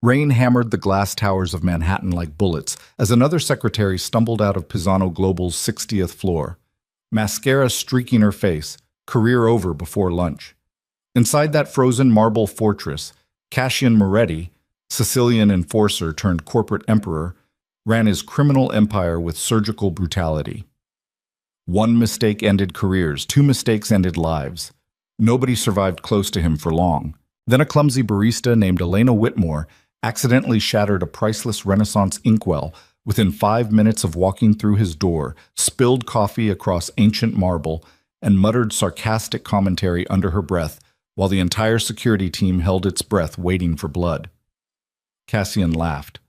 Rain hammered the glass towers of Manhattan like bullets as another secretary stumbled out of Pisano Global's 60th floor. Mascara streaking her face, career over before lunch. Inside that frozen marble fortress, Cassian Moretti, Sicilian enforcer turned corporate emperor, ran his criminal empire with surgical brutality. One mistake ended careers, two mistakes ended lives. Nobody survived close to him for long. Then a clumsy barista named Elena Whitmore accidentally shattered a priceless Renaissance inkwell within 5 minutes of walking through his door, spilled coffee across ancient marble, and muttered sarcastic commentary under her breath while the entire security team held its breath waiting for blood. Cassian laughed.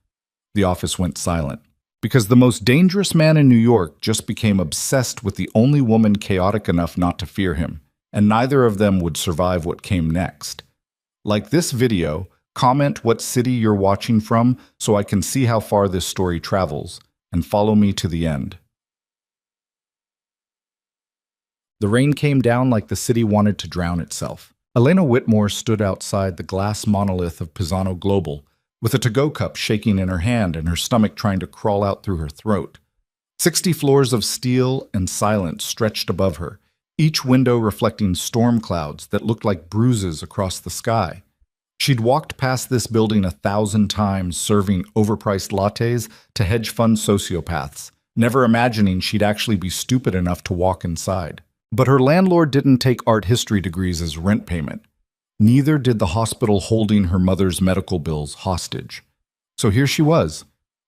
The office went silent. Because the most dangerous man in New York just became obsessed with the only woman chaotic enough not to fear him, and neither of them would survive what came next. Like this video, comment what city you're watching from so I can see how far this story travels, and follow me to the end. The rain came down like the city wanted to drown itself. Elena Whitmore stood outside the glass monolith of Pisano Global, with a to-go cup shaking in her hand and her stomach trying to crawl out through her throat. 60 floors of steel and silence stretched above her, each window reflecting storm clouds that looked like bruises across the sky. She'd walked past this building 1,000 times, serving overpriced lattes to hedge fund sociopaths, never imagining she'd actually be stupid enough to walk inside. But her landlord didn't take art history degrees as rent payment. Neither did the hospital holding her mother's medical bills hostage. So here she was,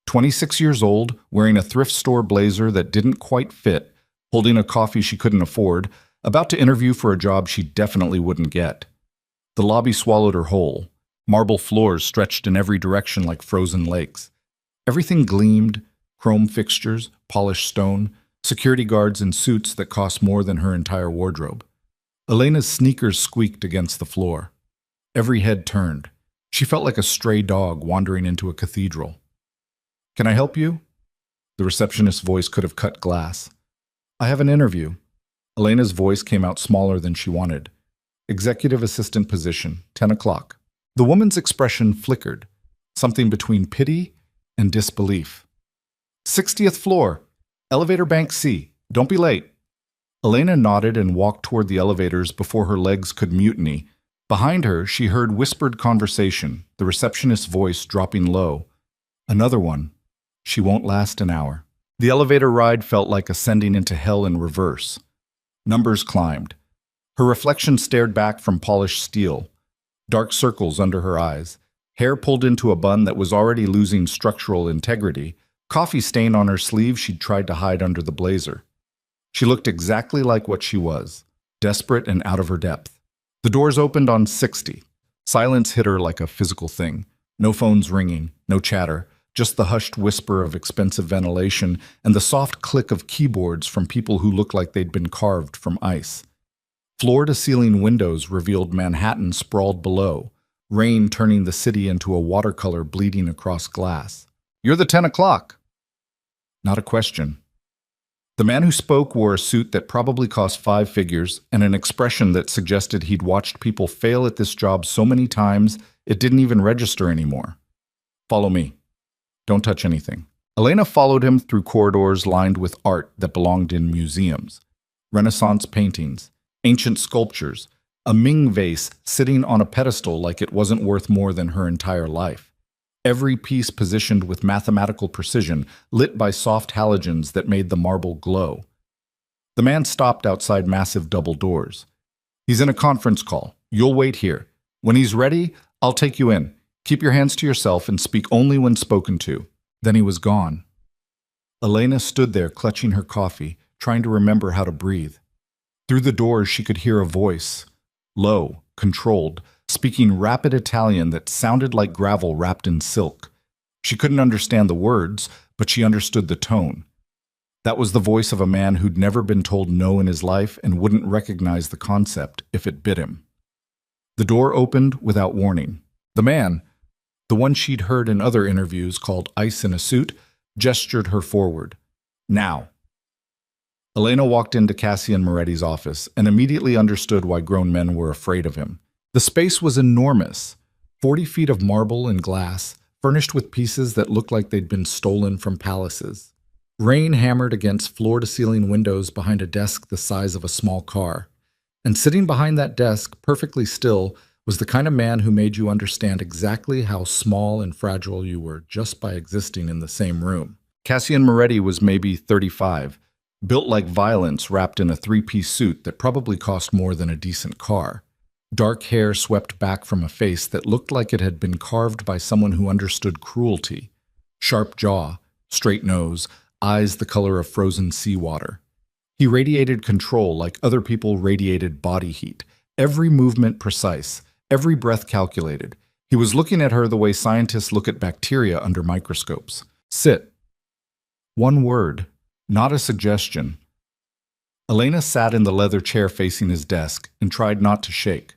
26 years old, wearing a thrift store blazer that didn't quite fit, holding a coffee she couldn't afford, about to interview for a job she definitely wouldn't get. The lobby swallowed her whole. Marble floors stretched in every direction like frozen lakes. Everything gleamed, chrome fixtures, polished stone, security guards in suits that cost more than her entire wardrobe. Elena's sneakers squeaked against the floor. Every head turned. She felt like a stray dog wandering into a cathedral. "Can I help you?" The receptionist's voice could have cut glass. "I have an interview." Elena's voice came out smaller than she wanted. "Executive assistant position, 10 o'clock. The woman's expression flickered, something between pity and disbelief. "60th floor, elevator bank C. Don't be late." Elena nodded and walked toward the elevators before her legs could mutiny. Behind her, she heard whispered conversation, the receptionist's voice dropping low. "Another one. She won't last an hour." The elevator ride felt like ascending into hell in reverse. Numbers climbed. Her reflection stared back from polished steel. Dark circles under her eyes. Hair pulled into a bun that was already losing structural integrity. Coffee stain on her sleeve she'd tried to hide under the blazer. She looked exactly like what she was, desperate and out of her depth. The doors opened on 60. Silence hit her like a physical thing. No phones ringing, no chatter, just the hushed whisper of expensive ventilation and the soft click of keyboards from people who looked like they'd been carved from ice. Floor-to-ceiling windows revealed Manhattan sprawled below, rain turning the city into a watercolor bleeding across glass. "You're the 10 o'clock." Not a question. The man who spoke wore a suit that probably cost 5 figures and an expression that suggested he'd watched people fail at this job so many times it didn't even register anymore. "Follow me. Don't touch anything." Elena followed him through corridors lined with art that belonged in museums. Renaissance paintings, ancient sculptures, a Ming vase sitting on a pedestal like it wasn't worth more than her entire life. Every piece positioned with mathematical precision, lit by soft halogens that made the marble glow. The man stopped outside massive double doors. "He's in a conference call. You'll wait here. When he's ready, I'll take you in. Keep your hands to yourself and speak only when spoken to." Then he was gone. Elena stood there clutching her coffee, trying to remember how to breathe. Through the doors she could hear a voice, low, controlled, speaking rapid Italian that sounded like gravel wrapped in silk. She couldn't understand the words, but she understood the tone. That was the voice of a man who'd never been told no in his life and wouldn't recognize the concept if it bit him. The door opened without warning. The man, the one she'd heard in other interviews called Ice in a Suit, gestured her forward. "Now." Elena walked into Cassian Moretti's office and immediately understood why grown men were afraid of him. The space was enormous. 40 feet of marble and glass, furnished with pieces that looked like they'd been stolen from palaces. Rain hammered against floor-to-ceiling windows behind a desk the size of a small car. And sitting behind that desk, perfectly still, was the kind of man who made you understand exactly how small and fragile you were just by existing in the same room. Cassian Moretti was maybe 35, built like violence wrapped in a three-piece suit that probably cost more than a decent car. Dark hair swept back from a face that looked like it had been carved by someone who understood cruelty. Sharp jaw, straight nose, eyes the color of frozen seawater. He radiated control like other people radiated body heat, every movement precise, every breath calculated. He was looking at her the way scientists look at bacteria under microscopes. Sit. One word, not a suggestion. Elena sat in the leather chair facing his desk and tried not to shake.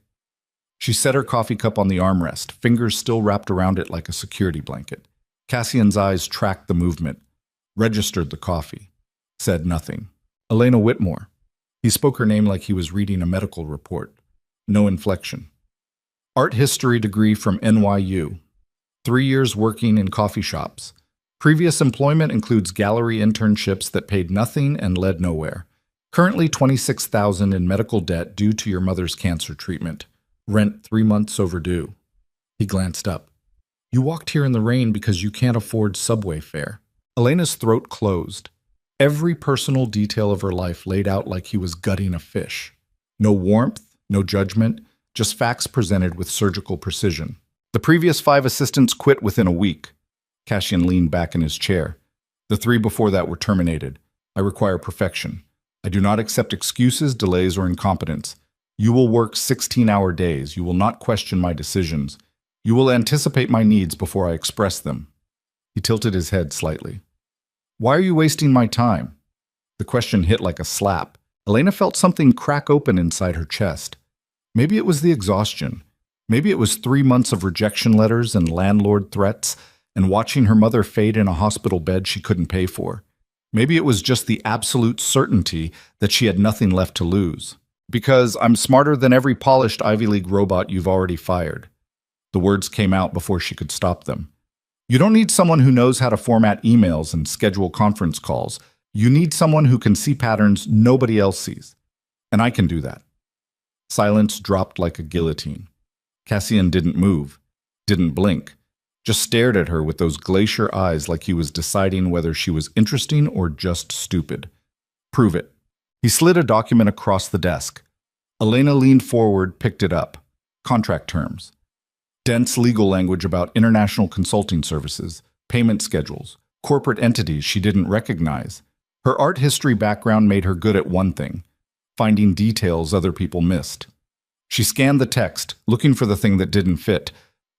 She set her coffee cup on the armrest, fingers still wrapped around it like a security blanket. Cassian's eyes tracked the movement, registered the coffee, said nothing. Elena Whitmore. He spoke her name like he was reading a medical report. No inflection. Art history degree from NYU. 3 years working in coffee shops. Previous employment includes gallery internships that paid nothing and led nowhere. Currently $26,000 in medical debt due to your mother's cancer treatment. Rent 3 months overdue. He glanced up. You walked here in the rain because you can't afford subway fare. Elena's throat closed. Every personal detail of her life laid out like he was gutting a fish. No warmth, no judgment, just facts presented with surgical precision. The previous 5 assistants quit within a week. Cassian leaned back in his chair. The 3 before that were terminated. I require perfection. I do not accept excuses, delays, or incompetence. You will work 16-hour days. You will not question my decisions. You will anticipate my needs before I express them. He tilted his head slightly. Why are you wasting my time? The question hit like a slap. Elena felt something crack open inside her chest. Maybe it was the exhaustion. Maybe it was 3 months of rejection letters and landlord threats and watching her mother fade in a hospital bed she couldn't pay for. Maybe it was just the absolute certainty that she had nothing left to lose. Because I'm smarter than every polished Ivy League robot you've already fired. The words came out before she could stop them. You don't need someone who knows how to format emails and schedule conference calls. You need someone who can see patterns nobody else sees. And I can do that. Silence dropped like a guillotine. Cassian didn't move, didn't blink, just stared at her with those glacier eyes like he was deciding whether she was interesting or just stupid. Prove it. He slid a document across the desk. Elena leaned forward, picked it up. Contract terms. Dense legal language about international consulting services, payment schedules, corporate entities she didn't recognize. Her art history background made her good at one thing, finding details other people missed. She scanned the text, looking for the thing that didn't fit.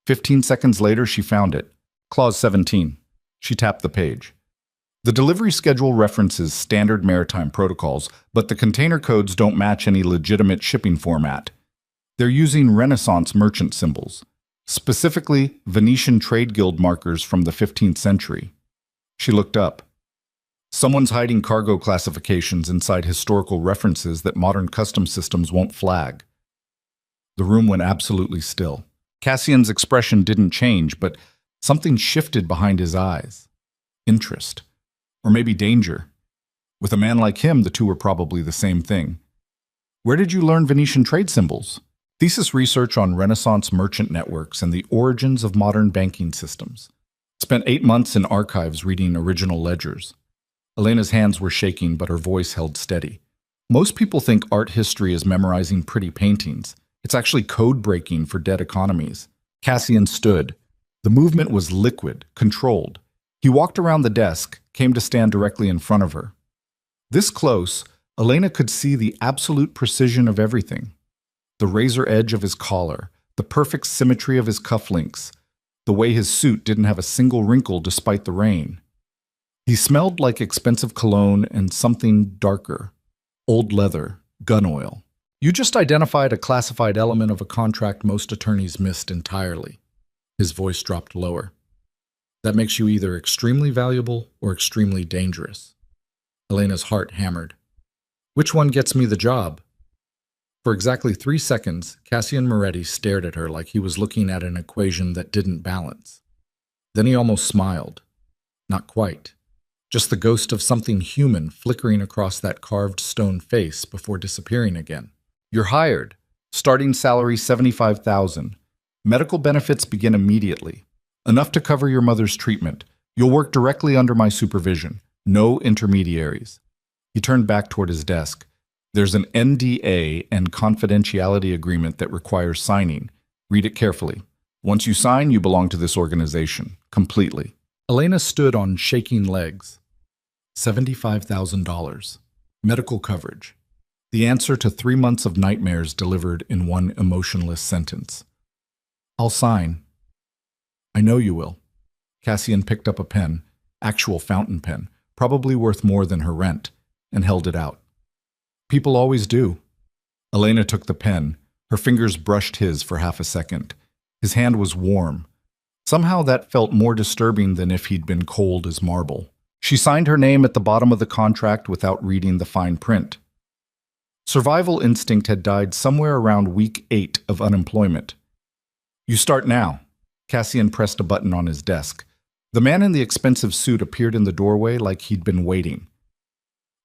15 seconds later, she found it. Clause 17. She tapped the page. The delivery schedule references standard maritime protocols, but the container codes don't match any legitimate shipping format. They're using Renaissance merchant symbols. Specifically, Venetian trade guild markers from the 15th century. She looked up. Someone's hiding cargo classifications inside historical references that modern customs systems won't flag. The room went absolutely still. Cassian's expression didn't change, but something shifted behind his eyes. Interest. Or maybe danger. With a man like him, the two were probably the same thing. Where did you learn Venetian trade symbols? Thesis research on Renaissance merchant networks and the origins of modern banking systems. Spent 8 months in archives reading original ledgers. Elena's hands were shaking, but her voice held steady. Most people think art history is memorizing pretty paintings. It's actually code-breaking for dead economies. Cassian stood. The movement was liquid, controlled. He walked around the desk, came to stand directly in front of her. This close, Elena could see the absolute precision of everything. The razor edge of his collar, the perfect symmetry of his cufflinks, the way his suit didn't have a single wrinkle despite the rain. He smelled like expensive cologne and something darker. Old leather, gun oil. You just identified a classified element of a contract most attorneys missed entirely. His voice dropped lower. That makes you either extremely valuable or extremely dangerous. Elena's heart hammered. Which one gets me the job? For exactly 3 seconds, Cassian Moretti stared at her like he was looking at an equation that didn't balance. Then he almost smiled. Not quite. Just the ghost of something human flickering across that carved stone face before disappearing again. You're hired. Starting salary $75,000. Medical benefits begin immediately. Enough to cover your mother's treatment. You'll work directly under my supervision. No intermediaries. He turned back toward his desk. There's an NDA and confidentiality agreement that requires signing. Read it carefully. Once you sign, you belong to this organization. Completely. Elena stood on shaking legs. $75,000. Medical coverage. The answer to 3 months of nightmares delivered in one emotionless sentence. I'll sign. I know you will. Cassian picked up a pen, actual fountain pen, probably worth more than her rent, and held it out. People always do. Elena took the pen. Her fingers brushed his for half a second. His hand was warm. Somehow that felt more disturbing than if he'd been cold as marble. She signed her name at the bottom of the contract without reading the fine print. Survival instinct had died somewhere around week 8 of unemployment. You start now. Cassian pressed a button on his desk. The man in the expensive suit appeared in the doorway like he'd been waiting.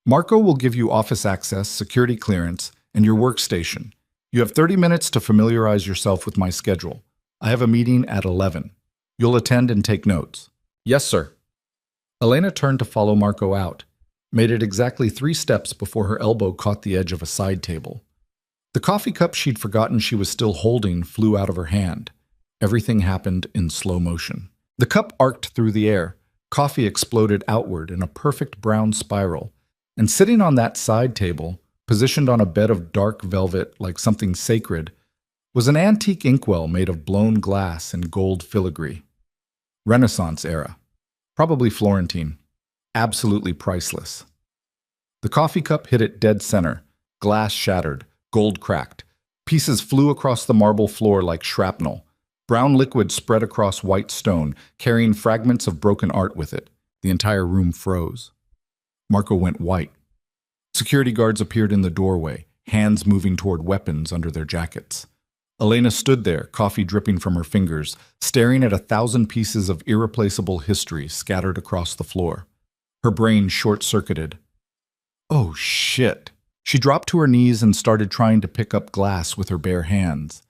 Marco will give you office access, security clearance, and your workstation. You have 30 minutes to familiarize yourself with my schedule. I have a meeting at 11. You'll attend and take notes. Yes, sir. Elena turned to follow Marco out, made it exactly 3 steps before her elbow caught the edge of a side table. The coffee cup she'd forgotten she was still holding flew out of her hand. Everything happened in slow motion. The cup arced through the air. Coffee exploded outward in a perfect brown spiral. And sitting on that side table, positioned on a bed of dark velvet like something sacred, was an antique inkwell made of blown glass and gold filigree. Renaissance era. Probably Florentine. Absolutely priceless. The coffee cup hit it dead center. Glass shattered. Gold cracked. Pieces flew across the marble floor like shrapnel. Brown liquid spread across white stone, carrying fragments of broken art with it. The entire room froze. Marco went white. Security guards appeared in the doorway, hands moving toward weapons under their jackets. Elena stood there, coffee dripping from her fingers, staring at 1,000 pieces of irreplaceable history scattered across the floor. Her brain short-circuited. Oh, shit. She dropped to her knees and started trying to pick up glass with her bare hands.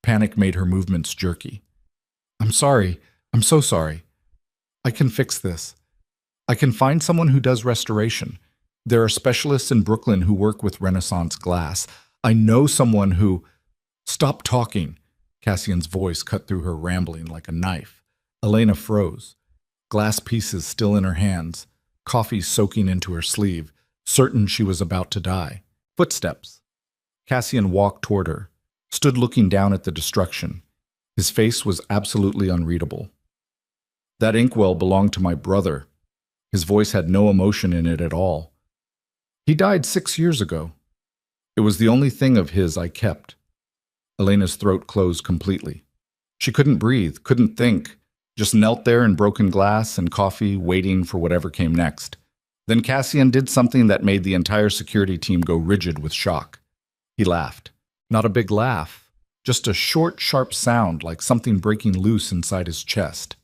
Panic made her movements jerky. I'm sorry. I'm so sorry. I can fix this. I can find someone who does restoration. There are specialists in Brooklyn who work with Renaissance glass. I know someone who... Stop talking. Cassian's voice cut through her rambling like a knife. Elena froze. Glass pieces still in her hands, coffee soaking into her sleeve, certain she was about to die. Footsteps. Cassian walked toward her, stood looking down at the destruction. His face was absolutely unreadable. That inkwell belonged to my brother. His voice had no emotion in it at all. He died 6 years ago. It was the only thing of his I kept. Elena's throat closed completely. She couldn't breathe, couldn't think, just knelt there in broken glass and coffee, waiting for whatever came next. Then Cassian did something that made the entire security team go rigid with shock. He laughed. Not a big laugh, just a short, sharp sound like something breaking loose inside his chest.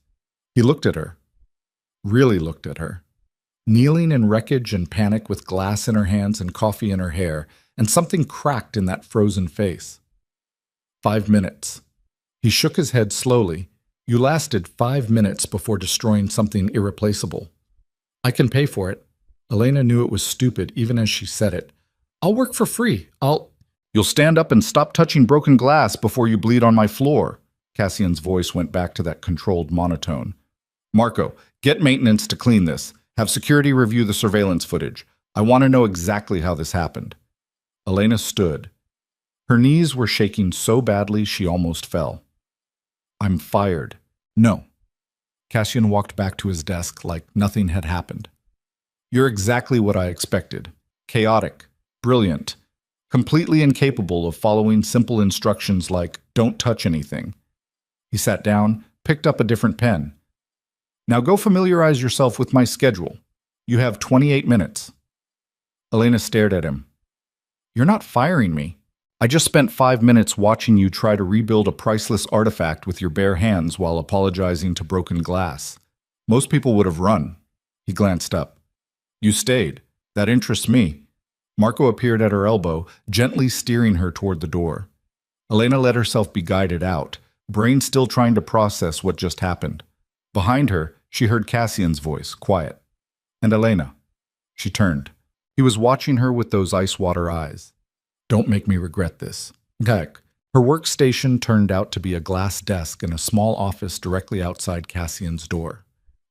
He looked at her. Really looked at her. Kneeling in wreckage and panic with glass in her hands and coffee in her hair, and something cracked in that frozen face. 5 minutes. He shook his head slowly. You lasted 5 minutes before destroying something irreplaceable. I can pay for it. Elena knew it was stupid even as she said it. I'll work for free. You'll stand up and stop touching broken glass before you bleed on my floor. Cassian's voice went back to that controlled monotone. Marco, get maintenance to clean this. Have security review the surveillance footage. I want to know exactly how this happened. Elena stood. Her knees were shaking so badly she almost fell. I'm fired. No. Cassian walked back to his desk like nothing had happened. You're exactly what I expected. Chaotic. Brilliant. Completely incapable of following simple instructions like, don't touch anything. He sat down, picked up a different pen. Now go familiarize yourself with my schedule. You have 28 minutes. Elena stared at him. You're not firing me. I just spent 5 minutes watching you try to rebuild a priceless artifact with your bare hands while apologizing to broken glass. Most people would have run. He glanced up. You stayed. That interests me. Marco appeared at her elbow, gently steering her toward the door. Elena let herself be guided out, brain still trying to process what just happened. Behind her, she heard Cassian's voice, quiet. And Elena. She turned. He was watching her with those ice water eyes. Don't make me regret this. Heck. Her workstation turned out to be a glass desk in a small office directly outside Cassian's door.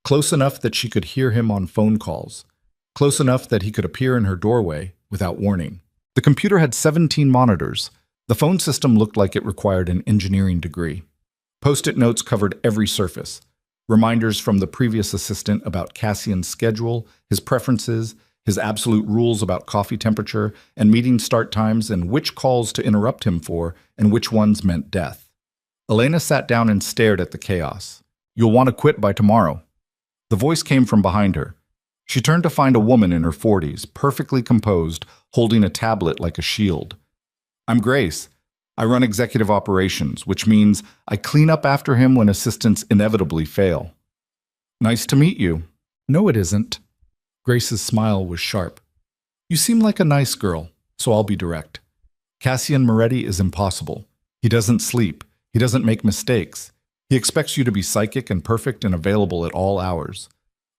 Close enough that she could hear him on phone calls. Close enough that he could appear in her doorway without warning. The computer had 17 monitors. The phone system looked like it required an engineering degree. Post-it notes covered every surface. Reminders from the previous assistant about Cassian's schedule, his preferences, his absolute rules about coffee temperature and meeting start times and which calls to interrupt him for and which ones meant death. Elena sat down and stared at the chaos. You'll want to quit by tomorrow. The voice came from behind her. She turned to find a woman in her 40s, perfectly composed, holding a tablet like a shield. I'm Grace. I run executive operations, which means I clean up after him when assistants inevitably fail. Nice to meet you. No, it isn't. Grace's smile was sharp. You seem like a nice girl, so I'll be direct. Cassian Moretti is impossible. He doesn't sleep. He doesn't make mistakes. He expects you to be psychic and perfect and available at all hours.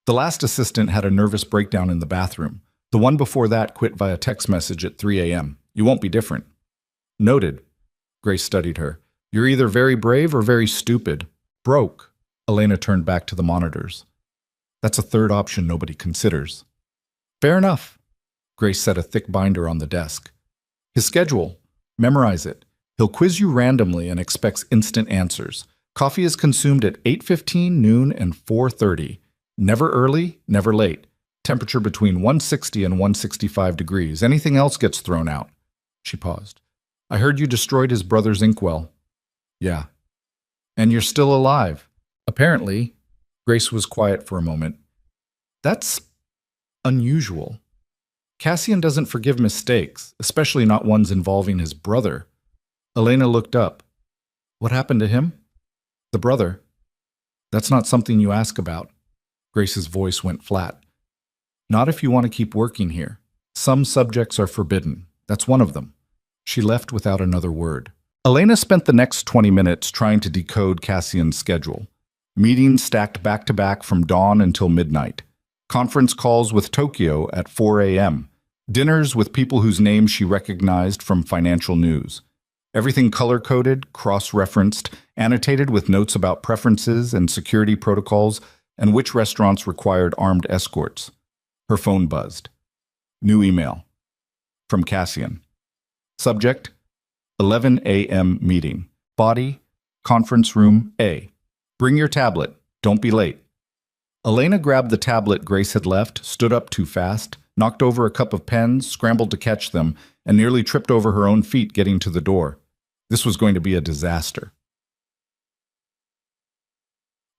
The last assistant had a nervous breakdown in the bathroom. The one before that quit via text message at 3 a.m. You won't be different. Noted. Grace studied her. You're either very brave or very stupid. Broke. Elena turned back to the monitors. That's a third option nobody considers. Fair enough. Grace set a thick binder on the desk. His schedule. Memorize it. He'll quiz you randomly and expects instant answers. Coffee is consumed at 8:15, noon, and 4:30. Never early, never late. Temperature between 160 and 165 degrees. Anything else gets thrown out. She paused. I heard you destroyed his brother's inkwell. Yeah. And you're still alive. Apparently. Grace was quiet for a moment. That's unusual. Cassian doesn't forgive mistakes, especially not ones involving his brother. Elena looked up. What happened to him? The brother. That's not something you ask about. Grace's voice went flat. Not if you want to keep working here. Some subjects are forbidden. That's one of them. She left without another word. Elena spent the next 20 minutes trying to decode Cassian's schedule. Meetings stacked back-to-back from dawn until midnight. Conference calls with Tokyo at 4 a.m. Dinners with people whose names she recognized from financial news. Everything color-coded, cross-referenced, annotated with notes about preferences and security protocols and which restaurants required armed escorts. Her phone buzzed. New email. From Cassian. Subject, 11 a.m. meeting. Body, conference room A. Bring your tablet. Don't be late. Elena grabbed the tablet Grace had left, stood up too fast, knocked over a cup of pens, scrambled to catch them, and nearly tripped over her own feet getting to the door. This was going to be a disaster.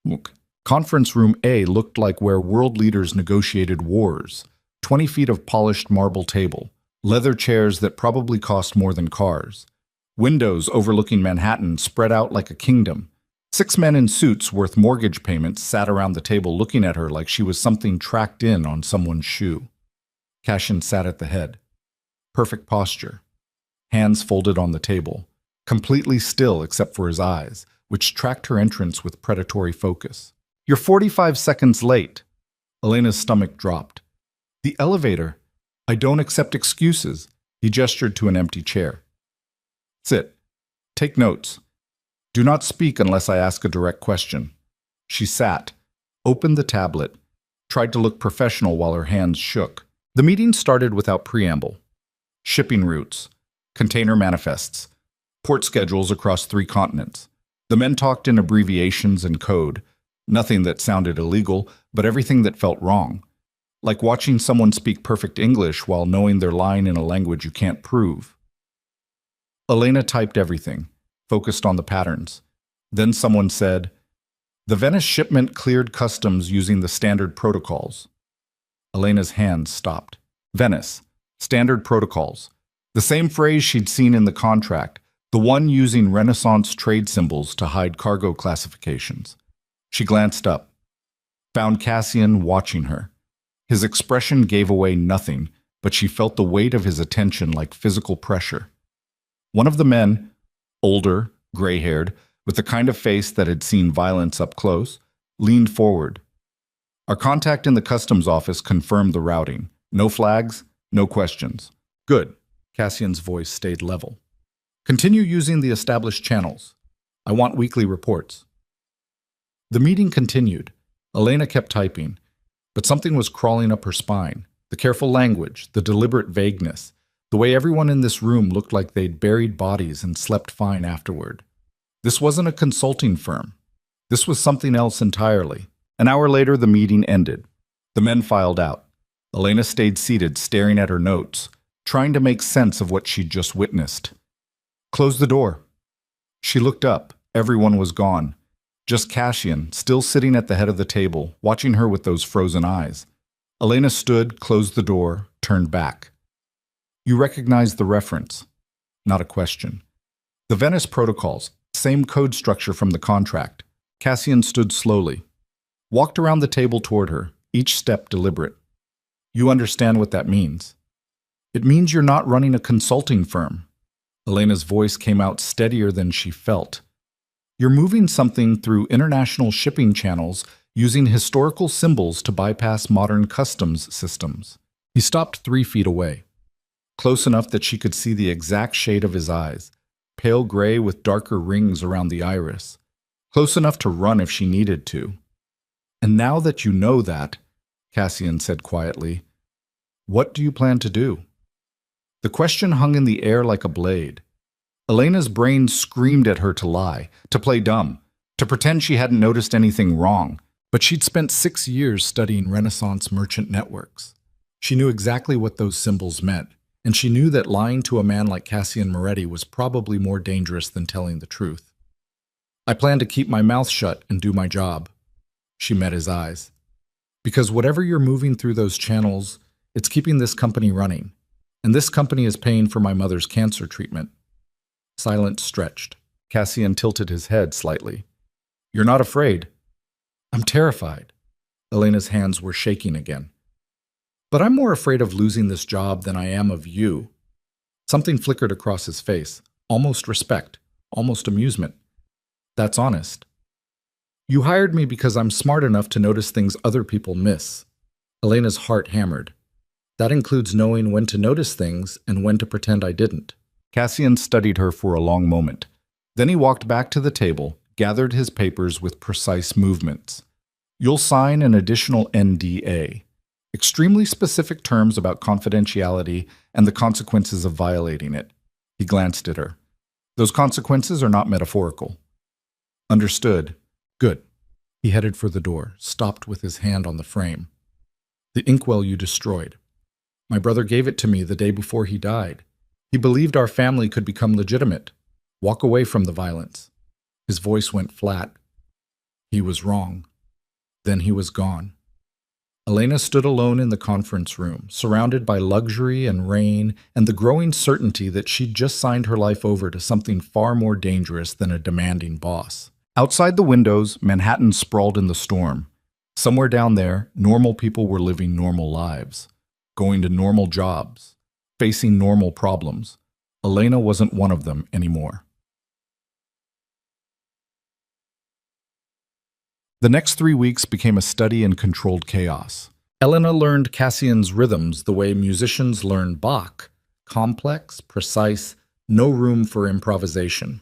Look. Conference room A looked like where world leaders negotiated wars. 20 feet of polished marble table. Leather chairs that probably cost more than cars. Windows overlooking Manhattan spread out like a kingdom. 6 men in suits worth mortgage payments sat around the table looking at her like she was something tracked in on someone's shoe. Cassian sat at the head. Perfect posture. Hands folded on the table. Completely still except for his eyes, which tracked her entrance with predatory focus. You're 45 seconds late. Elena's stomach dropped. The elevator. I don't accept excuses. He gestured to an empty chair. Sit. Take notes. Do not speak unless I ask a direct question. She sat, opened the tablet, tried to look professional while her hands shook. The meeting started without preamble. Shipping routes, container manifests, port schedules across 3 continents. The men talked in abbreviations and code. Nothing that sounded illegal, but everything that felt wrong. Like watching someone speak perfect English while knowing they're lying in a language you can't prove. Elena typed everything, focused on the patterns. Then someone said, the Venice shipment cleared customs using the standard protocols. Elena's hands stopped. Venice, standard protocols. The same phrase she'd seen in the contract, the one using Renaissance trade symbols to hide cargo classifications. She glanced up, found Cassian watching her. His expression gave away nothing, but she felt the weight of his attention like physical pressure. One of the men, older, gray-haired, with the kind of face that had seen violence up close, leaned forward. Our contact in the customs office confirmed the routing. No flags, no questions. Good. Cassian's voice stayed level. Continue using the established channels. I want weekly reports. The meeting continued. Elena kept typing, but something was crawling up her spine. The careful language, the deliberate vagueness, the way everyone in this room looked like they'd buried bodies and slept fine afterward. This wasn't a consulting firm. This was something else entirely. An hour later, the meeting ended. The men filed out. Elena stayed seated, staring at her notes, trying to make sense of what she'd just witnessed. Close the door. She looked up. Everyone was gone. Just Cassian, still sitting at the head of the table, watching her with those frozen eyes. Elena stood, closed the door, turned back. You recognize the reference. Not a question. The Venice protocols, same code structure from the contract. Cassian stood slowly, walked around the table toward her, each step deliberate. You understand what that means. It means you're not running a consulting firm. Elena's voice came out steadier than she felt. You're moving something through international shipping channels using historical symbols to bypass modern customs systems. He stopped 3 feet away, close enough that she could see the exact shade of his eyes, pale gray with darker rings around the iris, close enough to run if she needed to. And now that you know that, Cassian said quietly, what do you plan to do? The question hung in the air like a blade. Elena's brain screamed at her to lie, to play dumb, to pretend she hadn't noticed anything wrong. But she'd spent 6 years studying Renaissance merchant networks. She knew exactly what those symbols meant, and she knew that lying to a man like Cassian Moretti was probably more dangerous than telling the truth. I plan to keep my mouth shut and do my job. She met his eyes. Because whatever you're moving through those channels, it's keeping this company running. And this company is paying for my mother's cancer treatment. Silence stretched. Cassian tilted his head slightly. You're not afraid. I'm terrified. Elena's hands were shaking again. But I'm more afraid of losing this job than I am of you. Something flickered across his face. Almost respect. Almost amusement. That's honest. You hired me because I'm smart enough to notice things other people miss. Elena's heart hammered. That includes knowing when to notice things and when to pretend I didn't. Cassian studied her for a long moment. Then he walked back to the table, gathered his papers with precise movements. You'll sign an additional NDA. Extremely specific terms about confidentiality and the consequences of violating it. He glanced at her. Those consequences are not metaphorical. Understood. Good. He headed for the door, stopped with his hand on the frame. The inkwell you destroyed. My brother gave it to me the day before he died. He believed our family could become legitimate, walk away from the violence. His voice went flat. He was wrong. Then he was gone. Elena stood alone in the conference room, surrounded by luxury and rain and the growing certainty that she'd just signed her life over to something far more dangerous than a demanding boss. Outside the windows, Manhattan sprawled in the storm. Somewhere down there, normal people were living normal lives, going to normal jobs, facing normal problems. Elena wasn't one of them anymore. The next 3 weeks became a study in controlled chaos. Elena learned Cassian's rhythms the way musicians learn Bach, complex, precise, no room for improvisation.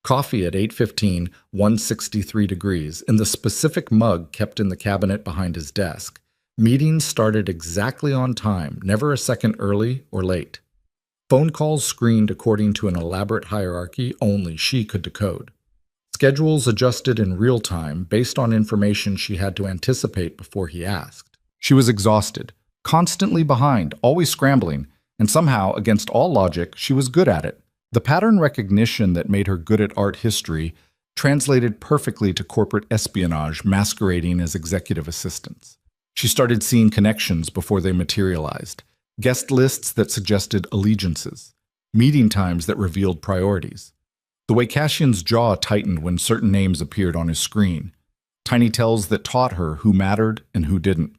Coffee at 8:15, 163 degrees, in the specific mug kept in the cabinet behind his desk. Meetings started exactly on time, never a second early or late. Phone calls screened according to an elaborate hierarchy only she could decode. Schedules adjusted in real time based on information she had to anticipate before he asked. She was exhausted, constantly behind, always scrambling, and somehow, against all logic, she was good at it. The pattern recognition that made her good at art history translated perfectly to corporate espionage masquerading as executive assistants. She started seeing connections before they materialized. guest lists that suggested allegiances, meeting times that revealed priorities. The way Cassian's jaw tightened when certain names appeared on his screen, tiny tells that taught her who mattered and who didn't.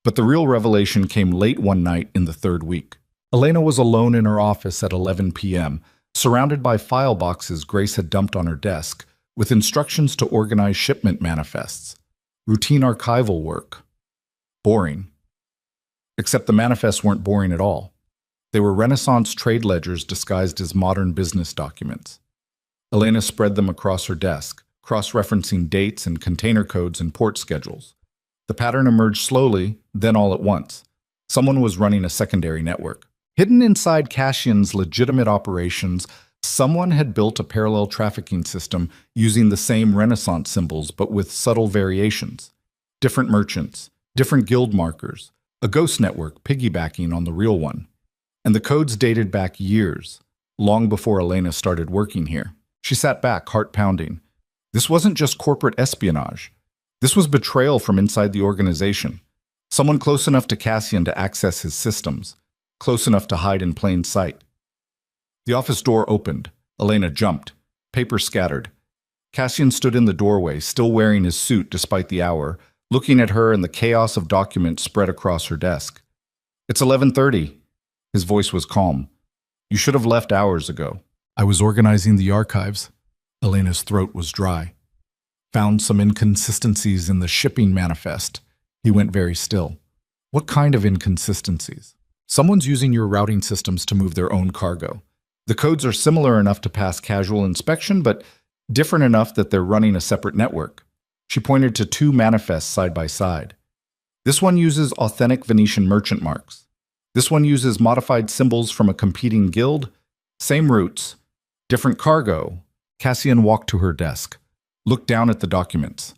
But the real revelation came late one night in the third week. Elena was alone in her office at 11 p.m., surrounded by file boxes Grace had dumped on her desk, with instructions to organize shipment manifests. Routine archival work. Boring. Except the manifests weren't boring at all. They were Renaissance trade ledgers disguised as modern business documents. Elena spread them across her desk, cross-referencing dates and container codes and port schedules. The pattern emerged slowly, then all at once. Someone was running a secondary network. Hidden inside Cassian's legitimate operations, someone had built a parallel trafficking system using the same Renaissance symbols but with subtle variations. Different merchants, different guild markers, a ghost network piggybacking on the real one. And the codes dated back years, long before Elena started working here. She sat back, heart pounding. This wasn't just corporate espionage. This was betrayal from inside the organization. Someone close enough to Cassian to access his systems, close enough to hide in plain sight. The office door opened. Elena jumped. Paper scattered. Cassian stood in the doorway, still wearing his suit despite the hour, looking at her and the chaos of documents spread across her desk. "It's 11:30. His voice was calm. "You should have left hours ago." "I was organizing the archives." Elena's throat was dry. "Found some inconsistencies in the shipping manifest." He went very still. "What kind of inconsistencies?" "Someone's using your routing systems to move their own cargo. The codes are similar enough to pass casual inspection, but different enough that they're running a separate network." She pointed to two manifests side by side. "This one uses authentic Venetian merchant marks. This one uses modified symbols from a competing guild. Same routes, different cargo." Cassian walked to her desk, looked down at the documents.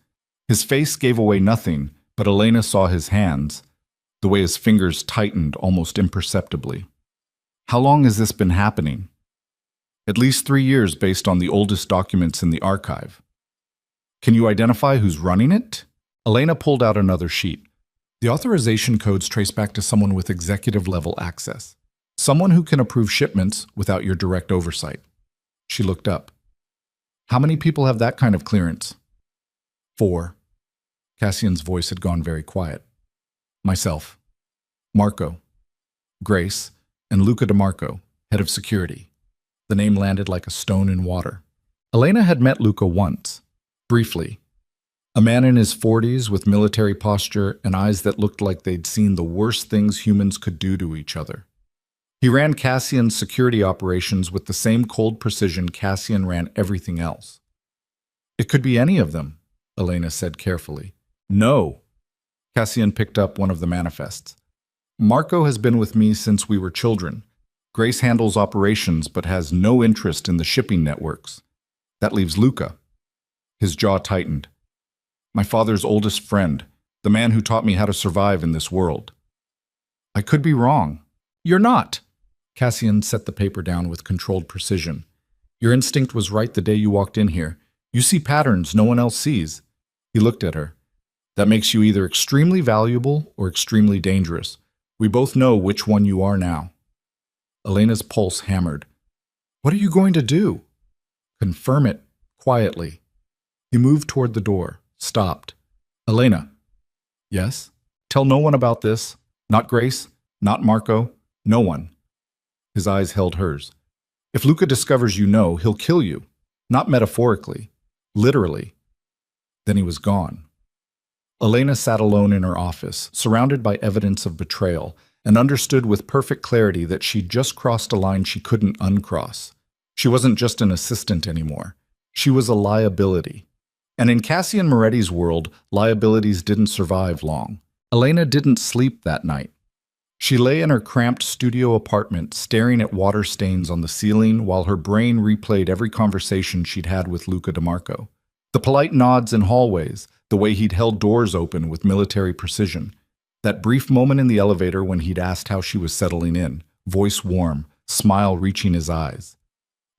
His face gave away nothing, but Elena saw his hands, the way his fingers tightened almost imperceptibly. "How long has this been happening?" "At least 3 years based on the oldest documents in the archive." "Can you identify who's running it?" Elena pulled out another sheet. "The authorization codes trace back to someone with executive-level access. Someone who can approve shipments without your direct oversight." She looked up. "How many people have that kind of clearance?" "4. Cassian's voice had gone very quiet. "Myself, Marco, Grace, and Luca DeMarco, head of security." The name landed like a stone in water. Elena had met Luca once, briefly. A man in his 40s with military posture and eyes that looked like they'd seen the worst things humans could do to each other. He ran Cassian's security operations with the same cold precision Cassian ran everything else. "It could be any of them," Elena said carefully. "No." Cassian picked up one of the manifests. "Marco has been with me since we were children. Grace handles operations but has no interest in the shipping networks. That leaves Luca." His jaw tightened. "My father's oldest friend, the man who taught me how to survive in this world." "I could be wrong." "You're not." Cassian set the paper down with controlled precision. "Your instinct was right the day you walked in here. You see patterns no one else sees." He looked at her. "That makes you either extremely valuable or extremely dangerous. We both know which one you are now." Elena's pulse hammered. "What are you going to do?" "Confirm it, quietly." He moved toward the door, stopped. "Elena." "Yes?" "Tell no one about this. Not Grace, not Marco, no one." His eyes held hers. "If Luca discovers you know, he'll kill you. Not metaphorically, literally." Then he was gone. Elena sat alone in her office, surrounded by evidence of betrayal, and understood with perfect clarity that she'd just crossed a line she couldn't uncross. She wasn't just an assistant anymore. She was a liability. And in Cassian Moretti's world, liabilities didn't survive long. Elena didn't sleep that night. She lay in her cramped studio apartment, staring at water stains on the ceiling while her brain replayed every conversation she'd had with Luca DeMarco. The polite nods in hallways, the way he'd held doors open with military precision. That brief moment in the elevator when he'd asked how she was settling in, voice warm, smile reaching his eyes.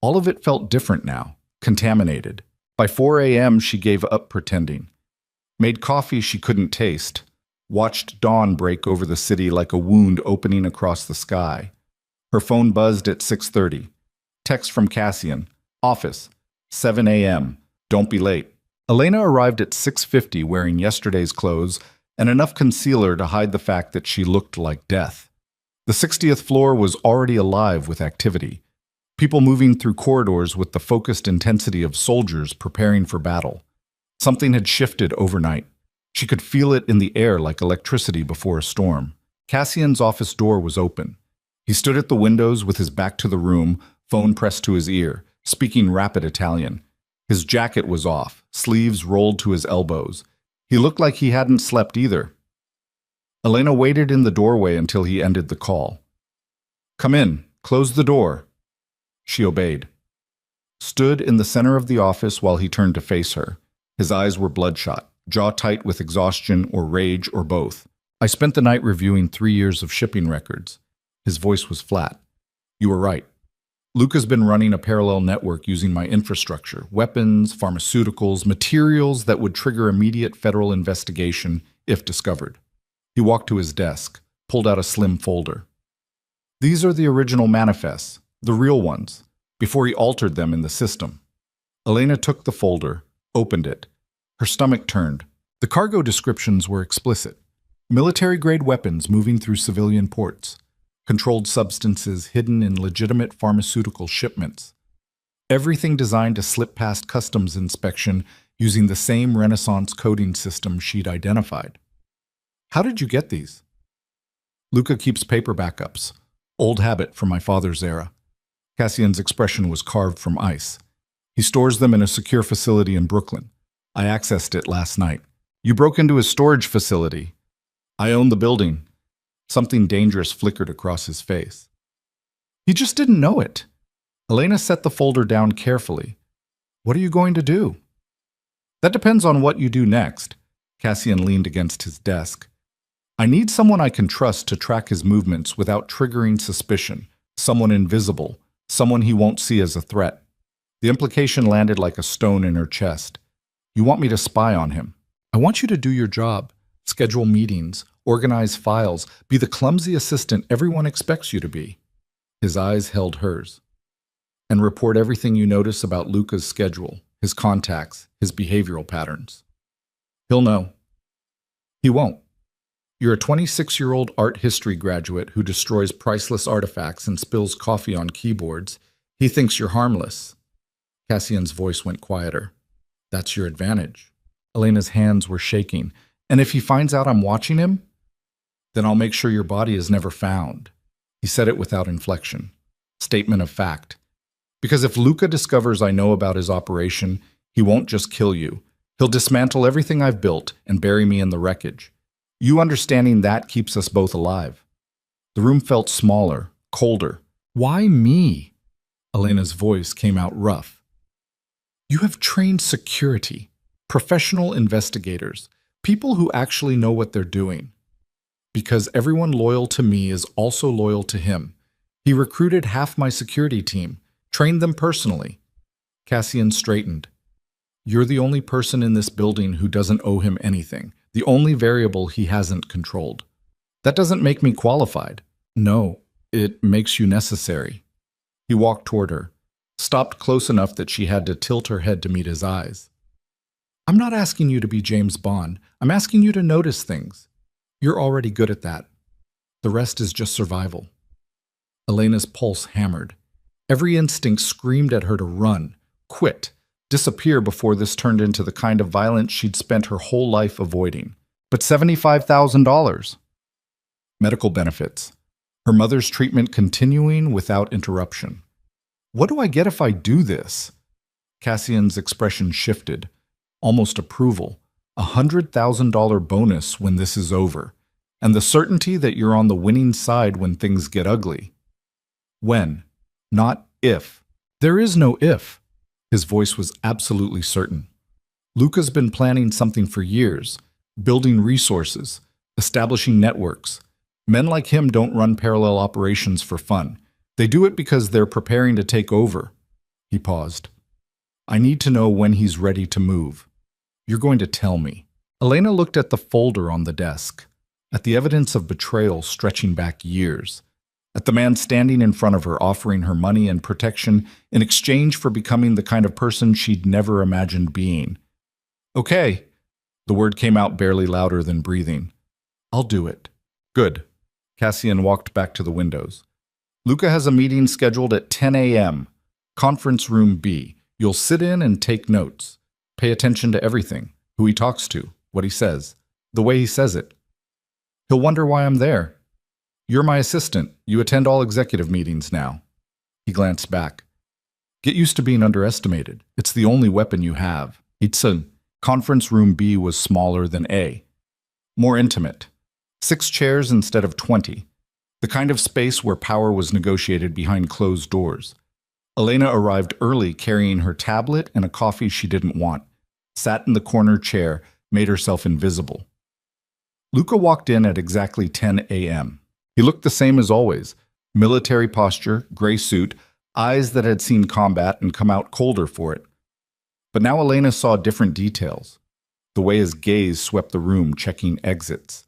All of it felt different now, contaminated. By 4 a.m., she gave up pretending. Made coffee she couldn't taste. watched dawn break over the city like a wound opening across the sky. Her phone buzzed at 6:30. Text from Cassian. Office. 7 a.m. Don't be late. Elena arrived at 6:50 wearing yesterday's clothes and enough concealer to hide the fact that she looked like death. The 60th floor was already alive with activity. People moving through corridors with the focused intensity of soldiers preparing for battle. Something had shifted overnight. She could feel it in the air like electricity before a storm. Cassian's office door was open. He stood at the windows with his back to the room, phone pressed to his ear, speaking rapid Italian. His jacket was off, sleeves rolled to his elbows. He looked like he hadn't slept either. Elena waited in the doorway until he ended the call. Come in. Close the door. She obeyed. Stood in the center of the office while he turned to face her. His eyes were bloodshot, jaw tight with exhaustion or rage or both. I spent the night reviewing 3 years of shipping records. His voice was flat. You were right. Luca's been running a parallel network using my infrastructure, weapons, pharmaceuticals, materials that would trigger immediate federal investigation if discovered. He walked to his desk, pulled out a slim folder. These are the original manifests, the real ones, before he altered them in the system. Elena took the folder, opened it. Her stomach turned. The cargo descriptions were explicit. Military-grade weapons moving through civilian ports. Controlled substances hidden in legitimate pharmaceutical shipments. Everything designed to slip past customs inspection using the same Renaissance coding system she'd identified. How did you get these? Luca keeps paper backups. Old habit from my father's era. Cassian's expression was carved from ice. He stores them in a secure facility in Brooklyn. I accessed it last night. You broke into his storage facility. I own the building. Something dangerous flickered across his face. He just didn't know it. Elena set the folder down carefully. What are you going to do? That depends on what you do next. Cassian leaned against his desk. I need someone I can trust to track his movements without triggering suspicion. Someone invisible. Someone he won't see as a threat. The implication landed like a stone in her chest. You want me to spy on him. I want you to do your job. Schedule meetings. Organize files, be the clumsy assistant everyone expects you to be. His eyes held hers. And report everything you notice about Luca's schedule, his contacts, his behavioral patterns. He'll know. He won't. You're a 26-year-old art history graduate who destroys priceless artifacts and spills coffee on keyboards. He thinks you're harmless. Cassian's voice went quieter. That's your advantage. Elena's hands were shaking. And if he finds out I'm watching him, then I'll make sure your body is never found. He said it without inflection. Statement of fact. Because if Luca discovers I know about his operation, he won't just kill you. He'll dismantle everything I've built and bury me in the wreckage. You understanding that keeps us both alive. The room felt smaller, colder. Why me? Elena's voice came out rough. You have trained security, professional investigators, people who actually know what they're doing. Because everyone loyal to me is also loyal to him. He recruited half my security team, trained them personally. Cassian straightened. You're the only person in this building who doesn't owe him anything, the only variable he hasn't controlled. That doesn't make me qualified. No, it makes you necessary. He walked toward her, stopped close enough that she had to tilt her head to meet his eyes. I'm not asking you to be James Bond. I'm asking you to notice things. You're already good at that. The rest is just survival. Elena's pulse hammered. Every instinct screamed at her to run, quit, disappear before this turned into the kind of violence she'd spent her whole life avoiding. But $75,000. Medical benefits. Her mother's treatment continuing without interruption. What do I get if I do this? Cassian's expression shifted. Almost approval. $100,000 bonus when this is over. And the certainty that you're on the winning side when things get ugly. When, not if. There is no if. His voice was absolutely certain. Luca's been planning something for years, building resources, establishing networks. Men like him don't run parallel operations for fun. They do it because they're preparing to take over. He paused. I need to know when he's ready to move. You're going to tell me. Elena looked at the folder on the desk. at the evidence of betrayal stretching back years, at the man standing in front of her offering her money and protection in exchange for becoming the kind of person she'd never imagined being. "Okay." The word came out barely louder than breathing. "I'll do it." "Good." Cassian walked back to the windows. "Luca has a meeting scheduled at 10 a.m. Conference room B. You'll sit in and take notes. Pay attention to everything. Who he talks to, what he says, the way he says it. He'll wonder why I'm there. You're my assistant. You attend all executive meetings now." He glanced back. "Get used to being underestimated. It's the only weapon you have." Conference room B was smaller than A. More intimate. 6 chairs instead of 20. The kind of space where power was negotiated behind closed doors. Elena arrived early carrying her tablet and a coffee she didn't want, sat in the corner chair, made herself invisible. Luca walked in at exactly 10 a.m. He looked the same as always. Military posture, gray suit, eyes that had seen combat and come out colder for it. But now Elena saw different details. The way his gaze swept the room, checking exits.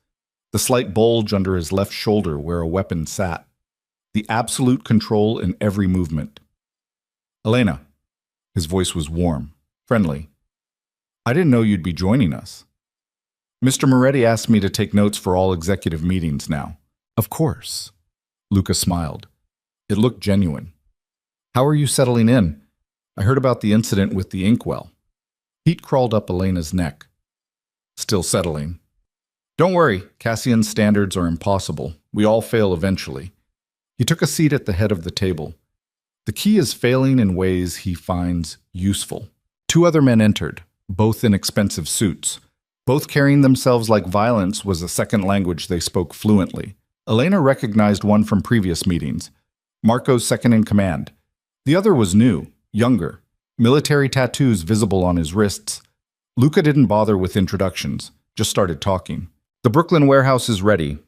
The slight bulge under his left shoulder where a weapon sat. The absolute control in every movement. "Elena." His voice was warm, friendly. "I didn't know you'd be joining us." "Mr. Moretti asked me to take notes for all executive meetings now." "Of course." Luca smiled. It looked genuine. "How are you settling in? I heard about the incident with the inkwell." Heat crawled up Elena's neck. "Still settling." "Don't worry, Cassian's standards are impossible. We all fail eventually." He took a seat at the head of the table. The key is failing in ways he finds useful. 2 other men entered, both in expensive suits. Both carrying themselves like violence was a second language they spoke fluently. Elena recognized one from previous meetings, Marco's second in command. The other was new, younger, military tattoos visible on his wrists. Luca didn't bother with introductions, just started talking. "The Brooklyn warehouse is ready.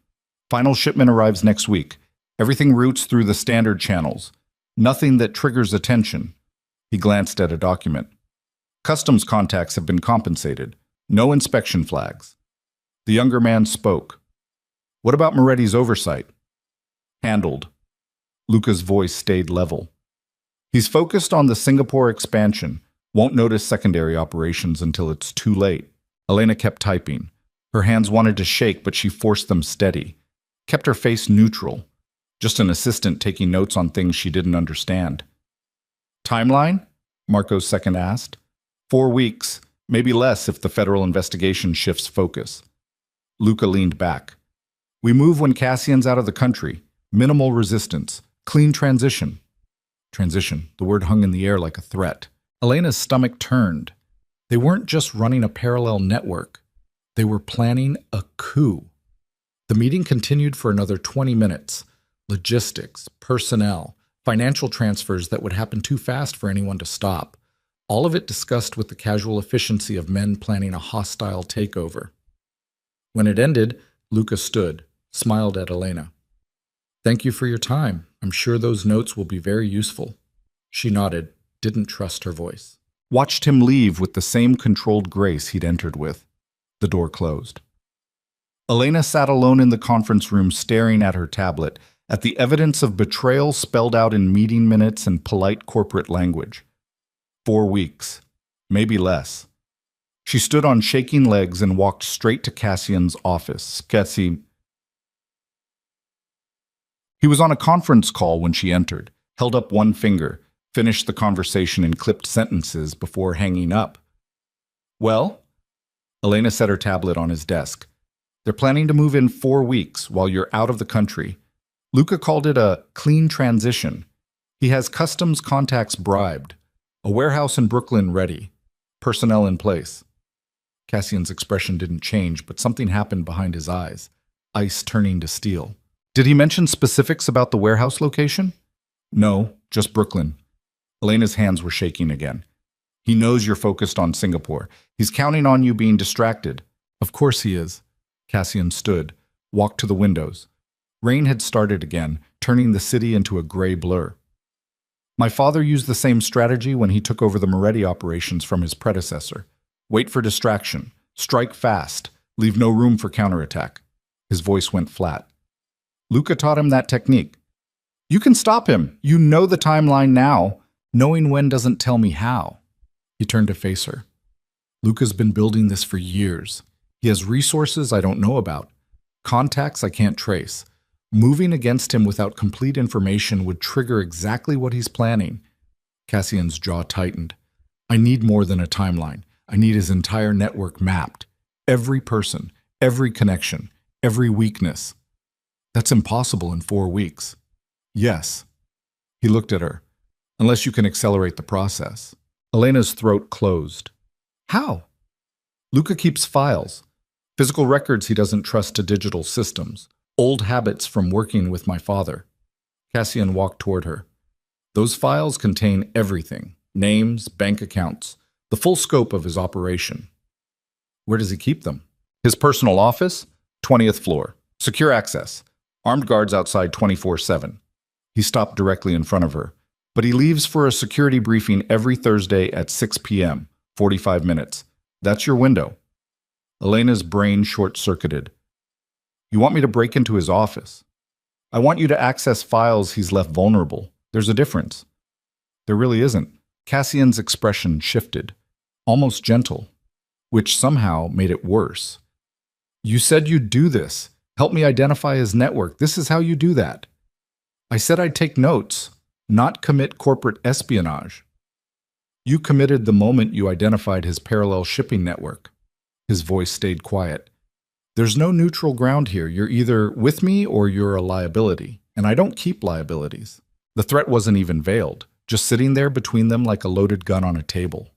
Final shipment arrives next week. Everything routes through the standard channels. Nothing that triggers attention." He glanced at a document. "Customs contacts have been compensated. No inspection flags." The younger man spoke. "What about Moretti's oversight?" "Handled." Luca's voice stayed level. "He's focused on the Singapore expansion. Won't notice secondary operations until it's too late." Elena kept typing. Her hands wanted to shake, but she forced them steady. Kept her face neutral. Just an assistant taking notes on things she didn't understand. "Timeline?" Marco's second asked. 4 weeks, maybe less if the federal investigation shifts focus. Luca leaned back. "We move when Cassian's out of the country. Minimal resistance. Clean transition." Transition. The word hung in the air like a threat. Elena's stomach turned. They weren't just running a parallel network. They were planning a coup. The meeting continued for another 20 minutes. Logistics, personnel, financial transfers that would happen too fast for anyone to stop. All of it discussed with the casual efficiency of men planning a hostile takeover. When it ended, Luca stood, smiled at Elena. "Thank you for your time. I'm sure those notes will be very useful." She nodded, didn't trust her voice. Watched him leave with the same controlled grace he'd entered with. The door closed. Elena sat alone in the conference room staring at her tablet, at the evidence of betrayal spelled out in meeting minutes and polite corporate language. 4 weeks, maybe less. She stood on shaking legs and walked straight to Cassian's office. He was on a conference call when she entered, held up one finger, finished the conversation in clipped sentences before hanging up. "Well?" Elena set her tablet on his desk. "They're planning to move in 4 weeks while you're out of the country. Luca called it a clean transition. He has customs contacts bribed, a warehouse in Brooklyn ready, personnel in place." Cassian's expression didn't change, but something happened behind his eyes, ice turning to steel. "Did he mention specifics about the warehouse location?" "No, just Brooklyn." Elena's hands were shaking again. "He knows you're focused on Singapore. He's counting on you being distracted." "Of course he is." Cassian stood, walked to the windows. Rain had started again, turning the city into a gray blur. "My father used the same strategy when he took over the Moretti operations from his predecessor. Wait for distraction, strike fast, leave no room for counterattack. His voice went flat. Luca taught him that technique. You can stop him. You know the timeline now. Knowing when doesn't tell me how. He turned to face her. Luca's been building this for years. He has resources I don't know about, contacts I can't trace. Moving against him without complete information would trigger exactly what he's planning. Cassian's jaw tightened. I need more than a timeline. I need his entire network mapped. Every person, every connection, every weakness. That's impossible in 4 weeks. Yes. He looked at her. Unless you can accelerate the process. Elena's throat closed. How? Luca keeps files. Physical records he doesn't trust to digital systems. Old habits from working with my father. Cassian walked toward her. Those files contain everything. Names, bank accounts, the full scope of his operation. Where does he keep them? His personal office, 20th floor. Secure access. Armed guards outside 24/7. He stopped directly in front of her. But he leaves for a security briefing every Thursday at 6 p.m., 45 minutes. That's your window. Elena's brain short-circuited. You want me to break into his office? I want you to access files he's left vulnerable. There's a difference. There really isn't. Cassian's expression shifted, almost gentle, which somehow made it worse. You said you'd do this. Help me identify his network. This is how you do that. I said I'd take notes, not commit corporate espionage. You committed the moment you identified his parallel shipping network. His voice stayed quiet. There's no neutral ground here. You're either with me or you're a liability, and I don't keep liabilities. The threat wasn't even veiled, just sitting there between them like a loaded gun on a table.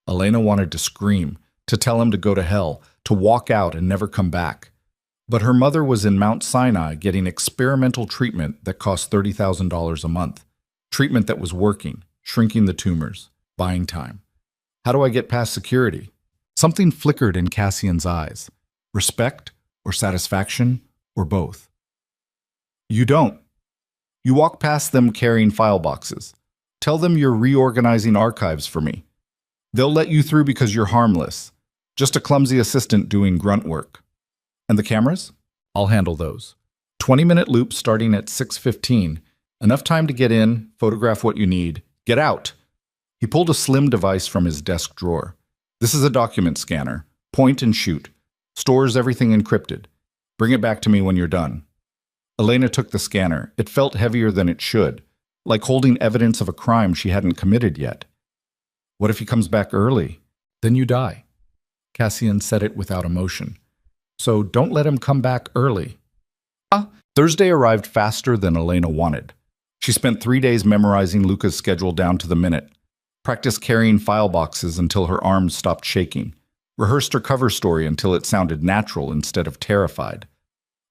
Elena wanted to scream, to tell him to go to hell, to walk out and never come back. But her mother was in Mount Sinai getting experimental treatment that cost $30,000 a month. Treatment that was working, shrinking the tumors, buying time. How do I get past security? Something flickered in Cassian's eyes. Respect or satisfaction or both. You don't. You walk past them carrying file boxes. Tell them you're reorganizing archives for me. They'll let you through because you're harmless. Just a clumsy assistant doing grunt work. And the cameras? I'll handle those. 20-minute loop starting at 6:15. Enough time to get in, photograph what you need. Get out! He pulled a slim device from his desk drawer. This is a document scanner. Point and shoot. Stores everything encrypted. Bring it back to me when you're done. Elena took the scanner. It felt heavier than it should, like holding evidence of a crime she hadn't committed yet. What if he comes back early? Then you die. Cassian said it without emotion. So don't let him come back early. Thursday arrived faster than Elena wanted. She spent 3 days memorizing Luca's schedule down to the minute, practiced carrying file boxes until her arms stopped shaking, rehearsed her cover story until it sounded natural instead of terrified.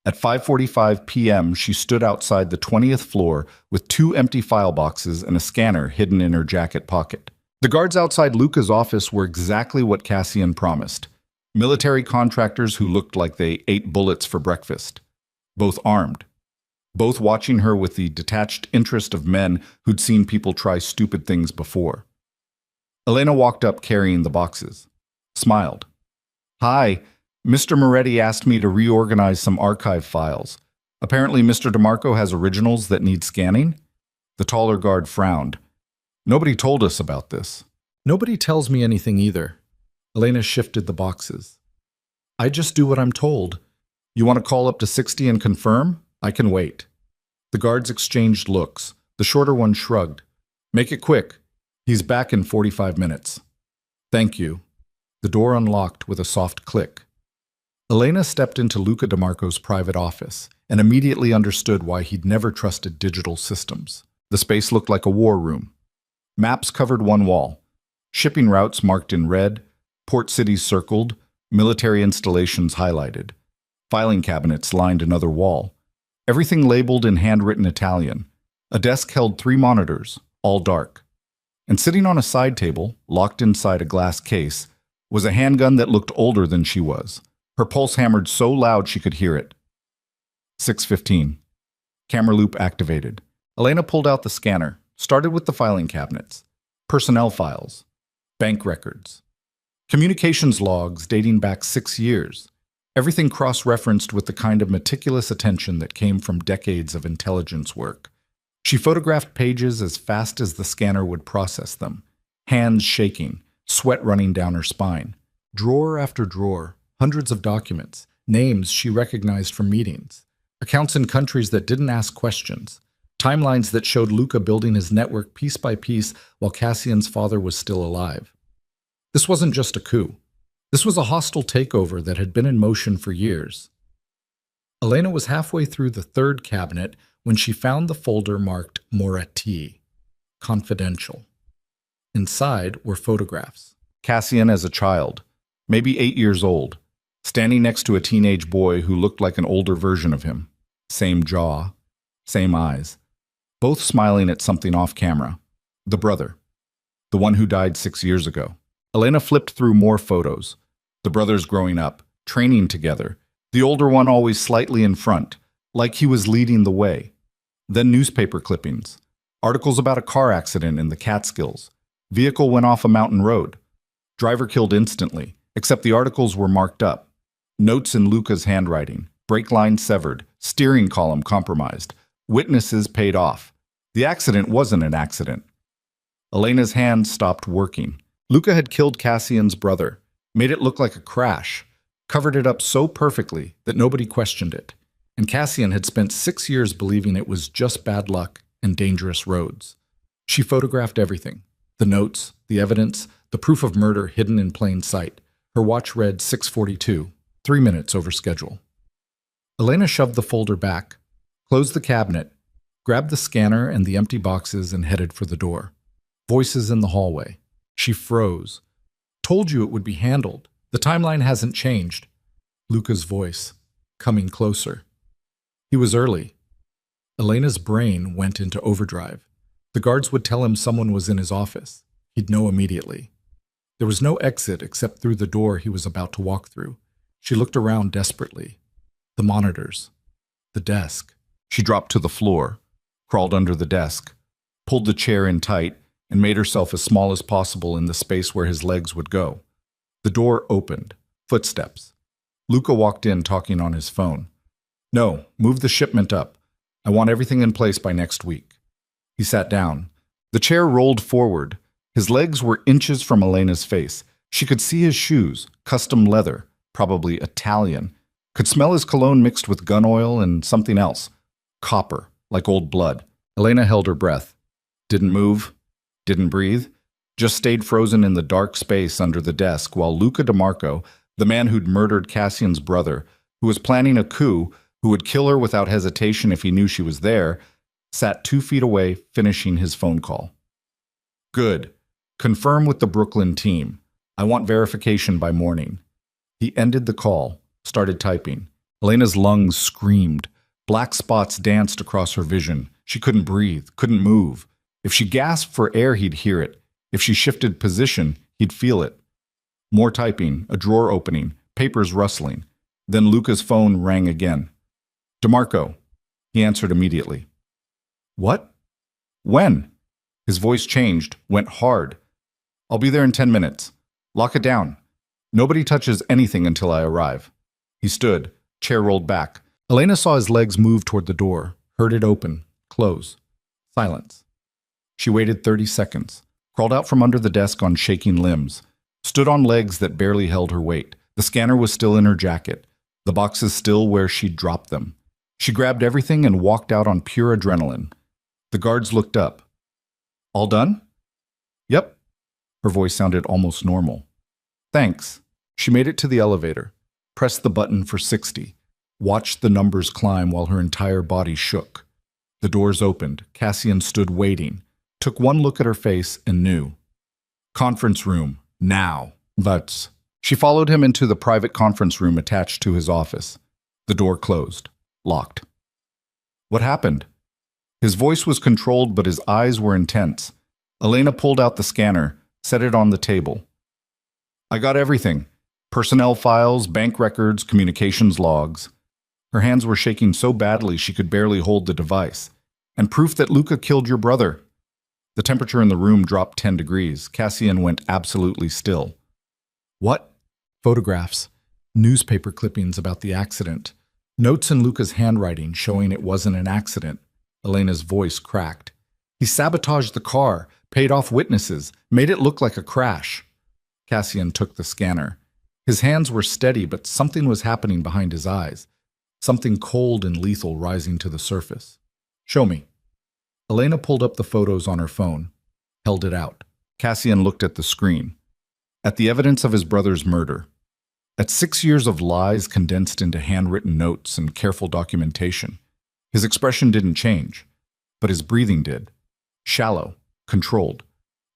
At 5:45 p.m., she stood outside the 20th floor with 2 empty file boxes and a scanner hidden in her jacket pocket. The guards outside Luca's office were exactly what Cassian promised. Military contractors who looked like they ate bullets for breakfast. Both armed. Both watching her with the detached interest of men who'd seen people try stupid things before. Elena walked up carrying the boxes. Smiled. Hi, Mr. Moretti asked me to reorganize some archive files. Apparently Mr. DeMarco has originals that need scanning? The taller guard frowned. Nobody told us about this. Nobody tells me anything either. Elena shifted the boxes. I just do what I'm told. You want to call up to 60 and confirm? I can wait. The guards exchanged looks. The shorter one shrugged. Make it quick. He's back in 45 minutes. Thank you. The door unlocked with a soft click. Elena stepped into Luca DeMarco's private office and immediately understood why he'd never trusted digital systems. The space looked like a war room. Maps covered one wall. Shipping routes marked in red, port cities circled, military installations highlighted. Filing cabinets lined another wall. Everything labeled in handwritten Italian. A desk held 3 monitors, all dark. And sitting on a side table, locked inside a glass case, was a handgun that looked older than she was. Her pulse hammered so loud she could hear it. 6:15. Camera loop activated. Elena pulled out the scanner, started with the filing cabinets. Personnel files. Bank records. Communications logs dating back 6 years. Everything cross-referenced with the kind of meticulous attention that came from decades of intelligence work. She photographed pages as fast as the scanner would process them, hands shaking, sweat running down her spine. Drawer after drawer, hundreds of documents, names she recognized from meetings, accounts in countries that didn't ask questions, timelines that showed Luca building his network piece by piece while Cassian's father was still alive. This wasn't just a coup. This was a hostile takeover that had been in motion for years. Elena was halfway through the third cabinet when she found the folder marked Moretti, confidential. Inside were photographs. Cassian as a child, maybe 8 years old, standing next to a teenage boy who looked like an older version of him. Same jaw, same eyes, both smiling at something off camera. The brother, the one who died 6 years ago. Elena flipped through more photos. The brothers growing up, training together, the older one always slightly in front, like he was leading the way. Then newspaper clippings, articles about a car accident in the Catskills. Vehicle went off a mountain road. Driver killed instantly, except the articles were marked up. Notes in Luca's handwriting, brake line severed, steering column compromised, witnesses paid off. The accident wasn't an accident. Elena's hand stopped working. Luca had killed Cassian's brother, made it look like a crash, covered it up so perfectly that nobody questioned it. And Cassian had spent 6 years believing it was just bad luck and dangerous roads. She photographed everything. The notes, the evidence, the proof of murder hidden in plain sight. Her watch read 6:42, 3 minutes over schedule. Elena shoved the folder back, closed the cabinet, grabbed the scanner and the empty boxes and headed for the door. Voices in the hallway. She froze. Told you it would be handled. The timeline hasn't changed. Luca's voice, coming closer. He was early. Elena's brain went into overdrive. The guards would tell him someone was in his office. He'd know immediately. There was no exit except through the door he was about to walk through. She looked around desperately. The monitors. The desk. She dropped to the floor, crawled under the desk, pulled the chair in tight, and made herself as small as possible in the space where his legs would go. The door opened. Footsteps. Luca walked in talking on his phone. No, move the shipment up. I want everything in place by next week. He sat down. The chair rolled forward. His legs were inches from Elena's face. She could see his shoes, custom leather, probably Italian. Could smell his cologne mixed with gun oil and something else. Copper, like old blood. Elena held her breath. Didn't move. Didn't breathe, just stayed frozen in the dark space under the desk while Luca DeMarco, the man who'd murdered Cassian's brother, who was planning a coup, who would kill her without hesitation if he knew she was there, sat 2 feet away finishing his phone call. Good. Confirm with the Brooklyn team. I want verification by morning. He ended the call, started typing. Elena's lungs screamed. Black spots danced across her vision. She couldn't breathe, couldn't move. If she gasped for air, he'd hear it. If she shifted position, he'd feel it. More typing, a drawer opening, papers rustling. Then Luca's phone rang again. DeMarco. He answered immediately. What? When? His voice changed, went hard. I'll be there in 10 minutes. Lock it down. Nobody touches anything until I arrive. He stood, chair rolled back. Elena saw his legs move toward the door, heard it open, close. Silence. She waited 30 seconds, crawled out from under the desk on shaking limbs, stood on legs that barely held her weight. The scanner was still in her jacket, the boxes still where she'd dropped them. She grabbed everything and walked out on pure adrenaline. The guards looked up. All done? Yep. Her voice sounded almost normal. Thanks. She made it to the elevator, pressed the button for 60, watched the numbers climb while her entire body shook. The doors opened. Cassian stood waiting. Took one look at her face and knew. Conference room, now. But she followed him into the private conference room attached to his office. The door closed, locked. What happened? His voice was controlled, but his eyes were intense. Elena pulled out the scanner, set it on the table. I got everything. Personnel files, bank records, communications logs. Her hands were shaking so badly she could barely hold the device. And proof that Luca killed your brother. The temperature in the room dropped 10 degrees. Cassian went absolutely still. What? Photographs. Newspaper clippings about the accident. Notes in Luca's handwriting showing it wasn't an accident. Elena's voice cracked. He sabotaged the car, paid off witnesses, made it look like a crash. Cassian took the scanner. His hands were steady, but something was happening behind his eyes. Something cold and lethal rising to the surface. Show me. Elena pulled up the photos on her phone, held it out. Cassian looked at the screen. At the evidence of his brother's murder. At 6 years of lies condensed into handwritten notes and careful documentation. His expression didn't change, but his breathing did. Shallow, controlled,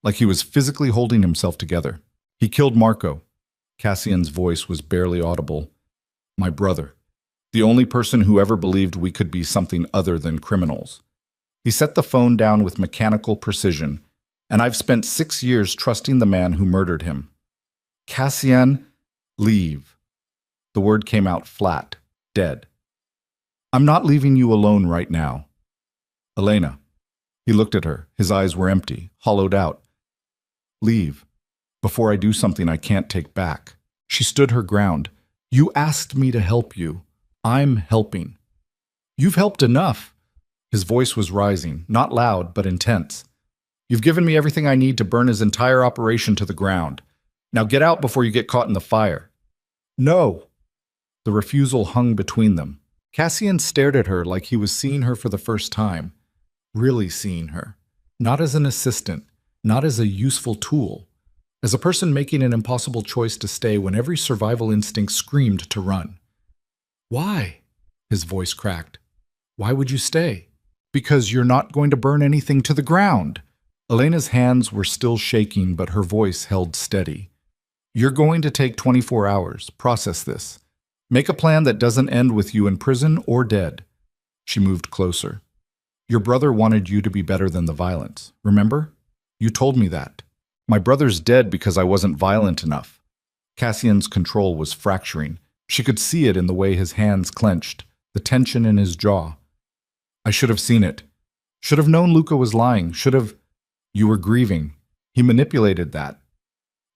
like he was physically holding himself together. He killed Marco. Cassian's voice was barely audible. My brother. The only person who ever believed we could be something other than criminals. He set the phone down with mechanical precision, and I've spent 6 years trusting the man who murdered him. Cassian, leave. The word came out flat, dead. I'm not leaving you alone right now. Elena. He looked at her. His eyes were empty, hollowed out. Leave. Before I do something I can't take back. She stood her ground. You asked me to help you. I'm helping. You've helped enough. His voice was rising, not loud, but intense. You've given me everything I need to burn his entire operation to the ground. Now get out before you get caught in the fire. No. The refusal hung between them. Cassian stared at her like he was seeing her for the first time. Really seeing her. Not as an assistant, not as a useful tool. As a person making an impossible choice to stay when every survival instinct screamed to run. Why? His voice cracked. Why would you stay? Because you're not going to burn anything to the ground. Elena's hands were still shaking, but her voice held steady. You're going to take 24 hours. Process this. Make a plan that doesn't end with you in prison or dead. She moved closer. Your brother wanted you to be better than the violence. Remember? You told me that. My brother's dead because I wasn't violent enough. Cassian's control was fracturing. She could see it in the way his hands clenched, the tension in his jaw. I should have seen it. Should have known Luca was lying. Should have... You were grieving. He manipulated that.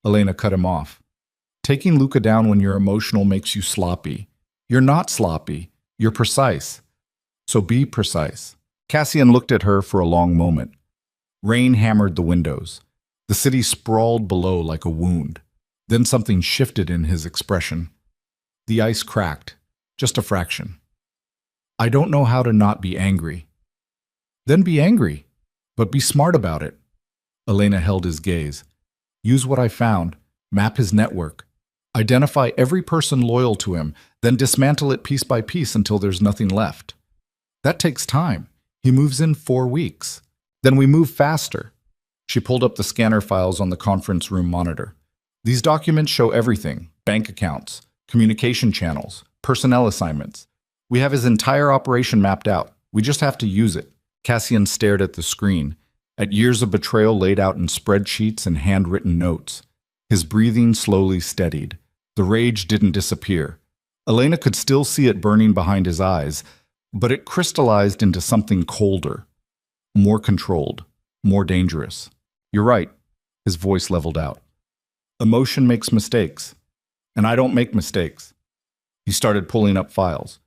Elena cut him off. Taking Luca down when you're emotional makes you sloppy. You're not sloppy. You're precise. So be precise. Cassian looked at her for a long moment. Rain hammered the windows. The city sprawled below like a wound. Then something shifted in his expression. The ice cracked, just a fraction. I don't know how to not be angry. Then be angry, but be smart about it. Elena held his gaze. Use what I found, map his network. Identify every person loyal to him, then dismantle it piece by piece until there's nothing left. That takes time. He moves in 4 weeks. Then we move faster. She pulled up the scanner files on the conference room monitor. These documents show everything, bank accounts, communication channels, personnel assignments. We have his entire operation mapped out. We just have to use it. Cassian stared at the screen, at years of betrayal laid out in spreadsheets and handwritten notes. His breathing slowly steadied. The rage didn't disappear. Elena could still see it burning behind his eyes, but it crystallized into something colder, more controlled, more dangerous. You're right. His voice leveled out. Emotion makes mistakes, and I don't make mistakes. He started pulling up files.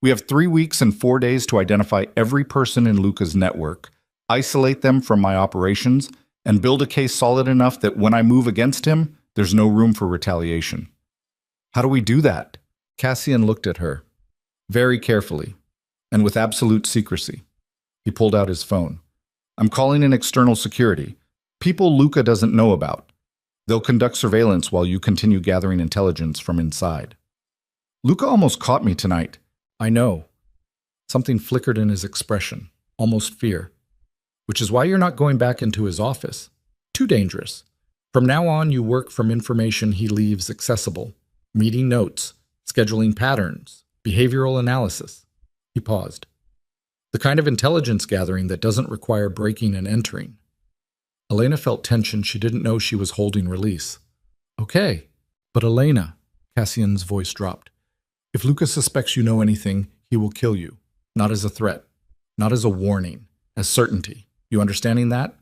We have 3 weeks and 4 days to identify every person in Luca's network, isolate them from my operations, and build a case solid enough that when I move against him, there's no room for retaliation. How do we do that? Cassian looked at her, very carefully, and with absolute secrecy. He pulled out his phone. I'm calling in external security. People Luca doesn't know about. They'll conduct surveillance while you continue gathering intelligence from inside. Luca almost caught me tonight. I know. Something flickered in his expression, almost fear. Which is why you're not going back into his office. Too dangerous. From now on, you work from information he leaves accessible. Meeting notes, scheduling patterns, behavioral analysis. He paused. The kind of intelligence gathering that doesn't require breaking and entering. Elena felt tension she didn't know she was holding release. Okay, but Elena, Cassian's voice dropped. If Luca suspects you know anything, he will kill you. Not as a threat, not as a warning, as certainty. You understanding that?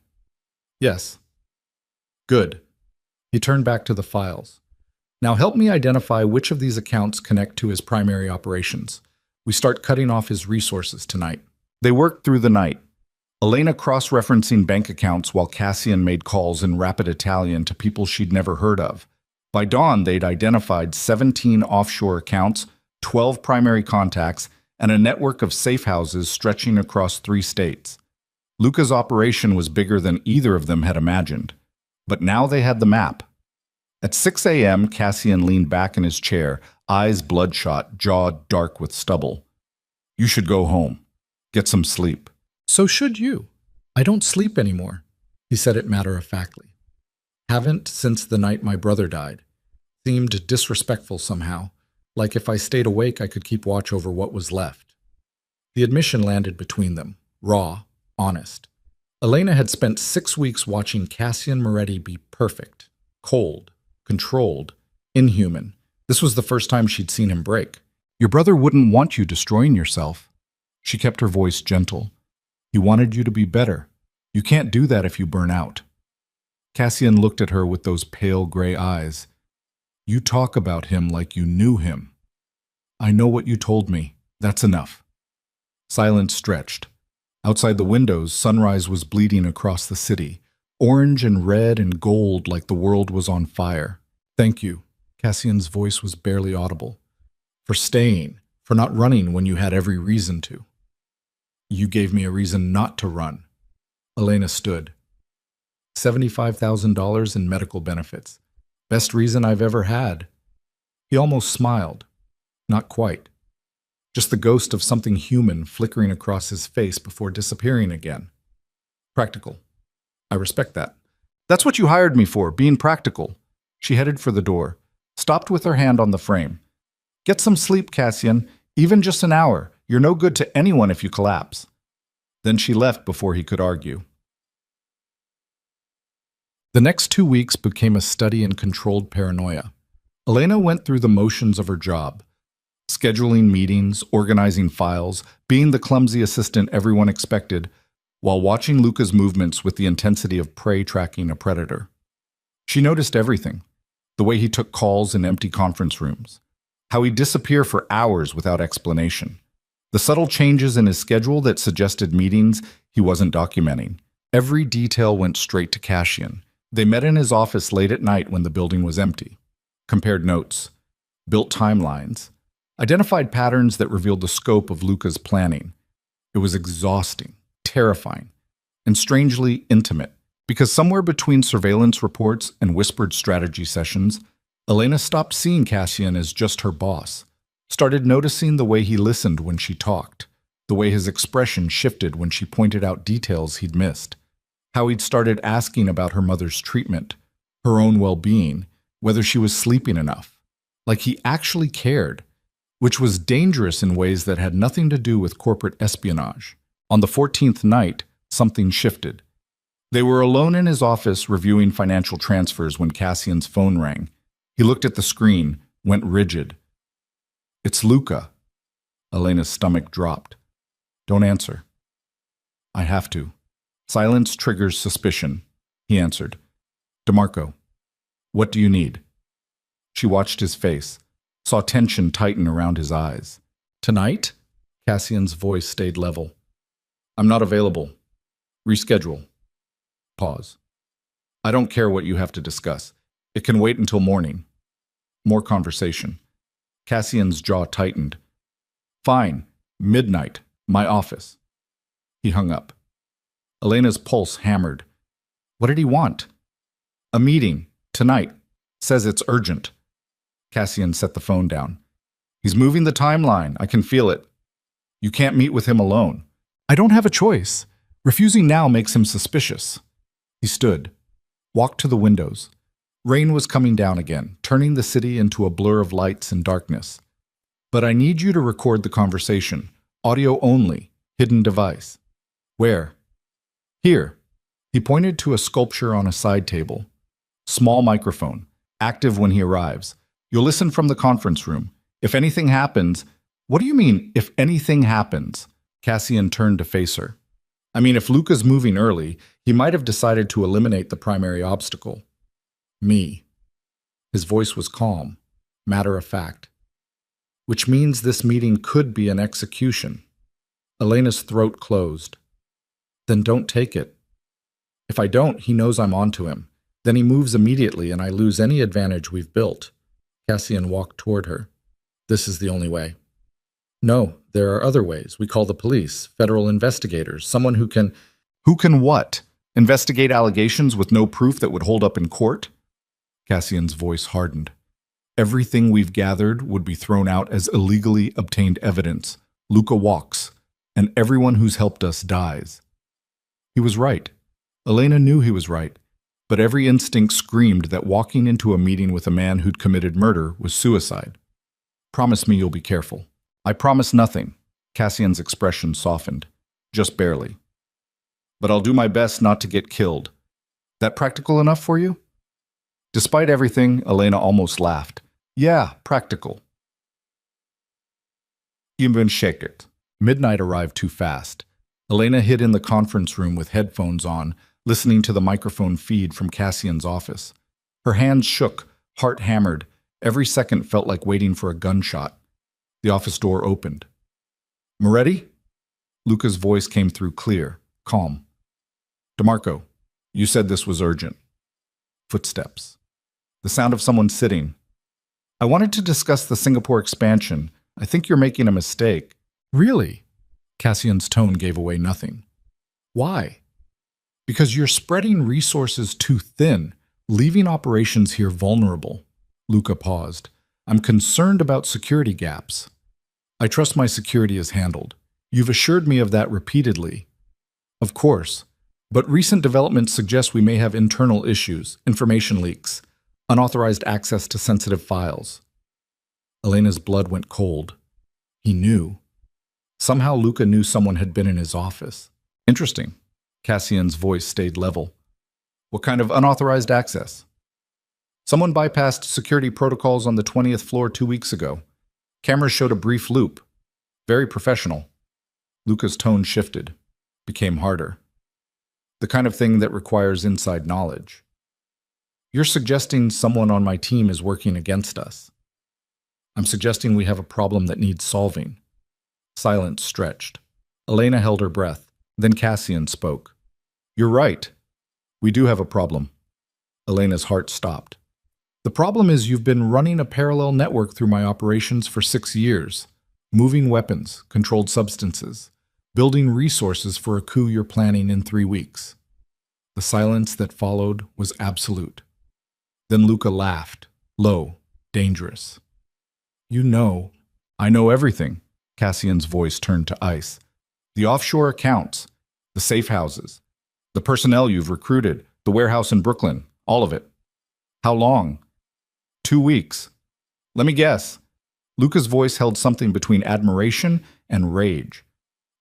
Yes. Good. He turned back to the files. Now help me identify which of these accounts connect to his primary operations. We start cutting off his resources tonight." They worked through the night, Elena cross-referencing bank accounts while Cassian made calls in rapid Italian to people she'd never heard of. By dawn, they'd identified 17 offshore accounts, 12 primary contacts, and a network of safe houses stretching across 3 states. Luca's operation was bigger than either of them had imagined. But now they had the map. At 6 a.m., Cassian leaned back in his chair, eyes bloodshot, jaw dark with stubble. "You should go home. Get some sleep." "So should you. I don't sleep anymore," he said it matter-of-factly. "Haven't since the night my brother died." Seemed disrespectful somehow, like if I stayed awake I could keep watch over what was left. The admission landed between them, raw, honest. Elena had spent 6 weeks watching Cassian Moretti be perfect, cold, controlled, inhuman. This was the first time she'd seen him break. "Your brother wouldn't want you destroying yourself." She kept her voice gentle. "He wanted you to be better. You can't do that if you burn out." Cassian looked at her with those pale gray eyes. "You talk about him like you knew him." "I know what you told me. That's enough." Silence stretched. Outside the windows, sunrise was bleeding across the city, orange and red and gold like the world was on fire. "Thank you." Cassian's voice was barely audible. "For staying, for not running when you had every reason to." "You gave me a reason not to run." Elena stood. $75,000 in medical benefits. Best reason I've ever had. He almost smiled. Not quite. Just the ghost of something human flickering across his face before disappearing again. "Practical. I respect that. That's what you hired me for, being practical." She headed for the door, stopped with her hand on the frame. "Get some sleep, Cassian. Even just an hour. You're no good to anyone if you collapse." Then she left before he could argue. The next 2 weeks became a study in controlled paranoia. Elena went through the motions of her job. Scheduling meetings, organizing files, being the clumsy assistant everyone expected, while watching Luca's movements with the intensity of prey tracking a predator. She noticed everything. The way he took calls in empty conference rooms. How he'd disappear for hours without explanation. The subtle changes in his schedule that suggested meetings he wasn't documenting. Every detail went straight to Cassian. They met in his office late at night when the building was empty. Compared notes. Built timelines. Identified patterns that revealed the scope of Luca's planning. It was exhausting, terrifying, and strangely intimate. Because somewhere between surveillance reports and whispered strategy sessions, Elena stopped seeing Cassian as just her boss. Started noticing the way he listened when she talked. The way his expression shifted when she pointed out details he'd missed. How he'd started asking about her mother's treatment, her own well-being, whether she was sleeping enough. Like he actually cared, which was dangerous in ways that had nothing to do with corporate espionage. On the 14th night, something shifted. They were alone in his office reviewing financial transfers when Cassian's phone rang. He looked at the screen, went rigid. "It's Luca." Elena's stomach dropped. "Don't answer." "I have to." Silence triggers suspicion, he answered. "DeMarco, what do you need?" She watched his face, saw tension tighten around his eyes. "Tonight?" Cassian's voice stayed level. "I'm not available. Reschedule." Pause. "I don't care what you have to discuss. It can wait until morning." More conversation. Cassian's jaw tightened. "Fine. Midnight. My office." He hung up. Elena's pulse hammered. What did he want? "A meeting. Tonight. Says it's urgent." Cassian set the phone down. "He's moving the timeline. I can feel it. You can't meet with him alone." "I don't have a choice. Refusing now makes him suspicious." He stood, walked to the windows. Rain was coming down again, turning the city into a blur of lights and darkness. "But I need you to record the conversation. Audio only. Hidden device." "Where?" "Here." He pointed to a sculpture on a side table. "Small microphone. Active when he arrives. You'll listen from the conference room. If anything happens—" "What do you mean, if anything happens?" Cassian turned to face her. "I mean, if Luca's moving early, he might have decided to eliminate the primary obstacle. Me." His voice was calm, matter of fact. Which means this meeting could be an execution. Elena's throat closed. Then don't take it. If I don't, he knows I'm onto him. Then he moves immediately and I lose any advantage we've built. Cassian walked toward her. This is the only way. No, there are other ways. We call the police, federal investigators, someone who can... Who can what? Investigate allegations with no proof that would hold up in court? Cassian's voice hardened. Everything we've gathered would be thrown out as illegally obtained evidence. Luca walks, and everyone who's helped us dies. He was right. Elena knew he was right, but every instinct screamed that walking into a meeting with a man who'd committed murder was suicide. Promise me you'll be careful. I promise nothing. Cassian's expression softened, just barely. But I'll do my best not to get killed. That practical enough for you? Despite everything, Elena almost laughed. Yeah, practical. Even shake it. Midnight arrived too fast. Elena hid in the conference room with headphones on, listening to the microphone feed from Cassian's office. Her hands shook, heart hammered. Every second felt like waiting for a gunshot. The office door opened. Moretti? Luca's voice came through clear, calm. DeMarco, you said this was urgent. Footsteps. The sound of someone sitting. I wanted to discuss the Singapore expansion. I think you're making a mistake. Really? Cassian's tone gave away nothing. Why? Because you're spreading resources too thin, leaving operations here vulnerable. Luca paused. I'm concerned about security gaps. I trust my security is handled. You've assured me of that repeatedly. Of course, but recent developments suggest we may have internal issues, information leaks, unauthorized access to sensitive files. Elena's blood went cold. He knew. Somehow Luca knew someone had been in his office. Interesting. Cassian's voice stayed level. What kind of unauthorized access? Someone bypassed security protocols on the 20th floor 2 weeks ago. Cameras showed a brief loop. Very professional. Luca's tone shifted, became harder. The kind of thing that requires inside knowledge. You're suggesting someone on my team is working against us. I'm suggesting we have a problem that needs solving. Silence stretched. Elena held her breath. Then Cassian spoke. You're right. We do have a problem. Elena's heart stopped. The problem is you've been running a parallel network through my operations for 6 years. Moving weapons, controlled substances, building resources for a coup you're planning in 3 weeks. The silence that followed was absolute. Then Luca laughed, low, dangerous. You know. I know everything. Cassian's voice turned to ice. The offshore accounts, the safe houses, the personnel you've recruited, the warehouse in Brooklyn, all of it. How long? 2 weeks. Let me guess. Luca's voice held something between admiration and rage.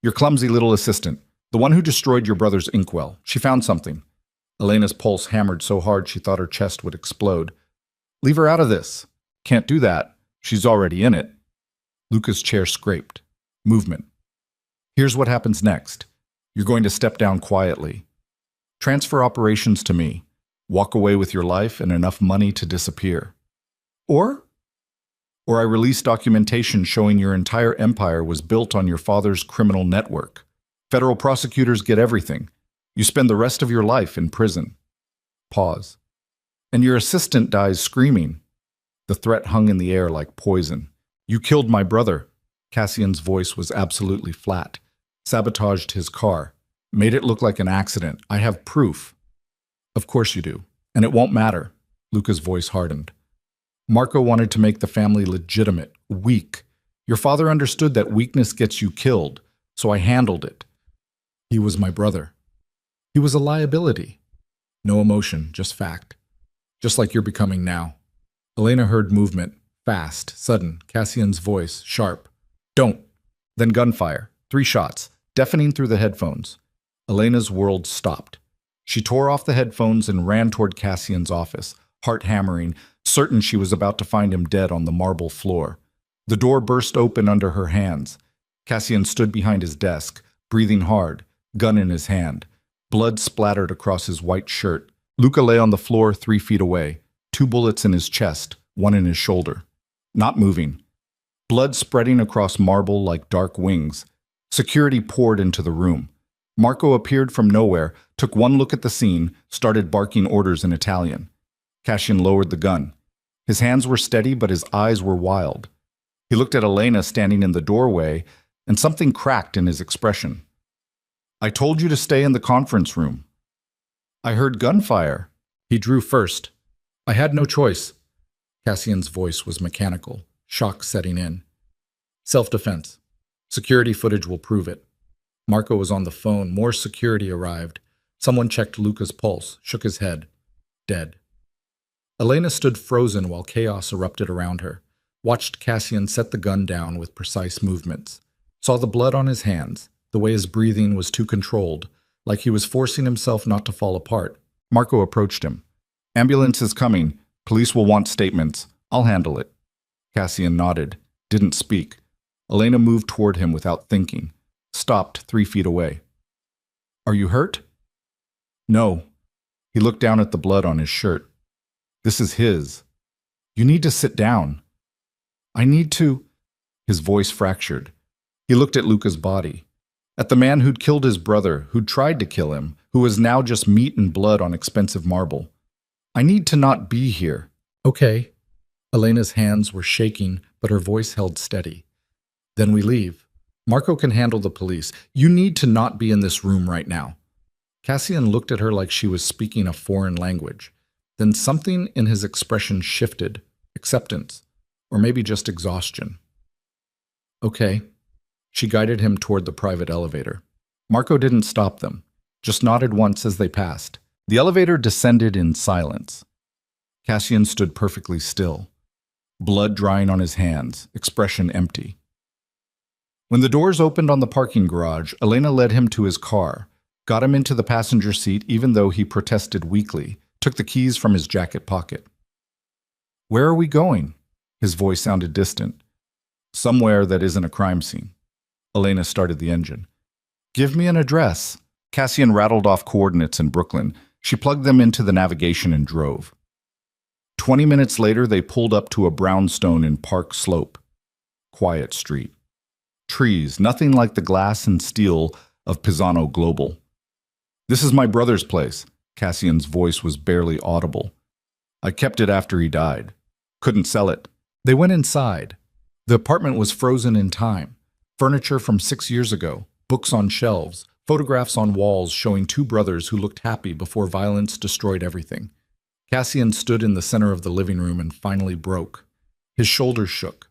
Your clumsy little assistant, the one who destroyed your brother's inkwell. She found something. Elena's pulse hammered so hard she thought her chest would explode. Leave her out of this. Can't do that. She's already in it. Luca's chair scraped. Movement. Here's what happens next. You're going to step down quietly. Transfer operations to me. Walk away with your life and enough money to disappear. Or I release documentation showing your entire empire was built on your father's criminal network. Federal prosecutors get everything. You spend the rest of your life in prison. Pause. And your assistant dies screaming. The threat hung in the air like poison. You killed my brother. Cassian's voice was absolutely flat. Sabotaged his car. Made it look like an accident. I have proof. Of course you do. And it won't matter. Luca's voice hardened. Marco wanted to make the family legitimate, weak. Your father understood that weakness gets you killed, so I handled it. He was my brother. He was a liability. No emotion, just fact. Just like you're becoming now. Elena heard movement, fast, sudden, Cassian's voice, sharp. Don't. Then gunfire. 3 shots, deafening through the headphones. Elena's world stopped. She tore off the headphones and ran toward Cassian's office, heart hammering, certain she was about to find him dead on the marble floor. The door burst open under her hands. Cassian stood behind his desk, breathing hard, gun in his hand. Blood splattered across his white shirt. Luca lay on the floor 3 feet away, 2 bullets in his chest, 1 in his shoulder. Not moving. Blood spreading across marble like dark wings. Security poured into the room. Marco appeared from nowhere, took 1 look at the scene, started barking orders in Italian. Cassian lowered the gun. His hands were steady, but his eyes were wild. He looked at Elena standing in the doorway, and something cracked in his expression. "I told you to stay in the conference room." "I heard gunfire." "He drew first. I had no choice." Cassian's voice was mechanical, shock setting in. "Self-defense. Security footage will prove it." Marco was on the phone. More security arrived. Someone checked Luca's pulse, shook his head. Dead. Elena stood frozen while chaos erupted around her, watched Cassian set the gun down with precise movements, saw the blood on his hands, the way his breathing was too controlled, like he was forcing himself not to fall apart. Marco approached him. "Ambulance is coming. Police will want statements. I'll handle it." Cassian nodded, didn't speak. Elena moved toward him without thinking, stopped 3 feet away. "Are you hurt?" "No." He looked down at the blood on his shirt. "This is his. You need to sit down." "I need to." His voice fractured. He looked at Luca's body, at the man who'd killed his brother, who'd tried to kill him, who was now just meat and blood on expensive marble. "I need to not be here." "Okay." Elena's hands were shaking, but her voice held steady. "Then we leave. Marco can handle the police. You need to not be in this room right now." Cassian looked at her like she was speaking a foreign language. Then something in his expression shifted. Acceptance. Or maybe just exhaustion. "Okay." She guided him toward the private elevator. Marco didn't stop them, just nodded once as they passed. The elevator descended in silence. Cassian stood perfectly still, blood drying on his hands, expression empty. When the doors opened on the parking garage, Elena led him to his car, got him into the passenger seat even though he protested weakly, took the keys from his jacket pocket. "Where are we going?" His voice sounded distant. "Somewhere that isn't a crime scene." Elena started the engine. "Give me an address." Cassian rattled off coordinates in Brooklyn. She plugged them into the navigation and drove. 20 minutes later, they pulled up to a brownstone in Park Slope. Quiet street. Trees, nothing like the glass and steel of Pisano Global. "This is my brother's place." Cassian's voice was barely audible. "I kept it after he died. Couldn't sell it." They went inside. The apartment was frozen in time. Furniture from 6 years ago, books on shelves, photographs on walls showing 2 brothers who looked happy before violence destroyed everything. Cassian stood in the center of the living room and finally broke. His shoulders shook.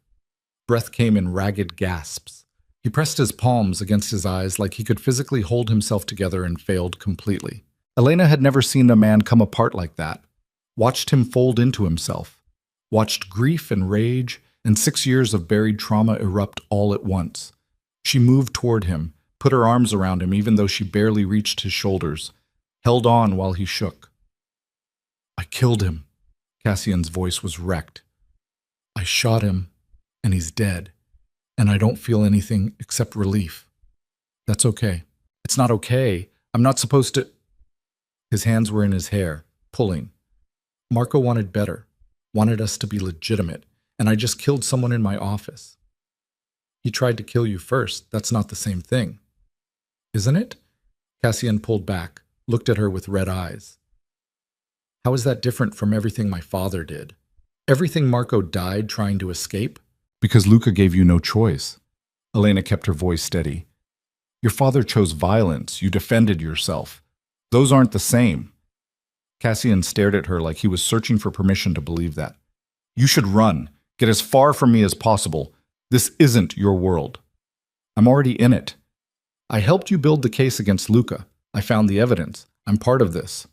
Breath came in ragged gasps. He pressed his palms against his eyes like he could physically hold himself together and failed completely. Elena had never seen a man come apart like that. Watched him fold into himself. Watched grief and rage and 6 years of buried trauma erupt all at once. She moved toward him, put her arms around him even though she barely reached his shoulders, held on while he shook. "I killed him." Cassian's voice was wrecked. "I shot him, and he's dead, and I don't feel anything except relief." "That's okay." "It's not okay. I'm not supposed to—" His hands were in his hair, pulling. "Marco wanted better, wanted us to be legitimate, and I just killed someone in my office." "He tried to kill you first. That's not the same thing." "Isn't it?" Cassian pulled back, looked at her with red eyes. "How is that different from everything my father did? Everything Marco died trying to escape?" "Because Luca gave you no choice." Elena kept her voice steady. "Your father chose violence. You defended yourself. Those aren't the same." Cassian stared at her like he was searching for permission to believe that. "You should run. Get as far from me as possible. This isn't your world." "I'm already in it. I helped you build the case against Luca. I found the evidence. I'm part of this.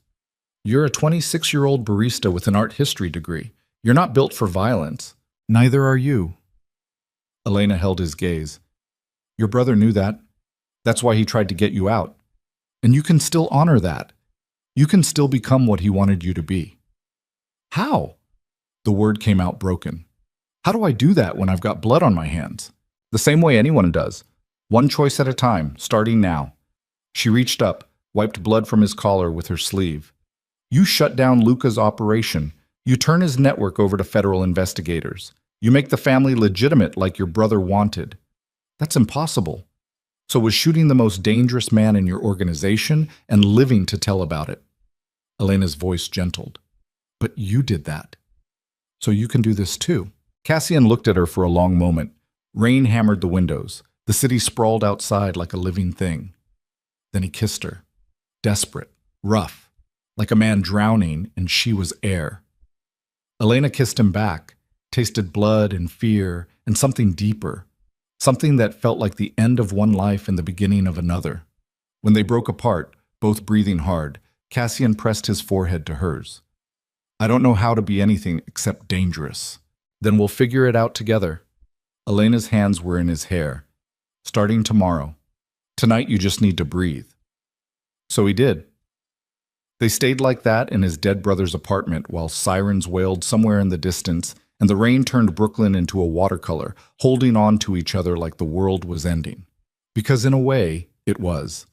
You're a 26-year-old barista with an art history degree. You're not built for violence. Neither are you." Elena held his gaze. "Your brother knew that. That's why he tried to get you out. And you can still honor that. You can still become what he wanted you to be." "How?" The word came out broken. "How do I do that when I've got blood on my hands?" "The same way anyone does. One choice at a time, starting now." She reached up, wiped blood from his collar with her sleeve. "You shut down Luca's operation. You turn his network over to federal investigators. You make the family legitimate like your brother wanted. That's impossible. So was shooting the most dangerous man in your organization and living to tell about it. Elena's voice gentled. But you did that. So you can do this too. Cassian looked at her for a long moment. Rain hammered the windows. The city sprawled outside like a living thing. Then he kissed her. Desperate, rough, like a man drowning, and she was air. Elena kissed him back, tasted blood and fear and something deeper, something that felt like the end of one life and the beginning of another. When they broke apart, both breathing hard, Cassian pressed his forehead to hers. I don't know how to be anything except dangerous. Then we'll figure it out together. Elena's hands were in his hair. Starting tomorrow. Tonight you just need to breathe. So he did. They stayed like that in his dead brother's apartment while sirens wailed somewhere in the distance and the rain turned Brooklyn into a watercolor, holding on to each other like the world was ending. Because in a way, it was.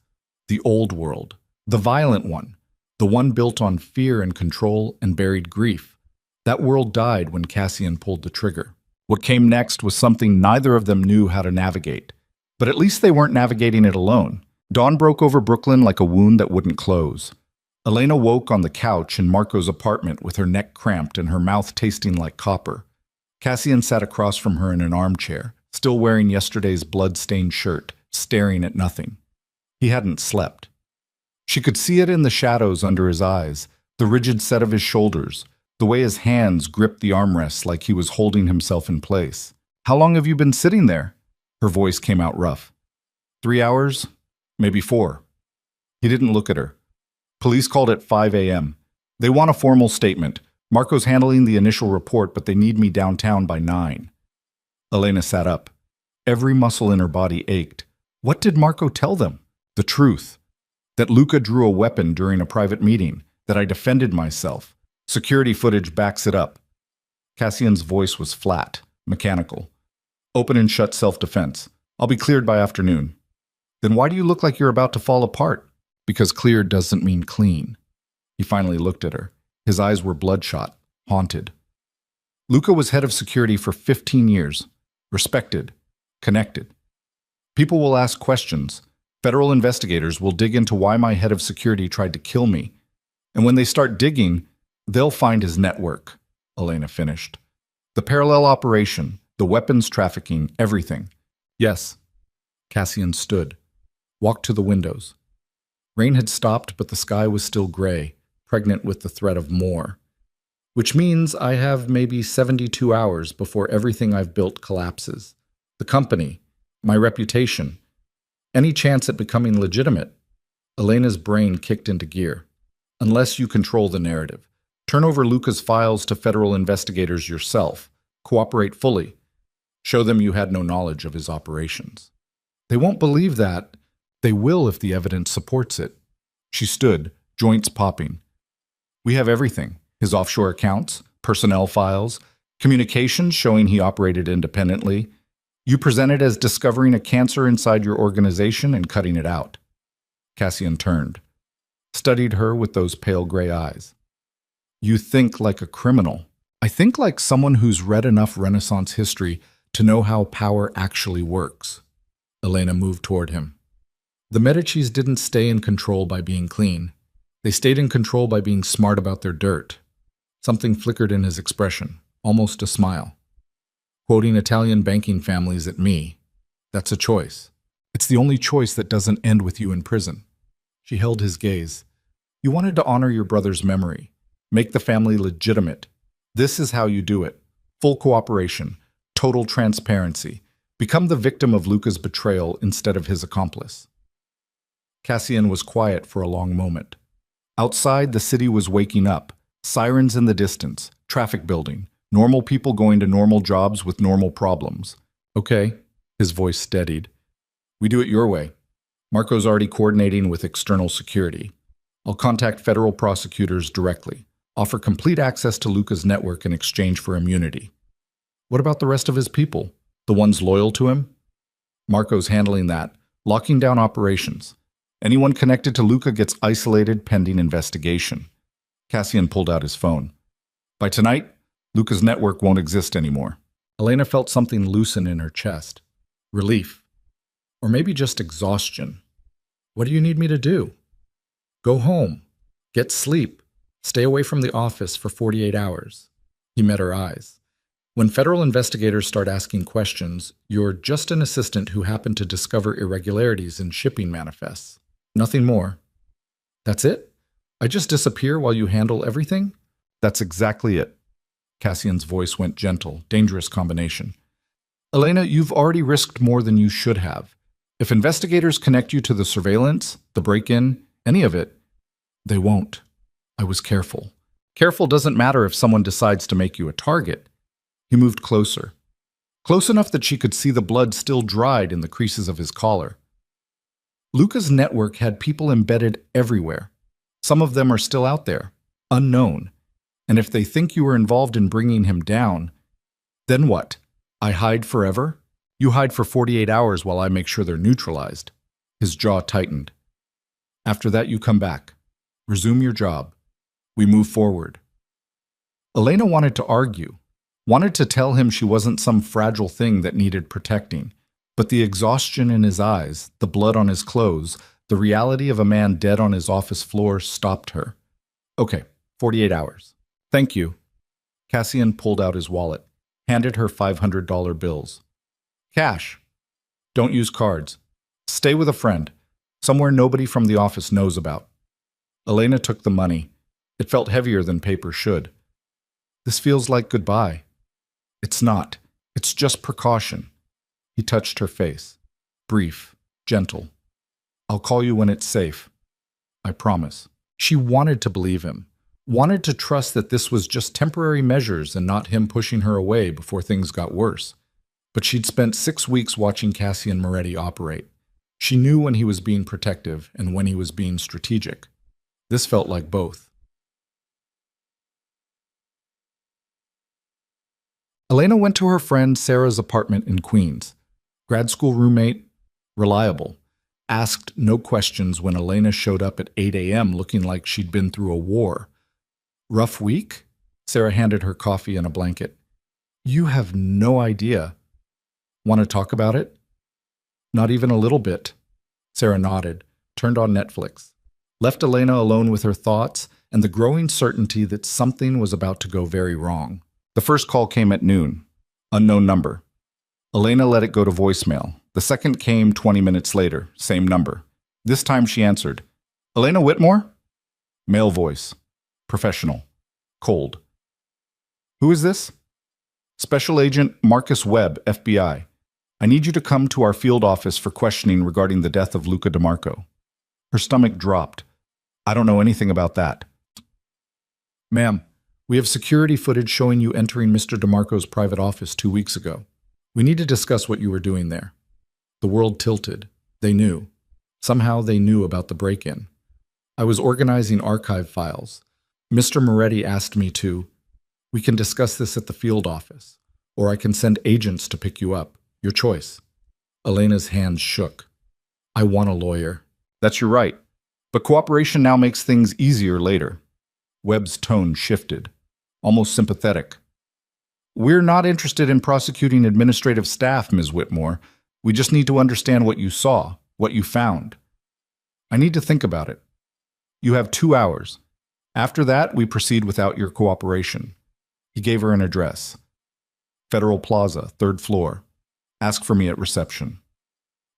The old world. The violent one. The one built on fear and control and buried grief. That world died when Cassian pulled the trigger. What came next was something neither of them knew how to navigate. But at least they weren't navigating it alone. Dawn broke over Brooklyn like a wound that wouldn't close. Elena woke on the couch in Marco's apartment with her neck cramped and her mouth tasting like copper. Cassian sat across from her in an armchair, still wearing yesterday's blood-stained shirt, staring at nothing. He hadn't slept. She could see it in the shadows under his eyes, the rigid set of his shoulders, the way his hands gripped the armrests like he was holding himself in place. How long have you been sitting there? Her voice came out rough. 3 hours? Maybe 4. He didn't look at her. Police called at 5 a.m. They want a formal statement. Marco's handling the initial report, but they need me downtown by 9. Elena sat up. Every muscle in her body ached. What did Marco tell them? The truth. That Luca drew a weapon during a private meeting. That I defended myself. Security footage backs it up. Cassian's voice was flat, mechanical. Open and shut self-defense. I'll be cleared by afternoon. Then why do you look like you're about to fall apart? Because cleared doesn't mean clean. He finally looked at her. His eyes were bloodshot, haunted. Luca was head of security for 15 years. Respected. Connected. People will ask questions. Federal investigators will dig into why my head of security tried to kill me. And when they start digging, they'll find his network, Elena finished. The parallel operation, the weapons trafficking, everything. Yes. Cassian stood, walked to the windows. Rain had stopped, but the sky was still gray, pregnant with the threat of more. Which means I have maybe 72 hours before everything I've built collapses. The company, my reputation, any chance at becoming legitimate. Elena's brain kicked into gear. Unless you control the narrative. Turn over Luca's files to federal investigators yourself. Cooperate fully. Show them you had no knowledge of his operations. They won't believe that. They will if the evidence supports it. She stood, joints popping. We have everything. His offshore accounts, personnel files, communications showing he operated independently. You present it as discovering a cancer inside your organization and cutting it out. Cassian turned, studied her with those pale gray eyes. You think like a criminal. I think like someone who's read enough Renaissance history to know how power actually works. Elena moved toward him. The Medicis didn't stay in control by being clean. They stayed in control by being smart about their dirt. Something flickered in his expression, almost a smile. Quoting Italian banking families at me. That's a choice. It's the only choice that doesn't end with you in prison. She held his gaze. You wanted to honor your brother's memory. Make the family legitimate. This is how you do it. Full cooperation. Total transparency. Become the victim of Luca's betrayal instead of his accomplice. Cassian was quiet for a long moment. Outside, the city was waking up. Sirens in the distance. Traffic building. Normal people going to normal jobs with normal problems. Okay, his voice steadied. We do it your way. Marco's already coordinating with external security. I'll contact federal prosecutors directly. Offer complete access to Luca's network in exchange for immunity. What about the rest of his people? The ones loyal to him? Marco's handling that, locking down operations. Anyone connected to Luca gets isolated pending investigation. Cassian pulled out his phone. By tonight, Luca's network won't exist anymore. Elena felt something loosen in her chest. Relief. Or maybe just exhaustion. What do you need me to do? Go home. Get sleep. Stay away from the office for 48 hours. He met her eyes. When federal investigators start asking questions, you're just an assistant who happened to discover irregularities in shipping manifests. Nothing more. That's it? I just disappear while you handle everything? That's exactly it. Cassian's voice went gentle, dangerous combination. Elena, you've already risked more than you should have. If investigators connect you to the surveillance, the break-in, any of it, they won't. I was careful. Careful doesn't matter if someone decides to make you a target. He moved closer. Close enough that she could see the blood still dried in the creases of his collar. Luca's network had people embedded everywhere. Some of them are still out there, unknown. And if they think you were involved in bringing him down, then what? I hide forever? You hide for 48 hours while I make sure they're neutralized. His jaw tightened. After that, you come back. Resume your job. We move forward. Elena wanted to argue, wanted to tell him she wasn't some fragile thing that needed protecting. But the exhaustion in his eyes, the blood on his clothes, the reality of a man dead on his office floor stopped her. Okay, 48 hours. Thank you. Cassian pulled out his wallet, handed her $500 bills. Cash. Don't use cards. Stay with a friend, somewhere nobody from the office knows about. Elena took the money. It felt heavier than paper should. This feels like goodbye. It's not. It's just precaution. He touched her face. Brief, gentle. I'll call you when it's safe. I promise. She wanted to believe him, wanted to trust that this was just temporary measures and not him pushing her away before things got worse. But she'd spent 6 weeks watching Cassian Moretti operate. She knew when he was being protective and when he was being strategic. This felt like both. Elena went to her friend Sarah's apartment in Queens. Grad school roommate, reliable. Asked no questions when Elena showed up at 8 a.m. looking like she'd been through a war. Rough week? Sarah handed her coffee and a blanket. You have no idea. Want to talk about it? Not even a little bit. Sarah nodded, turned on Netflix, left Elena alone with her thoughts and the growing certainty that something was about to go very wrong. The first call came at noon. Unknown number. Elena let it go to voicemail. The second came 20 minutes later, same number. This time she answered. Elena Whitmore? Male voice. Professional. Cold. Who is this? Special Agent Marcus Webb, FBI. I need you to come to our field office for questioning regarding the death of Luca DeMarco. Her stomach dropped. I don't know anything about that. Ma'am, we have security footage showing you entering Mr. DeMarco's private office 2 weeks ago. We need to discuss what you were doing there. The world tilted. They knew. Somehow they knew about the break-in. I was organizing archive files. Mr. Moretti asked me to. We can discuss this at the field office, or I can send agents to pick you up. Your choice. Elena's hands shook. I want a lawyer. That's your right. But cooperation now makes things easier later. Webb's tone shifted, almost sympathetic. We're not interested in prosecuting administrative staff, Ms. Whitmore. We just need to understand what you saw, what you found. I need to think about it. You have 2 hours. After that, we proceed without your cooperation. He gave her an address. Federal Plaza, 3rd floor. Ask for me at reception.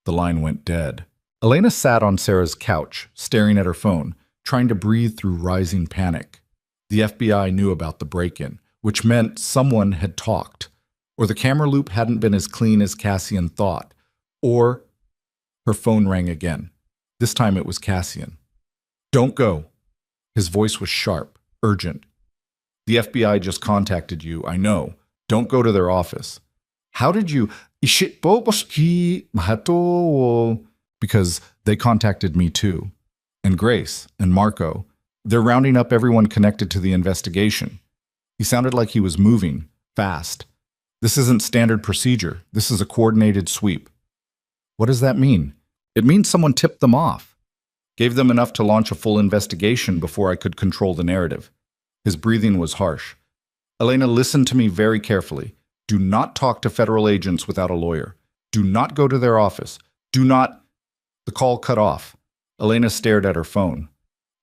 The line went dead. Elena sat on Sarah's couch, staring at her phone, trying to breathe through rising panic. The FBI knew about the break-in, which meant someone had talked, or the camera loop hadn't been as clean as Cassian thought, or her phone rang again. This time it was Cassian. Don't go. His voice was sharp, urgent. The FBI just contacted you, I know. Don't go to their office. How did you... Because they contacted me too. And Grace and Marco. They're rounding up everyone connected to the investigation. He sounded like he was moving, fast. This isn't standard procedure. This is a coordinated sweep. What does that mean? It means someone tipped them off. Gave them enough to launch a full investigation before I could control the narrative. His breathing was harsh. Elena, listen to me very carefully. Do not talk to federal agents without a lawyer. Do not go to their office. Do not... The call cut off. Elena stared at her phone.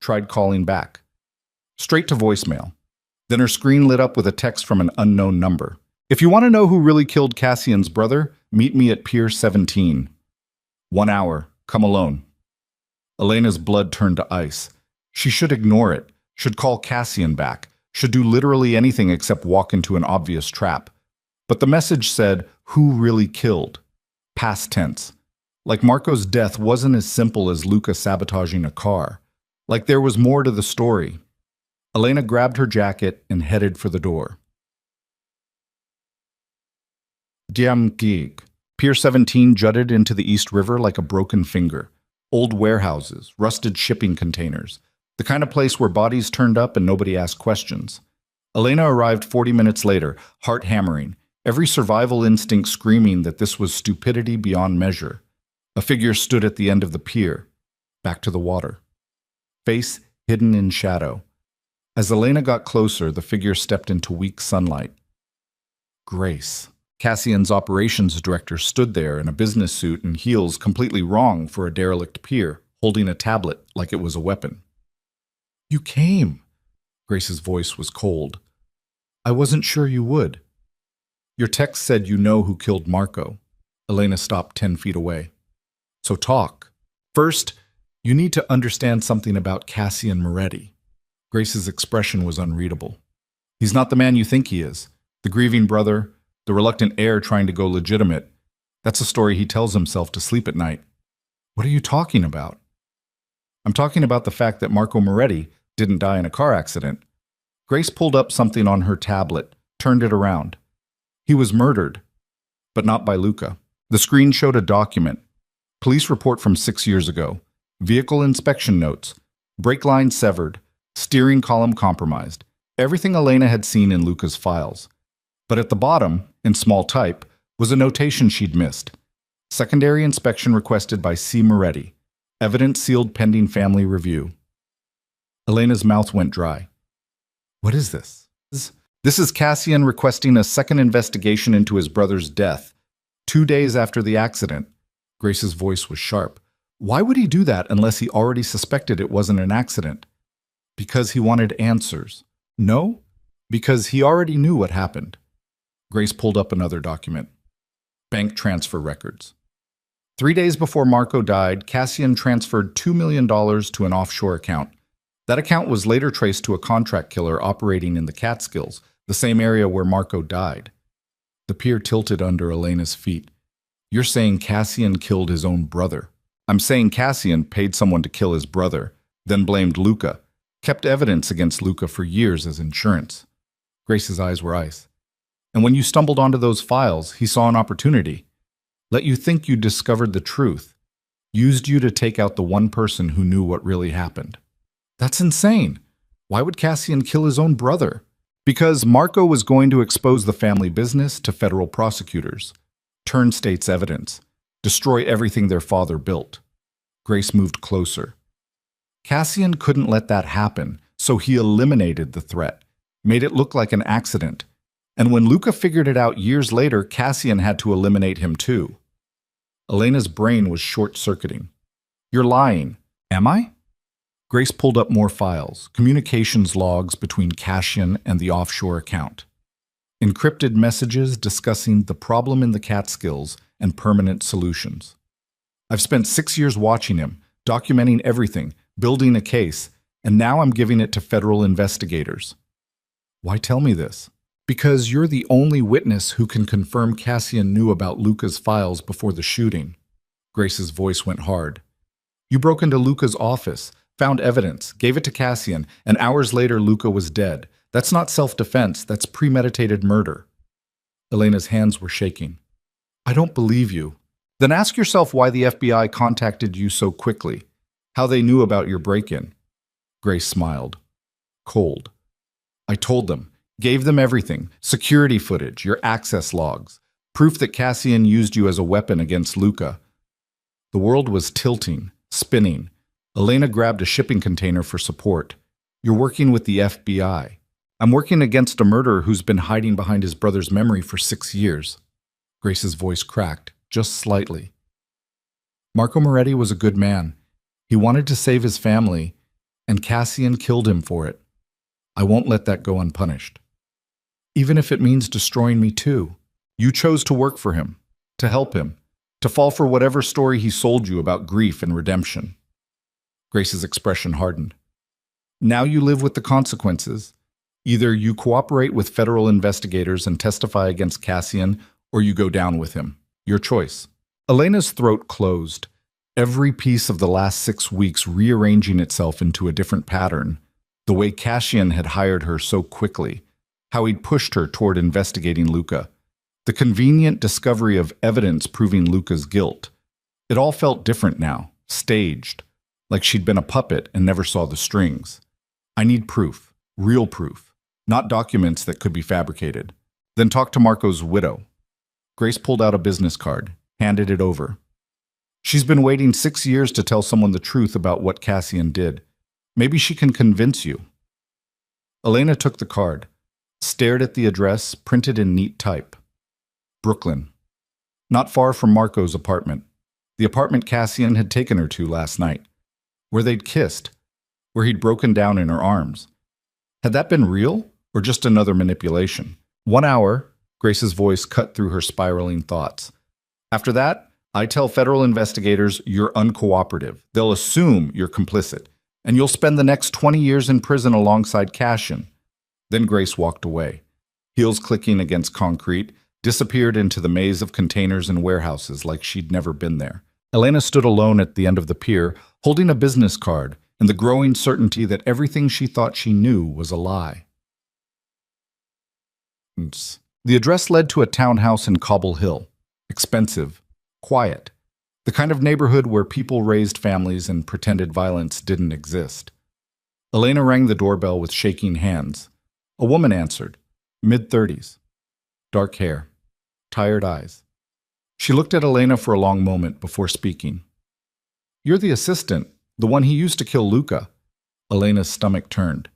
Tried calling back. Straight to voicemail. Then her screen lit up with a text from an unknown number. If you want to know who really killed Cassian's brother, meet me at Pier 17. 1 hour. Come alone. Elena's blood turned to ice. She should ignore it, should call Cassian back, should do literally anything except walk into an obvious trap. But the message said, who really killed? Past tense. Like Marco's death wasn't as simple as Luca sabotaging a car. Like there was more to the story. Elena grabbed her jacket and headed for the door. Diam gig. Pier 17 jutted into the East River like a broken finger. Old warehouses, rusted shipping containers. The kind of place where bodies turned up and nobody asked questions. Elena arrived 40 minutes later, heart hammering, every survival instinct screaming that this was stupidity beyond measure. A figure stood at the end of the pier, back to the water. Face hidden in shadow. As Elena got closer, the figure stepped into weak sunlight. Grace. Cassian's operations director stood there in a business suit and heels completely wrong for a derelict pier, holding a tablet like it was a weapon. You came. Grace's voice was cold. I wasn't sure you would. Your text said you know who killed Marco. Elena stopped 10 feet away. So talk. First, you need to understand something about Cassian Moretti. Grace's expression was unreadable. He's not the man you think he is. The grieving brother, the reluctant heir trying to go legitimate. That's a story he tells himself to sleep at night. What are you talking about? I'm talking about the fact that Marco Moretti didn't die in a car accident. Grace pulled up something on her tablet, turned it around. He was murdered, but not by Luca. The screen showed a document. Police report from 6 years ago. Vehicle inspection notes. Brake line severed. Steering column compromised. Everything Elena had seen in Luca's files. But at the bottom, in small type, was a notation she'd missed. Secondary inspection requested by C. Moretti. Evidence sealed pending family review. Elena's mouth went dry. What is this? This is Cassian requesting a second investigation into his brother's death, 2 days after the accident. Grace's voice was sharp. Why would he do that unless he already suspected it wasn't an accident? Because he wanted answers. No, because he already knew what happened. Grace pulled up another document. Bank transfer records. 3 days before Marco died, Cassian transferred $2 million to an offshore account. That account was later traced to a contract killer operating in the Catskills, the same area where Marco died. The pier tilted under Elena's feet. You're saying Cassian killed his own brother. I'm saying Cassian paid someone to kill his brother, then blamed Luca, kept evidence against Luca for years as insurance. Grace's eyes were ice. And when you stumbled onto those files, he saw an opportunity. Let you think you discovered the truth. Used you to take out the one person who knew what really happened. That's insane. Why would Cassian kill his own brother? Because Marco was going to expose the family business to federal prosecutors, turn state's evidence, destroy everything their father built. Grace moved closer. Cassian couldn't let that happen, so he eliminated the threat, made it look like an accident. And when Luca figured it out years later, Cassian had to eliminate him too. Elena's brain was short-circuiting. You're lying. Am I? Grace pulled up more files, communications logs between Cassian and the offshore account. Encrypted messages discussing the problem in the Catskills and permanent solutions. I've spent 6 years watching him, documenting everything, building a case, and now I'm giving it to federal investigators. Why tell me this? Because you're the only witness who can confirm Cassian knew about Luca's files before the shooting. Grace's voice went hard. You broke into Luca's office, found evidence, gave it to Cassian, and hours later Luca was dead. That's not self-defense, that's premeditated murder. Elena's hands were shaking. I don't believe you. Then ask yourself why the FBI contacted you so quickly, how they knew about your break-in. Grace smiled. Cold. I told them, gave them everything, security footage, your access logs, proof that Cassian used you as a weapon against Luca. The world was tilting, spinning. Elena grabbed a shipping container for support. You're working with the FBI. I'm working against a murderer who's been hiding behind his brother's memory for 6 years. Grace's voice cracked, just slightly. Marco Moretti was a good man. He wanted to save his family, and Cassian killed him for it. I won't let that go unpunished. Even if it means destroying me too. You chose to work for him, to help him, to fall for whatever story he sold you about grief and redemption. Grace's expression hardened. Now you live with the consequences. Either you cooperate with federal investigators and testify against Cassian, or you go down with him. Your choice. Elena's throat closed, every piece of the last 6 weeks rearranging itself into a different pattern. The way Cassian had hired her so quickly, how he'd pushed her toward investigating Luca, the convenient discovery of evidence proving Luca's guilt. It all felt different now, staged, like she'd been a puppet and never saw the strings. I need proof, real proof, not documents that could be fabricated. Then talk to Marco's widow. Grace pulled out a business card, handed it over. She's been waiting 6 years to tell someone the truth about what Cassian did. Maybe she can convince you. Elena took the card, stared at the address printed in neat type. Brooklyn. Not far from Marco's apartment. The apartment Cassian had taken her to last night. Where they'd kissed. Where he'd broken down in her arms. Had that been real, or just another manipulation? 1 hour, Grace's voice cut through her spiraling thoughts. After that, I tell federal investigators you're uncooperative. They'll assume you're complicit, and you'll spend the next 20 years in prison alongside Cassian. Then Grace walked away, heels clicking against concrete, disappeared into the maze of containers and warehouses like she'd never been there. Elena stood alone at the end of the pier, holding a business card and the growing certainty that everything she thought she knew was a lie. The address led to a townhouse in Cobble Hill. Expensive, quiet, the kind of neighborhood where people raised families and pretended violence didn't exist. Elena rang the doorbell with shaking hands. A woman answered, mid-30s, dark hair, tired eyes. She looked at Elena for a long moment before speaking. You're the assistant, the one he used to kill Luca. Elena's stomach turned.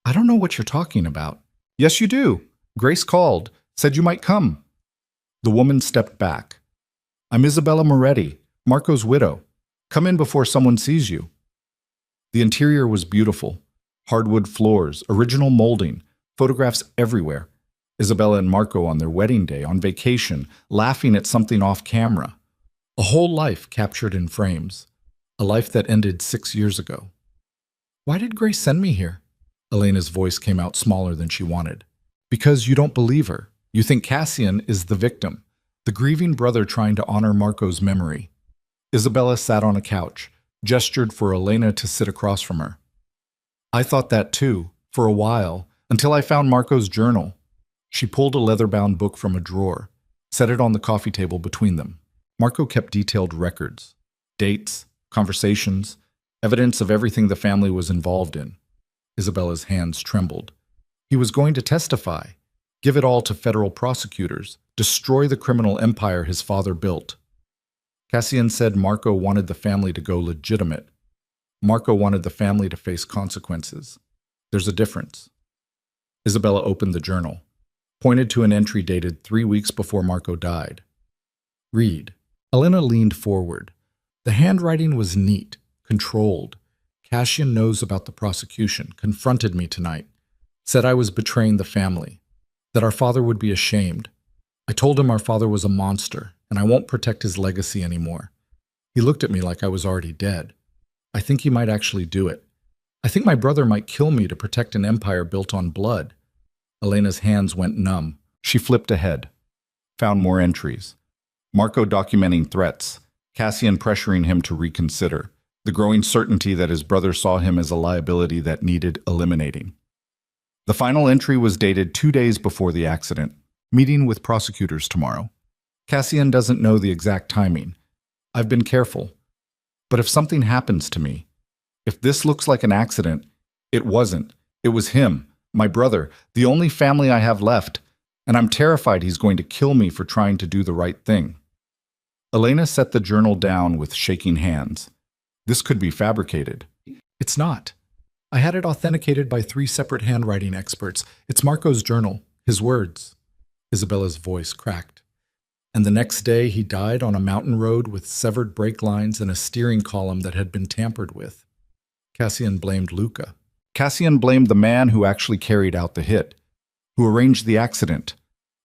I don't know what you're talking about. Yes, you do. Grace called, said you might come. The woman stepped back. I'm Isabella Moretti, Marco's widow. Come in before someone sees you. The interior was beautiful. Hardwood floors, original molding, photographs everywhere. Isabella and Marco on their wedding day, on vacation, laughing at something off camera. A whole life captured in frames. A life that ended 6 years ago. Why did Grace send me here? Elena's voice came out smaller than she wanted. Because you don't believe her. You think Cassian is the victim, the grieving brother trying to honor Marco's memory. Isabella sat on a couch, gestured for Elena to sit across from her. I thought that too, for a while, until I found Marco's journal. She pulled a leather-bound book from a drawer, set it on the coffee table between them. Marco kept detailed records, dates, conversations, evidence of everything the family was involved in. Isabella's hands trembled. He was going to testify, give it all to federal prosecutors, destroy the criminal empire his father built. Cassian said Marco wanted the family to go legitimate. Marco wanted the family to face consequences. There's a difference. Isabella opened the journal, pointed to an entry dated 3 weeks before Marco died. Read. Elena leaned forward. The handwriting was neat, controlled. Cassian knows about the prosecution, confronted me tonight, said I was betraying the family, that our father would be ashamed. I told him our father was a monster, and I won't protect his legacy anymore. He looked at me like I was already dead. I think he might actually do it. I think my brother might kill me to protect an empire built on blood. Elena's hands went numb. She flipped ahead. Found more entries. Marco documenting threats. Cassian pressuring him to reconsider. The growing certainty that his brother saw him as a liability that needed eliminating. The final entry was dated 2 days before the accident. Meeting with prosecutors tomorrow. Cassian doesn't know the exact timing. I've been careful. But if something happens to me, if this looks like an accident, it wasn't. It was him, my brother, the only family I have left, and I'm terrified he's going to kill me for trying to do the right thing. Elena set the journal down with shaking hands. This could be fabricated. It's not. I had it authenticated by 3 separate handwriting experts. It's Marco's journal, his words. Isabella's voice cracked. And the next day he died on a mountain road with severed brake lines and a steering column that had been tampered with. Cassian blamed Luca. Cassian blamed the man who actually carried out the hit, who arranged the accident,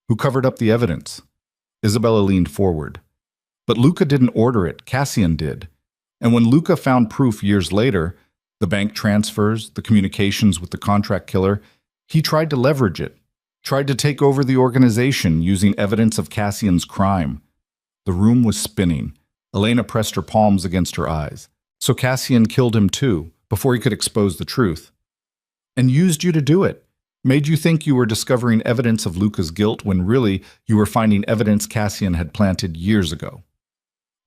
who covered up the evidence. Isabella leaned forward. But Luca didn't order it, Cassian did. And when Luca found proof years later, the bank transfers, the communications with the contract killer, he tried to leverage it, tried to take over the organization using evidence of Cassian's crime. The room was spinning. Elena pressed her palms against her eyes. So Cassian killed him too, before he could expose the truth. And used you to do it. Made you think you were discovering evidence of Luca's guilt when really you were finding evidence Cassian had planted years ago.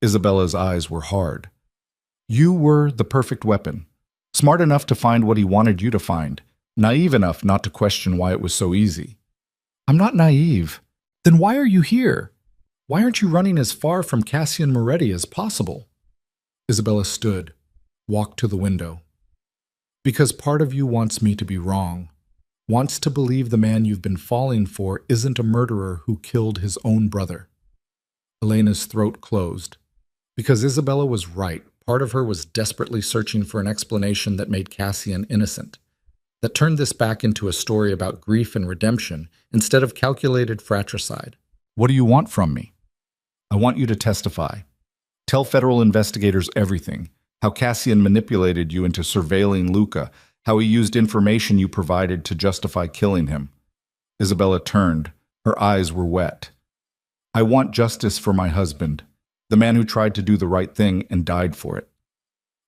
Isabella's eyes were hard. You were the perfect weapon. Smart enough to find what he wanted you to find. Naive enough not to question why it was so easy. I'm not naive. Then why are you here? Why aren't you running as far from Cassian Moretti as possible? Isabella stood, walked to the window. Because part of you wants me to be wrong. Wants to believe the man you've been falling for isn't a murderer who killed his own brother. Elena's throat closed. Because Isabella was right. Part of her was desperately searching for an explanation that made Cassian innocent, that turned this back into a story about grief and redemption instead of calculated fratricide. What do you want from me? I want you to testify. Tell federal investigators everything, how Cassian manipulated you into surveilling Luca, how he used information you provided to justify killing him. Isabella turned. Her eyes were wet. I want justice for my husband, the man who tried to do the right thing and died for it.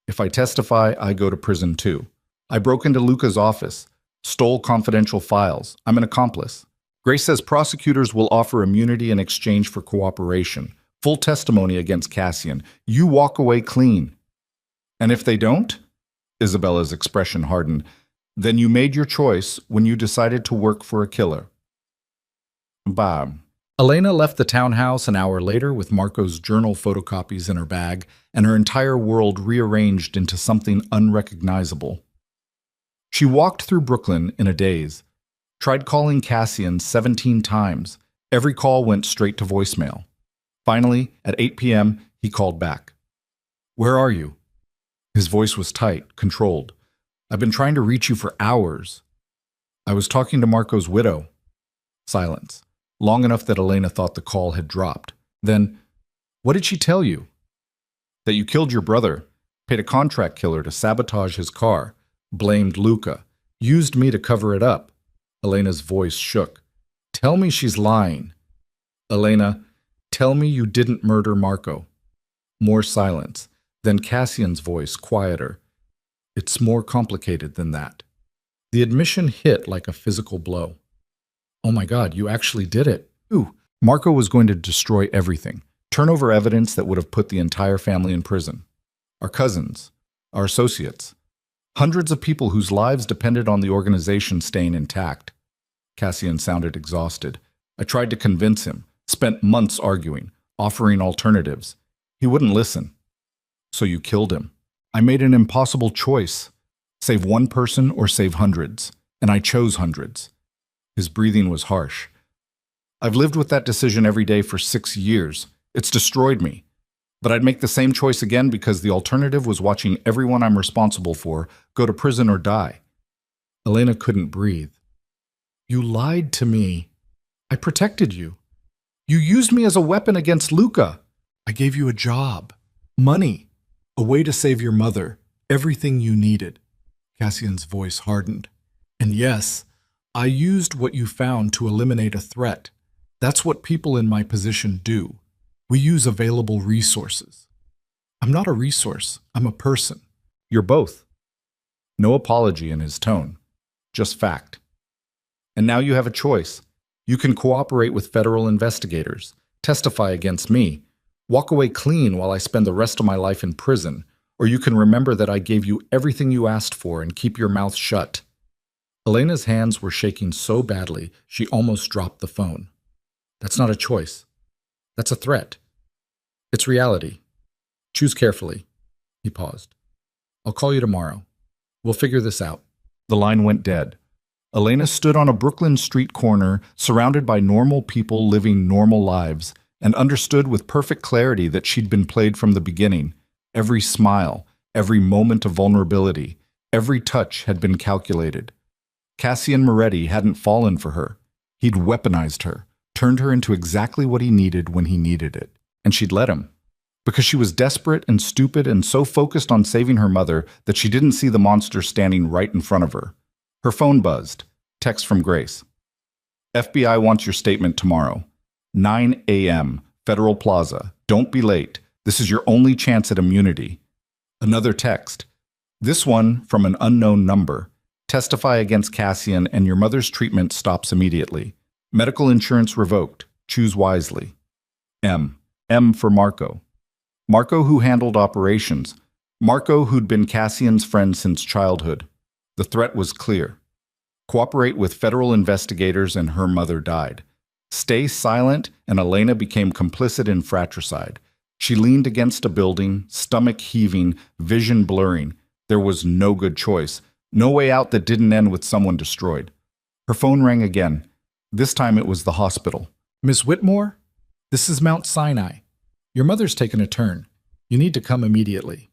If I testify, I go to prison too. I broke into Luca's office, stole confidential files. I'm an accomplice. Grace says prosecutors will offer immunity in exchange for cooperation, full testimony against Cassian. You walk away clean. And if they don't? Isabella's expression hardened. Then you made your choice when you decided to work for a killer. Bob. Elena left the townhouse an hour later with Marco's journal photocopies in her bag and her entire world rearranged into something unrecognizable. She walked through Brooklyn in a daze, tried calling Cassian 17 times. Every call went straight to voicemail. Finally, at 8 p.m., he called back. Where are you? His voice was tight, controlled. I've been trying to reach you for hours. I was talking to Marco's widow. Silence. Long enough that Elena thought the call had dropped. Then, what did she tell you? That you killed your brother, paid a contract killer to sabotage his car, blamed Luca, used me to cover it up. Elena's voice shook. Tell me she's lying. Elena, tell me you didn't murder Marco. More silence. Then Cassian's voice, quieter. It's more complicated than that. The admission hit like a physical blow. Oh my God, you actually did it. Ooh, Marco was going to destroy everything, turn over evidence that would have put the entire family in prison. Our cousins, our associates, hundreds of people whose lives depended on the organization staying intact. Cassian sounded exhausted. I tried to convince him, spent months arguing, offering alternatives. He wouldn't listen. So you killed him. I made an impossible choice. Save one person or save hundreds. And I chose hundreds. His breathing was harsh. I've lived with that decision every day for 6 years. It's destroyed me. But I'd make the same choice again because the alternative was watching everyone I'm responsible for go to prison or die. Elena couldn't breathe. You lied to me. I protected you. You used me as a weapon against Luca. I gave you a job, money, a way to save your mother, everything you needed. Cassian's voice hardened. And yes, I used what you found to eliminate a threat. That's what people in my position do. We use available resources. I'm not a resource. I'm a person. You're both. No apology in his tone. Just fact. And now you have a choice. You can cooperate with federal investigators, testify against me, walk away clean while I spend the rest of my life in prison, or you can remember that I gave you everything you asked for and keep your mouth shut. Elena's hands were shaking so badly, she almost dropped the phone. That's not a choice. That's a threat. It's reality. Choose carefully. He paused. I'll call you tomorrow. We'll figure this out. The line went dead. Elena stood on a Brooklyn street corner, surrounded by normal people living normal lives, and understood with perfect clarity that she'd been played from the beginning. Every smile, every moment of vulnerability, every touch had been calculated. Cassian Moretti hadn't fallen for her. He'd weaponized her, turned her into exactly what he needed when he needed it. And she'd let him. Because she was desperate and stupid and so focused on saving her mother that she didn't see the monster standing right in front of her. Her phone buzzed. Text from Grace. FBI wants your statement tomorrow. 9 a.m., Federal Plaza. Don't be late. This is your only chance at immunity. Another text. This one from an unknown number. Testify against Cassian and your mother's treatment stops immediately. Medical insurance revoked. Choose wisely. M. M for Marco. Marco who handled operations. Marco who'd been Cassian's friend since childhood. The threat was clear. Cooperate with federal investigators and her mother died. Stay silent and Elena became complicit in fratricide. She leaned against a building, stomach heaving, vision blurring. There was no good choice. No way out that didn't end with someone destroyed. Her phone rang again. This time it was the hospital. Miss Whitmore? This is Mount Sinai. Your mother's taken a turn. You need to come immediately.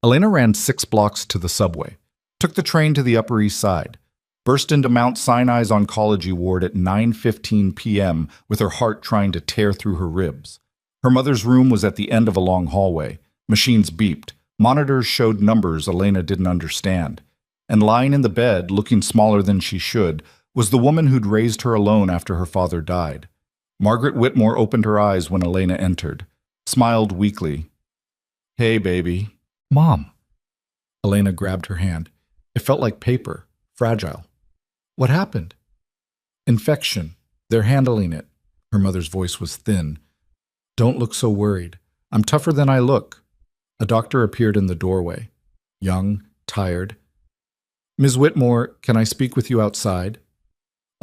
Elena ran 6 blocks to the subway, took the train to the Upper East Side, burst into Mount Sinai's oncology ward at 9:15 p.m. with her heart trying to tear through her ribs. Her mother's room was at the end of a long hallway. Machines beeped. Monitors showed numbers Elena didn't understand. And lying in the bed, looking smaller than she should, was the woman who'd raised her alone after her father died. Margaret Whitmore opened her eyes when Elena entered, smiled weakly. Hey, baby. Mom. Elena grabbed her hand. It felt like paper, fragile. What happened? Infection. They're handling it. Her mother's voice was thin. Don't look so worried. I'm tougher than I look. A doctor appeared in the doorway. Young, tired. Ms. Whitmore, can I speak with you outside?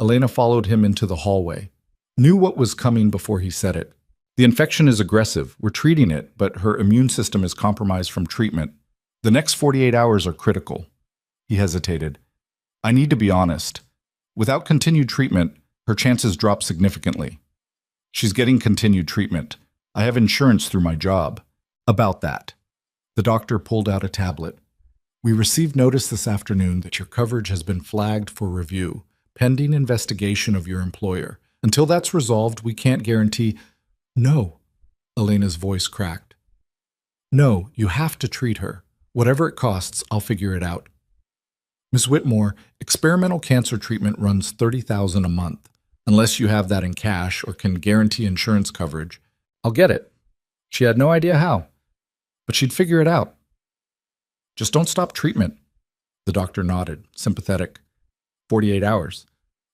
Elena followed him into the hallway. Knew what was coming before he said it. The infection is aggressive. We're treating it, but her immune system is compromised from treatment. The next 48 hours are critical. He hesitated. I need to be honest. Without continued treatment, her chances drop significantly. She's getting continued treatment. I have insurance through my job. About that. The doctor pulled out a tablet. We received notice this afternoon that your coverage has been flagged for review, pending investigation of your employer. Until that's resolved, we can't guarantee... No. Elena's voice cracked. No, you have to treat her. Whatever it costs, I'll figure it out. Ms. Whitmore, experimental cancer treatment runs $30,000 a month. Unless you have that in cash or can guarantee insurance coverage, I'll get it. She had no idea how, but she'd figure it out. Just don't stop treatment. The doctor nodded, sympathetic. 48 hours.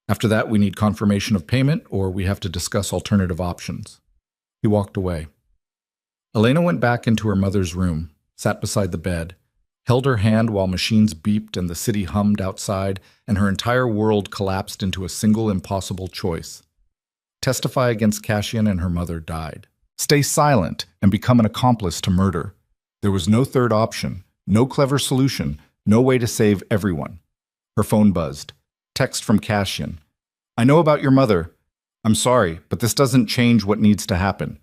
After that, we need confirmation of payment or we have to discuss alternative options. He walked away. Elena went back into her mother's room, sat beside the bed, held her hand while machines beeped and the city hummed outside, and her entire world collapsed into a single impossible choice. Testify against Cassian and her mother died. Stay silent and become an accomplice to murder. There was no third option, no clever solution, no way to save everyone. Her phone buzzed. Text from Cassian. I know about your mother. I'm sorry, but this doesn't change what needs to happen.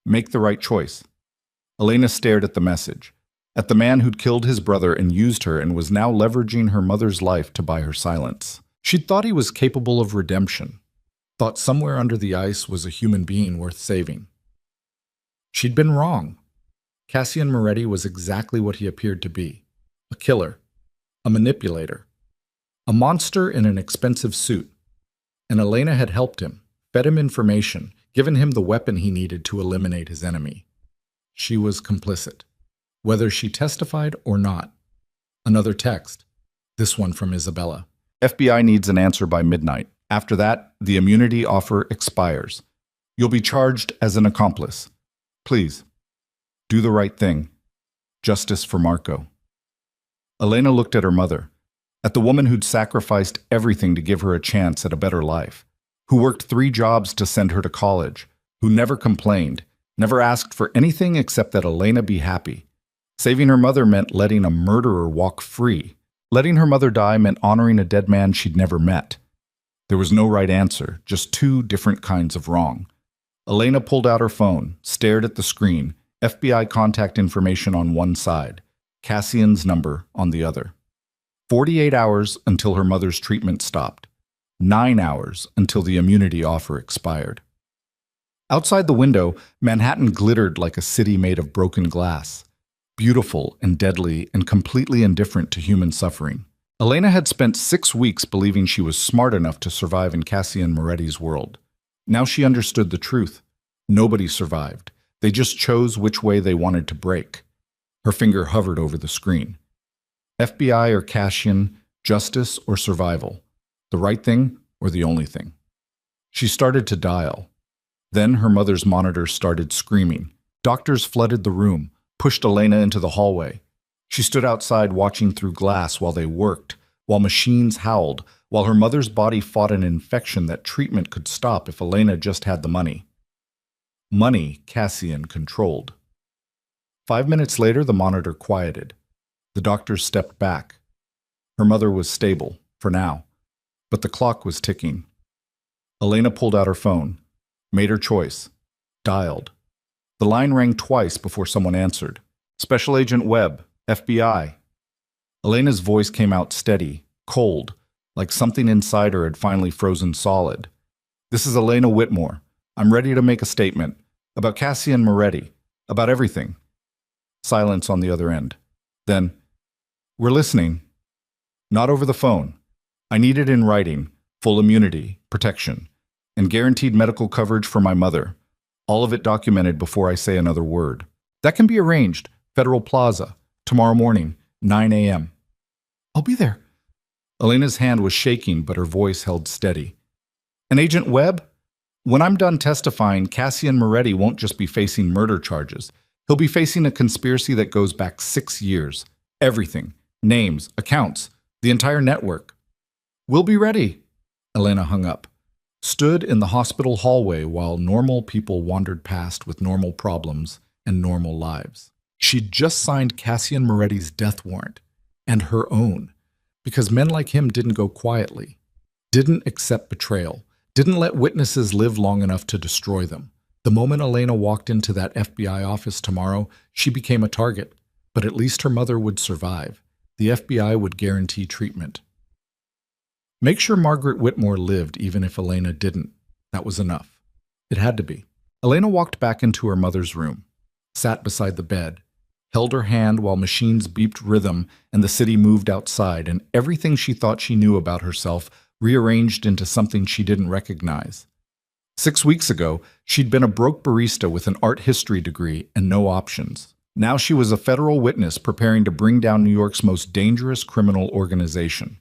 Make the right choice. Elena stared at the message, at the man who'd killed his brother and used her and was now leveraging her mother's life to buy her silence. She'd thought he was capable of redemption, thought somewhere under the ice was a human being worth saving. She'd been wrong. Cassian Moretti was exactly what he appeared to be. A killer. A manipulator. A monster in an expensive suit. And Elena had helped him, fed him information, given him the weapon he needed to eliminate his enemy. She was complicit, whether she testified or not. Another text. This one from Isabella. FBI needs an answer by midnight. After that, the immunity offer expires. You'll be charged as an accomplice. Please, do the right thing. Justice for Marco. Elena looked at her mother, at the woman who'd sacrificed everything to give her a chance at a better life, who worked 3 jobs to send her to college, who never complained, never asked for anything except that Elena be happy. Saving her mother meant letting a murderer walk free. Letting her mother die meant honoring a dead man she'd never met. There was no right answer, just two different kinds of wrong. Elena pulled out her phone, stared at the screen, FBI contact information on one side, Cassian's number on the other. 48 hours until her mother's treatment stopped. 9 hours until the immunity offer expired. Outside the window, Manhattan glittered like a city made of broken glass, beautiful and deadly and completely indifferent to human suffering. Elena had spent 6 weeks believing she was smart enough to survive in Cassian Moretti's world. Now she understood the truth. Nobody survived. They just chose which way they wanted to break. Her finger hovered over the screen. FBI or Cassian, justice or survival. The right thing or the only thing. She started to dial. Then her mother's monitor started screaming. Doctors flooded the room, pushed Elena into the hallway. She stood outside watching through glass while they worked, while machines howled, while her mother's body fought an infection that treatment could stop if Elena just had the money. Money Cassian controlled. 5 minutes later, the monitor quieted. The doctors stepped back. Her mother was stable, for now, but the clock was ticking. Elena pulled out her phone, made her choice, dialed. The line rang twice before someone answered. Special Agent Webb, FBI. Elena's voice came out steady, cold, like something inside her had finally frozen solid. This is Elena Whitmore. I'm ready to make a statement about Cassian Moretti, about everything. Silence on the other end. Then, we're listening. Not over the phone. I need it in writing, full immunity, protection, and guaranteed medical coverage for my mother. All of it documented before I say another word. That can be arranged. Federal Plaza, tomorrow morning, 9 a.m. I'll be there. Elena's hand was shaking, but her voice held steady. And Agent Webb? When I'm done testifying, Cassian Moretti won't just be facing murder charges. He'll be facing a conspiracy that goes back 6 years. Everything. Names, accounts, the entire network. We'll be ready. Elena hung up. Stood in the hospital hallway while normal people wandered past with normal problems and normal lives. She'd just signed Cassian Moretti's death warrant, and her own, because men like him didn't go quietly, didn't accept betrayal, didn't let witnesses live long enough to destroy them. The moment Elena walked into that FBI office tomorrow, she became a target, but at least her mother would survive. The FBI would guarantee treatment. Make sure Margaret Whitmore lived even if Elena didn't. That was enough. It had to be. Elena walked back into her mother's room, sat beside the bed, held her hand while machines beeped rhythm and the city moved outside, and everything she thought she knew about herself rearranged into something she didn't recognize. 6 weeks ago, she'd been a broke barista with an art history degree and no options. Now she was a federal witness preparing to bring down New York's most dangerous criminal organization.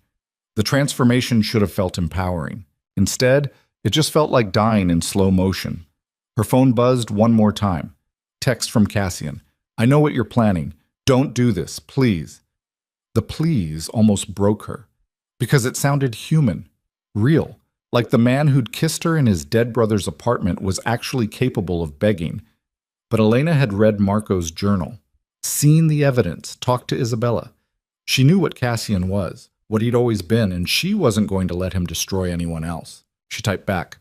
The transformation should have felt empowering. Instead, it just felt like dying in slow motion. Her phone buzzed one more time. Text from Cassian. I know what you're planning. Don't do this, please. The please almost broke her, because it sounded human, real, like the man who'd kissed her in his dead brother's apartment was actually capable of begging. But Elena had read Marco's journal, seen the evidence, talked to Isabella. She knew what Cassian was, what he'd always been, and she wasn't going to let him destroy anyone else. She typed back,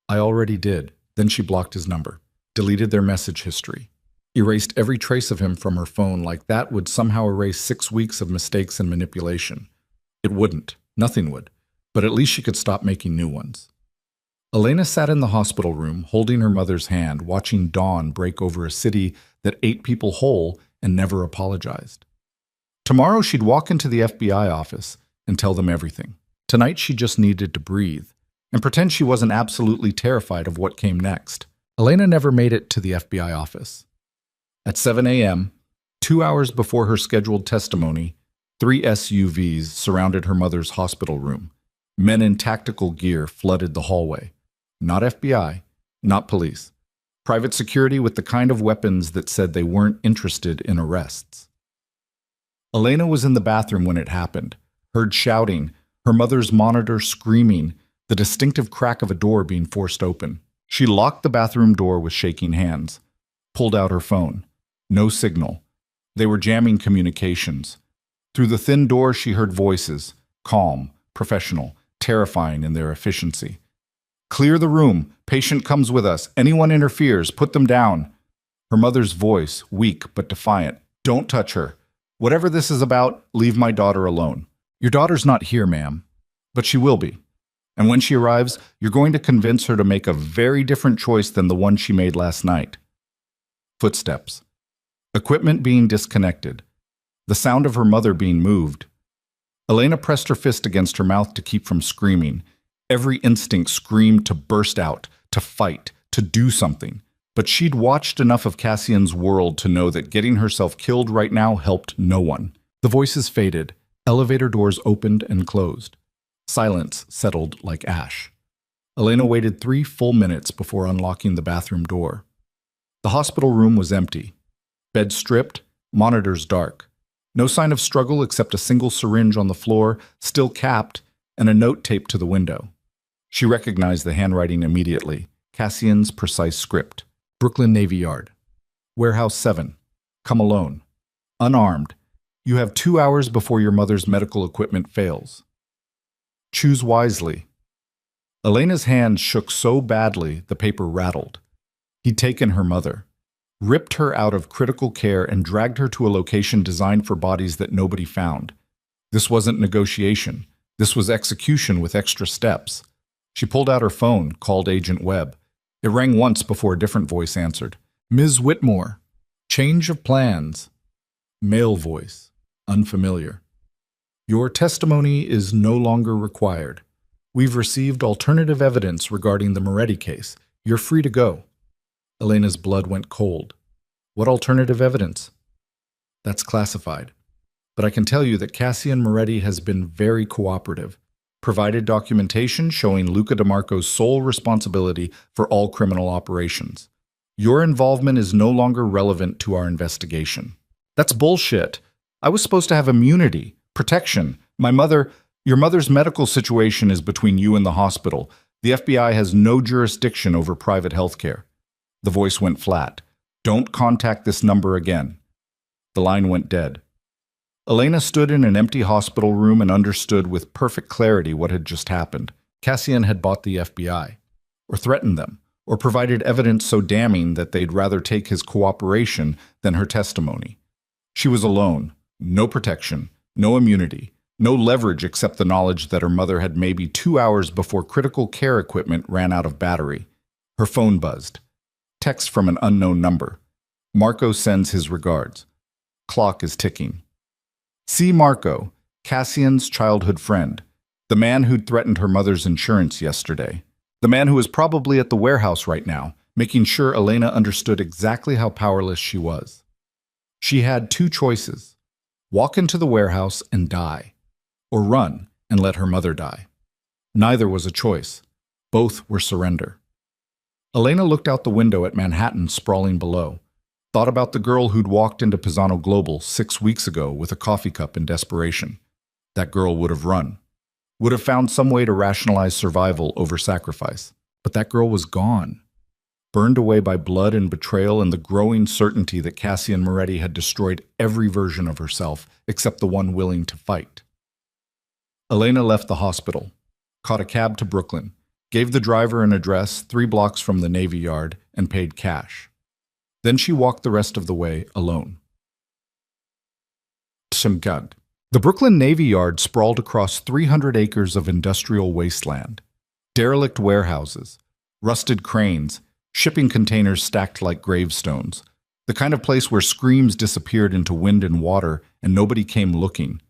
I already did. Then she blocked his number, deleted their message history, erased every trace of him from her phone like that would somehow erase 6 weeks of mistakes and manipulation. It wouldn't. Nothing would. But at least she could stop making new ones. Elena sat in the hospital room, holding her mother's hand, watching dawn break over a city that ate people whole and never apologized. Tomorrow she'd walk into the FBI office and tell them everything. Tonight she just needed to breathe and pretend she wasn't absolutely terrified of what came next. Elena never made it to the FBI office. At 7 a.m., 2 hours before her scheduled testimony, 3 SUVs surrounded her mother's hospital room. Men in tactical gear flooded the hallway. Not FBI, not police. Private security with the kind of weapons that said they weren't interested in arrests. Elena was in the bathroom when it happened, heard shouting, her mother's monitor screaming, the distinctive crack of a door being forced open. She locked the bathroom door with shaking hands, pulled out her phone. No signal. They were jamming communications. Through the thin door she heard voices, calm, professional, terrifying in their efficiency. "Clear the room. Patient comes with us. Anyone interferes, put them down." Her mother's voice, weak but defiant. "Don't touch her. Whatever this is about, leave my daughter alone." "Your daughter's not here, ma'am." "But she will be. And when she arrives, you're going to convince her to make a very different choice than the one she made last night." Footsteps. Equipment being disconnected. The sound of her mother being moved. Elena pressed her fist against her mouth to keep from screaming. Every instinct screamed to burst out, to fight, to do something. But she'd watched enough of Cassian's world to know that getting herself killed right now helped no one. The voices faded. Elevator doors opened and closed. Silence settled like ash. Elena waited 3 full minutes before unlocking the bathroom door. The hospital room was empty. Bed stripped, monitors dark. No sign of struggle except a single syringe on the floor, still capped, and a note taped to the window. She recognized the handwriting immediately. Cassian's precise script. Brooklyn Navy Yard. Warehouse 7. Come alone. Unarmed. You have 2 hours before your mother's medical equipment fails. Choose wisely. Elena's hand shook so badly the paper rattled. He'd taken her mother, ripped her out of critical care and dragged her to a location designed for bodies that nobody found. This wasn't negotiation. This was execution with extra steps. She pulled out her phone, called Agent Webb. It rang once before a different voice answered. "Ms. Whitmore. Change of plans." Male voice. Unfamiliar. "Your testimony is no longer required. We've received alternative evidence regarding the Moretti case. You're free to go." Elena's blood went cold. "What alternative evidence?" "That's classified. But I can tell you that Cassian Moretti has been very cooperative. Provided documentation showing Luca DeMarco's sole responsibility for all criminal operations. Your involvement is no longer relevant to our investigation." "That's bullshit. I was supposed to have immunity, protection. Your mother's medical situation is between you and the hospital. The FBI has no jurisdiction over private health care." The voice went flat. "Don't contact this number again." The line went dead. Elena stood in an empty hospital room and understood with perfect clarity what had just happened. Cassian had bought the FBI, or threatened them, or provided evidence so damning that they'd rather take his cooperation than her testimony. She was alone, no protection, no immunity, no leverage except the knowledge that her mother had maybe 2 hours before critical care equipment ran out of battery. Her phone buzzed. Text from an unknown number. "Marco sends his regards. Clock is ticking." See Marco, Cassian's childhood friend, the man who'd threatened her mother's insurance yesterday, the man who was probably at the warehouse right now, making sure Elena understood exactly how powerless she was. She had 2 choices: walk into the warehouse and die, or run and let her mother die. Neither was a choice. Both were surrender. Elena looked out the window at Manhattan sprawling below. Thought about the girl who'd walked into Pisano Global 6 weeks ago with a coffee cup in desperation. That girl would have run. Would have found some way to rationalize survival over sacrifice. But that girl was gone. Burned away by blood and betrayal and the growing certainty that Cassian Moretti had destroyed every version of herself except the one willing to fight. Elena left the hospital, caught a cab to Brooklyn, gave the driver an address 3 blocks from the Navy Yard, and paid cash. Then she walked the rest of the way alone. The Brooklyn Navy Yard sprawled across 300 acres of industrial wasteland. Derelict warehouses, rusted cranes, shipping containers stacked like gravestones. The kind of place where screams disappeared into wind and water and nobody came looking.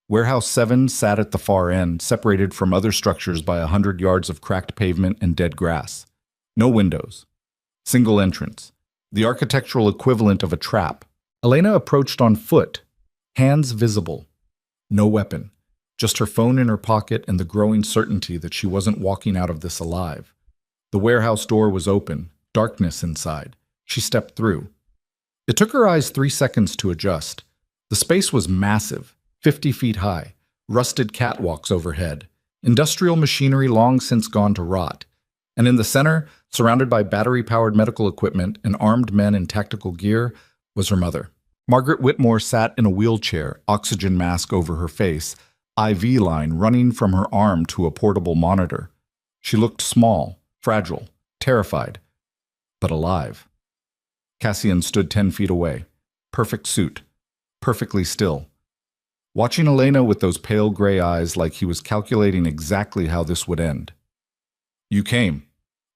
Warehouse 7 sat at the far end, separated from other structures by 100 yards of cracked pavement and dead grass. No windows. Single entrance. The architectural equivalent of a trap. Elena approached on foot, hands visible. No weapon, just her phone in her pocket and the growing certainty that she wasn't walking out of this alive. The warehouse door was open, darkness inside. She stepped through. It took her eyes 3 seconds to adjust. The space was massive, 50 feet high, rusted catwalks overhead, industrial machinery long since gone to rot. And in the center, surrounded by battery-powered medical equipment and armed men in tactical gear, was her mother. Margaret Whitmore sat in a wheelchair, oxygen mask over her face, IV line running from her arm to a portable monitor. She looked small, fragile, terrified, but alive. Cassian stood 10 feet away, perfect suit, perfectly still, watching Elena with those pale gray eyes like he was calculating exactly how this would end. "You came,"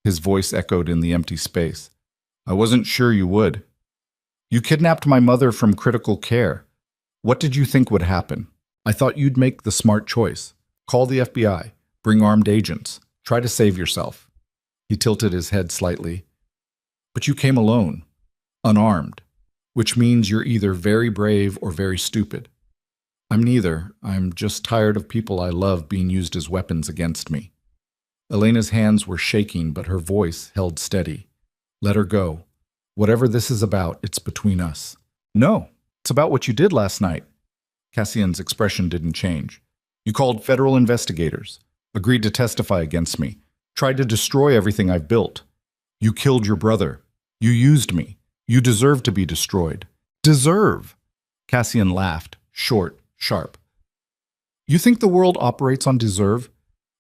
his voice echoed in the empty space. "I wasn't sure you would. You kidnapped my mother from critical care. What did you think would happen? I thought you'd make the smart choice. Call the FBI, bring armed agents, try to save yourself." He tilted his head slightly. "But you came alone, unarmed, which means you're either very brave or very stupid. I'm neither. I'm just tired of people I love being used as weapons against me." Elena's hands were shaking, but her voice held steady. "Let her go. Whatever this is about, it's between us." "No, it's about what you did last night." Cassian's expression didn't change. "You called federal investigators, agreed to testify against me, tried to destroy everything I've built. You killed your brother. You used me. You deserve to be destroyed." "Deserve?" Cassian laughed, short, sharp. "You think the world operates on deserve?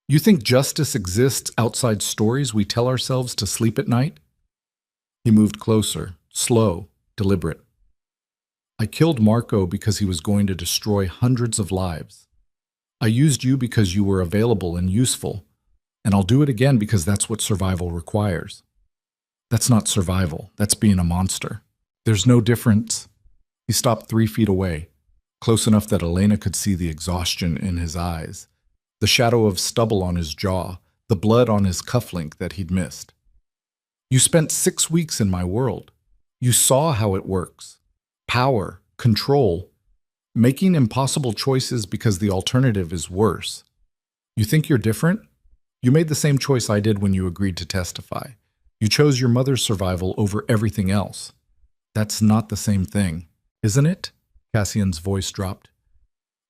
You think justice exists outside stories we tell ourselves to sleep at night?" He moved closer, slow, deliberate. "I killed Marco because he was going to destroy hundreds of lives. I used you because you were available and useful, and I'll do it again because that's what survival requires." "That's not survival. That's being a monster. There's no difference." He stopped 3 feet away, close enough that Elena could see the exhaustion in his eyes, the shadow of stubble on his jaw, the blood on his cufflink that he'd missed. "You spent 6 weeks in my world. You saw how it works. Power, control, making impossible choices because the alternative is worse. You think you're different? You made the same choice I did when you agreed to testify. You chose your mother's survival over everything else. That's not the same thing, isn't it?" Cassian's voice dropped.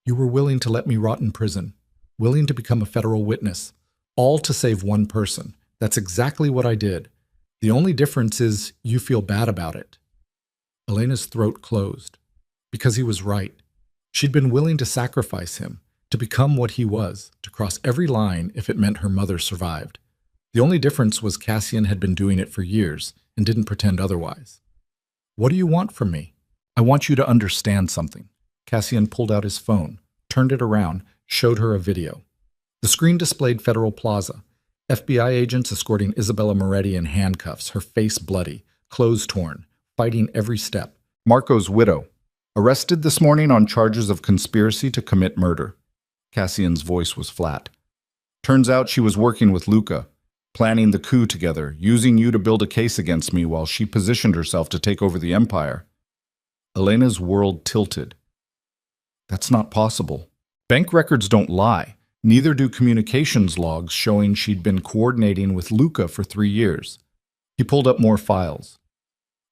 "You were willing to let me rot in prison, willing to become a federal witness, all to save one person. That's exactly what I did. The only difference is you feel bad about it." Elena's throat closed. Because he was right. She'd been willing to sacrifice him, to become what he was, to cross every line if it meant her mother survived. The only difference was Cassian had been doing it for years and didn't pretend otherwise. "What do you want from me?" "I want you to understand something." Cassian pulled out his phone, turned it around, showed her a video. The screen displayed Federal Plaza, FBI agents escorting Isabella Moretti in handcuffs, her face bloody, clothes torn, fighting every step. "Marco's widow, arrested this morning on charges of conspiracy to commit murder." Cassian's voice was flat. "Turns out she was working with Luca, planning the coup together, using you to build a case against me while she positioned herself to take over the empire." Elena's world tilted. "That's not possible. Bank records don't lie. Neither do communications logs showing she'd been coordinating with Luca for 3 years. He pulled up more files.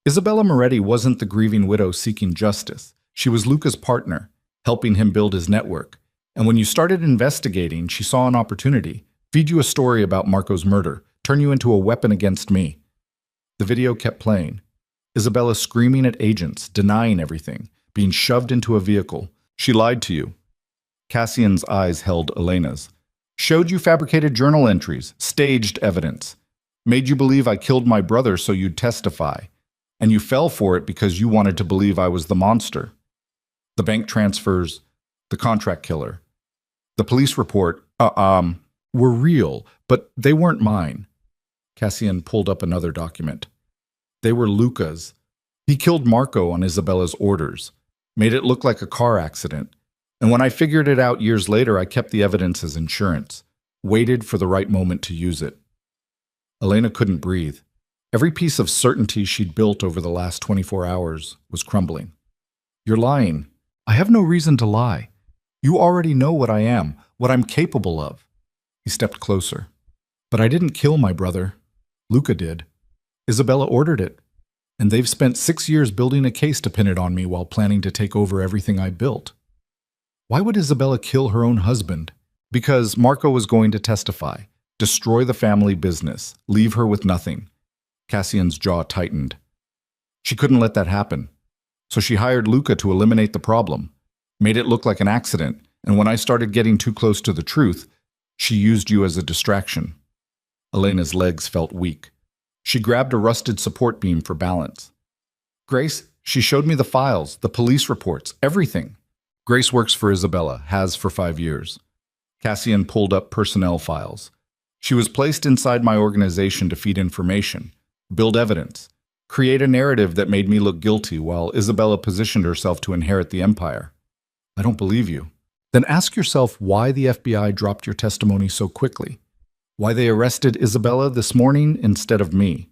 Isabella Moretti wasn't the grieving widow seeking justice. She was Luca's partner, helping him build his network. And when you started investigating, she saw an opportunity. Feed you a story about Marco's murder, turn you into a weapon against me." The video kept playing. Isabella screaming at agents, denying everything, being shoved into a vehicle. "She lied to you." Cassian's eyes held Elena's. "Showed you fabricated journal entries, staged evidence. Made you believe I killed my brother so you'd testify. And you fell for it because you wanted to believe I was the monster. The bank transfers, the contract killer. The police report, were real, but they weren't mine." Cassian pulled up another document. "They were Luca's. He killed Marco on Isabella's orders, made it look like a car accident. And when I figured it out years later, I kept the evidence as insurance, waited for the right moment to use it." Elena couldn't breathe. Every piece of certainty she'd built over the last 24 hours was crumbling. "You're lying." "I have no reason to lie. You already know what I am, what I'm capable of." He stepped closer. "But I didn't kill my brother. Luca did. Isabella ordered it. And they've spent 6 years building a case to pin it on me while planning to take over everything I built." "Why would Isabella kill her own husband?" "Because Marco was going to testify, destroy the family business, leave her with nothing." Cassian's jaw tightened. "She couldn't let that happen. So she hired Luca to eliminate the problem, made it look like an accident, and when I started getting too close to the truth, she used you as a distraction. Elena's legs felt weak. She grabbed a rusted support beam for balance. Grace, she showed me the files, the police reports, everything. Grace works for Isabella, has for 5 years. Cassian pulled up personnel files. She was placed inside my organization to feed information, build evidence, create a narrative that made me look guilty while Isabella positioned herself to inherit the empire. I don't believe you. Then ask yourself why the FBI dropped your testimony so quickly. Why they arrested Isabella this morning instead of me.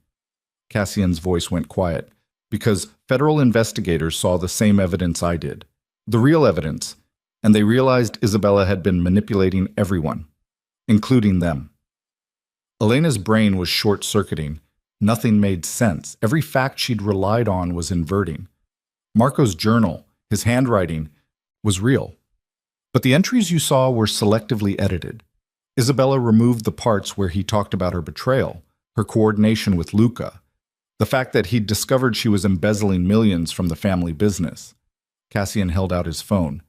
Cassian's voice went quiet. Because federal investigators saw the same evidence I did. The real evidence. And they realized Isabella had been manipulating everyone, including them. Elena's brain was short-circuiting. Nothing made sense. Every fact she'd relied on was inverting. Marco's journal, his handwriting, was real. But the entries you saw were selectively edited. Isabella removed the parts where he talked about her betrayal, her coordination with Luca, the fact that he'd discovered she was embezzling millions from the family business. Cassian held out his phone.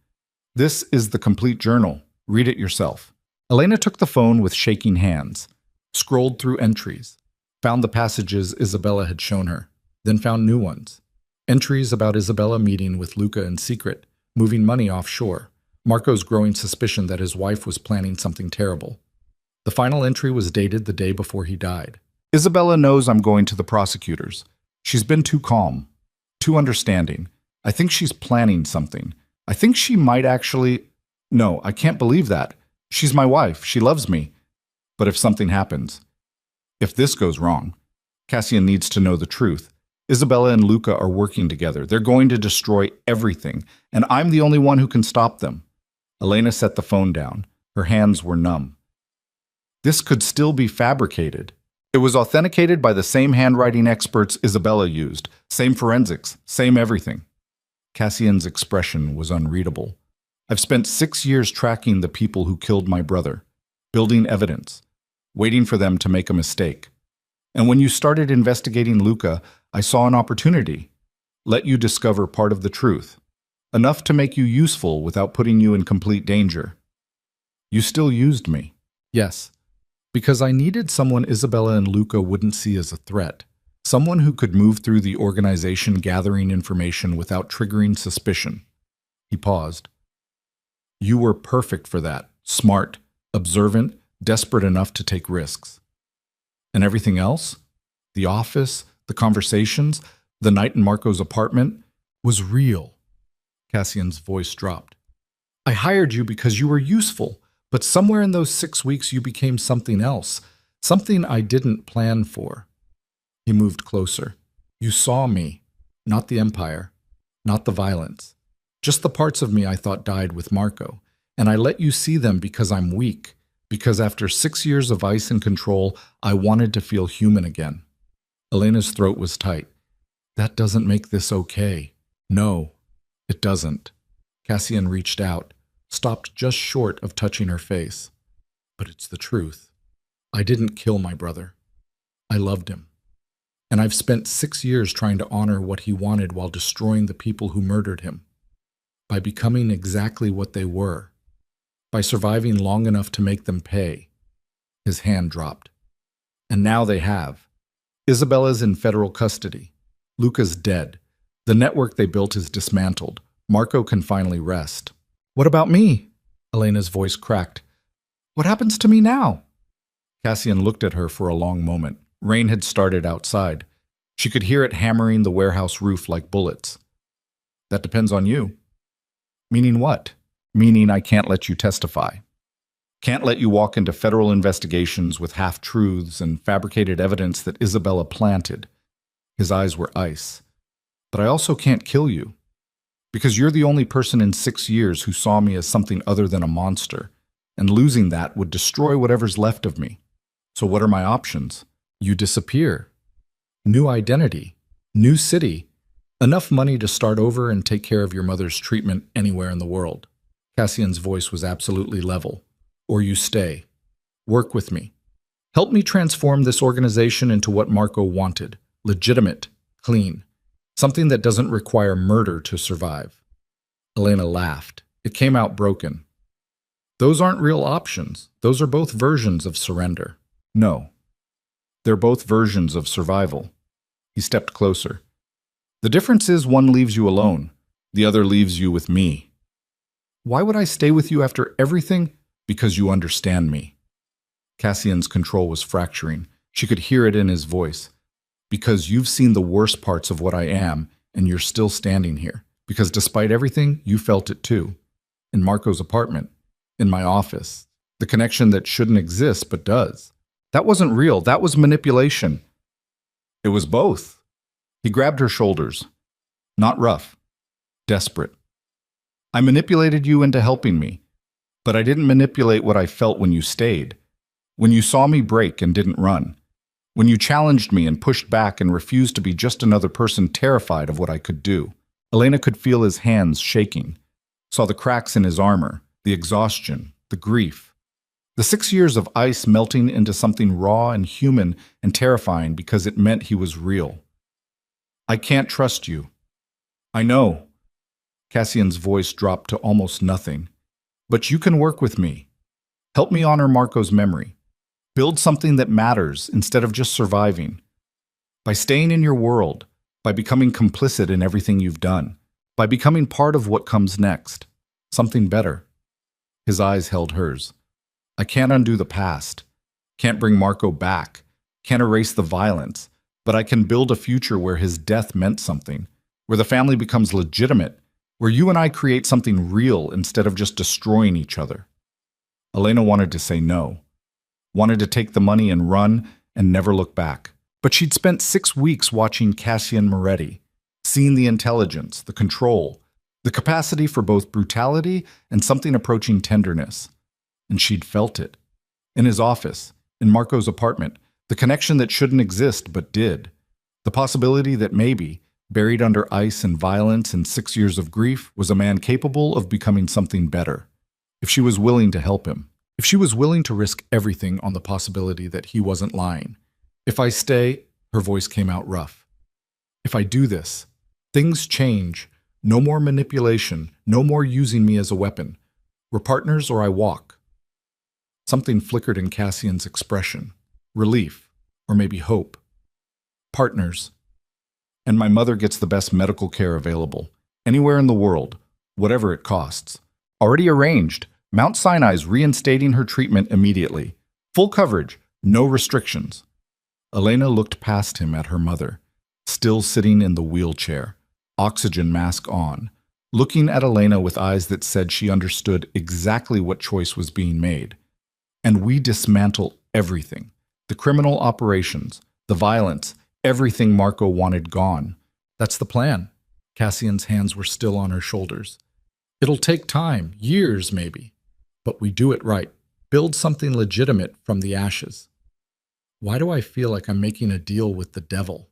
This is the complete journal. Read it yourself. Elena took the phone with shaking hands, scrolled through entries, found the passages Isabella had shown her, then found new ones. Entries about Isabella meeting with Luca in secret, moving money offshore, Marco's growing suspicion that his wife was planning something terrible. The final entry was dated the day before he died. Isabella knows I'm going to the prosecutors. She's been too calm, too understanding. I think she's planning something. I think she might actually... No, I can't believe that. She's my wife. She loves me. But if something happens, if this goes wrong, Cassian needs to know the truth. Isabella and Luca are working together. They're going to destroy everything, and I'm the only one who can stop them. Elena set the phone down. Her hands were numb. This could still be fabricated. It was authenticated by the same handwriting experts Isabella used, same forensics, same everything. Cassian's expression was unreadable. I've spent 6 years tracking the people who killed my brother, building evidence, waiting for them to make a mistake. And when you started investigating Luca, I saw an opportunity. Let you discover part of the truth. Enough to make you useful without putting you in complete danger. You still used me. Yes, because I needed someone Isabella and Luca wouldn't see as a threat. Someone who could move through the organization gathering information without triggering suspicion. He paused. You were perfect for that. Smart, observant, desperate enough to take risks. And everything else? The office, the conversations, the night in Marco's apartment was real. Cassian's voice dropped. I hired you because you were useful, but somewhere in those 6 weeks you became something else, something I didn't plan for. He moved closer. You saw me, not the empire, not the violence, just the parts of me I thought died with Marco, and I let you see them because I'm weak, because after 6 years of ice and control, I wanted to feel human again. Elena's throat was tight. That doesn't make this okay. No, it doesn't. Cassian reached out, stopped just short of touching her face. But it's the truth. I didn't kill my brother. I loved him. And I've spent 6 years trying to honor what he wanted while destroying the people who murdered him. By becoming exactly what they were. By surviving long enough to make them pay. His hand dropped. And now they have. Isabella's in federal custody. Luca's dead. The network they built is dismantled. Marco can finally rest. What about me? Elena's voice cracked. What happens to me now? Cassian looked at her for a long moment. Rain had started outside. She could hear it hammering the warehouse roof like bullets. That depends on you. Meaning what? Meaning I can't let you testify. Can't let you walk into federal investigations with half-truths and fabricated evidence that Isabella planted. His eyes were ice. But I also can't kill you. Because you're the only person in 6 years who saw me as something other than a monster, and losing that would destroy whatever's left of me. So what are my options? You disappear. New identity. New city. Enough money to start over and take care of your mother's treatment anywhere in the world. Cassian's voice was absolutely level. Or you stay. Work with me. Help me transform this organization into what Marco wanted. Legitimate. Clean. Something that doesn't require murder to survive. Elena laughed. It came out broken. Those aren't real options. Those are both versions of surrender. No. They're both versions of survival. He stepped closer. The difference is one leaves you alone. The other leaves you with me. Why would I stay with you after everything? Because you understand me. Cassian's control was fracturing. She could hear it in his voice. Because you've seen the worst parts of what I am, and you're still standing here. Because despite everything, you felt it too. In Marco's apartment. In my office. The connection that shouldn't exist but does. That wasn't real. That was manipulation. It was both. He grabbed her shoulders. Not rough. Desperate. I manipulated you into helping me. But I didn't manipulate what I felt when you stayed. When you saw me break and didn't run. When you challenged me and pushed back and refused to be just another person terrified of what I could do. Elena could feel his hands shaking. Saw the cracks in his armor, the exhaustion, the grief. The 6 years of ice melting into something raw and human and terrifying because it meant he was real. I can't trust you. I know. Cassian's voice dropped to almost nothing. But you can work with me. Help me honor Marco's memory. Build something that matters instead of just surviving. By staying in your world, by becoming complicit in everything you've done, by becoming part of what comes next. Something better. His eyes held hers. I can't undo the past. Can't bring Marco back. Can't erase the violence. But I can build a future where his death meant something. Where the family becomes legitimate. Where you and I create something real instead of just destroying each other. Elena wanted to say no. Wanted to take the money and run and never look back. But she'd spent 6 weeks watching Cassian Moretti, seen the intelligence, the control, the capacity for both brutality and something approaching tenderness. And she'd felt it. In his office, in Marco's apartment, the connection that shouldn't exist but did. The possibility that maybe, buried under ice and violence and 6 years of grief, was a man capable of becoming something better. If she was willing to help him. If she was willing to risk everything on the possibility that he wasn't lying. If I stay, her voice came out rough. If I do this, things change. No more manipulation. No more using me as a weapon. We're partners or I walk. Something flickered in Cassian's expression. Relief, or maybe hope. Partners. And my mother gets the best medical care available. Anywhere in the world. Whatever it costs. Already arranged. Mount Sinai's reinstating her treatment immediately. Full coverage. No restrictions. Elena looked past him at her mother, still sitting in the wheelchair, oxygen mask on, looking at Elena with eyes that said she understood exactly what choice was being made. And we dismantle everything. The criminal operations, the violence, everything Marco wanted gone. That's the plan. Cassian's hands were still on her shoulders. It'll take time, years maybe. But we do it right. Build something legitimate from the ashes. Why do I feel like I'm making a deal with the devil?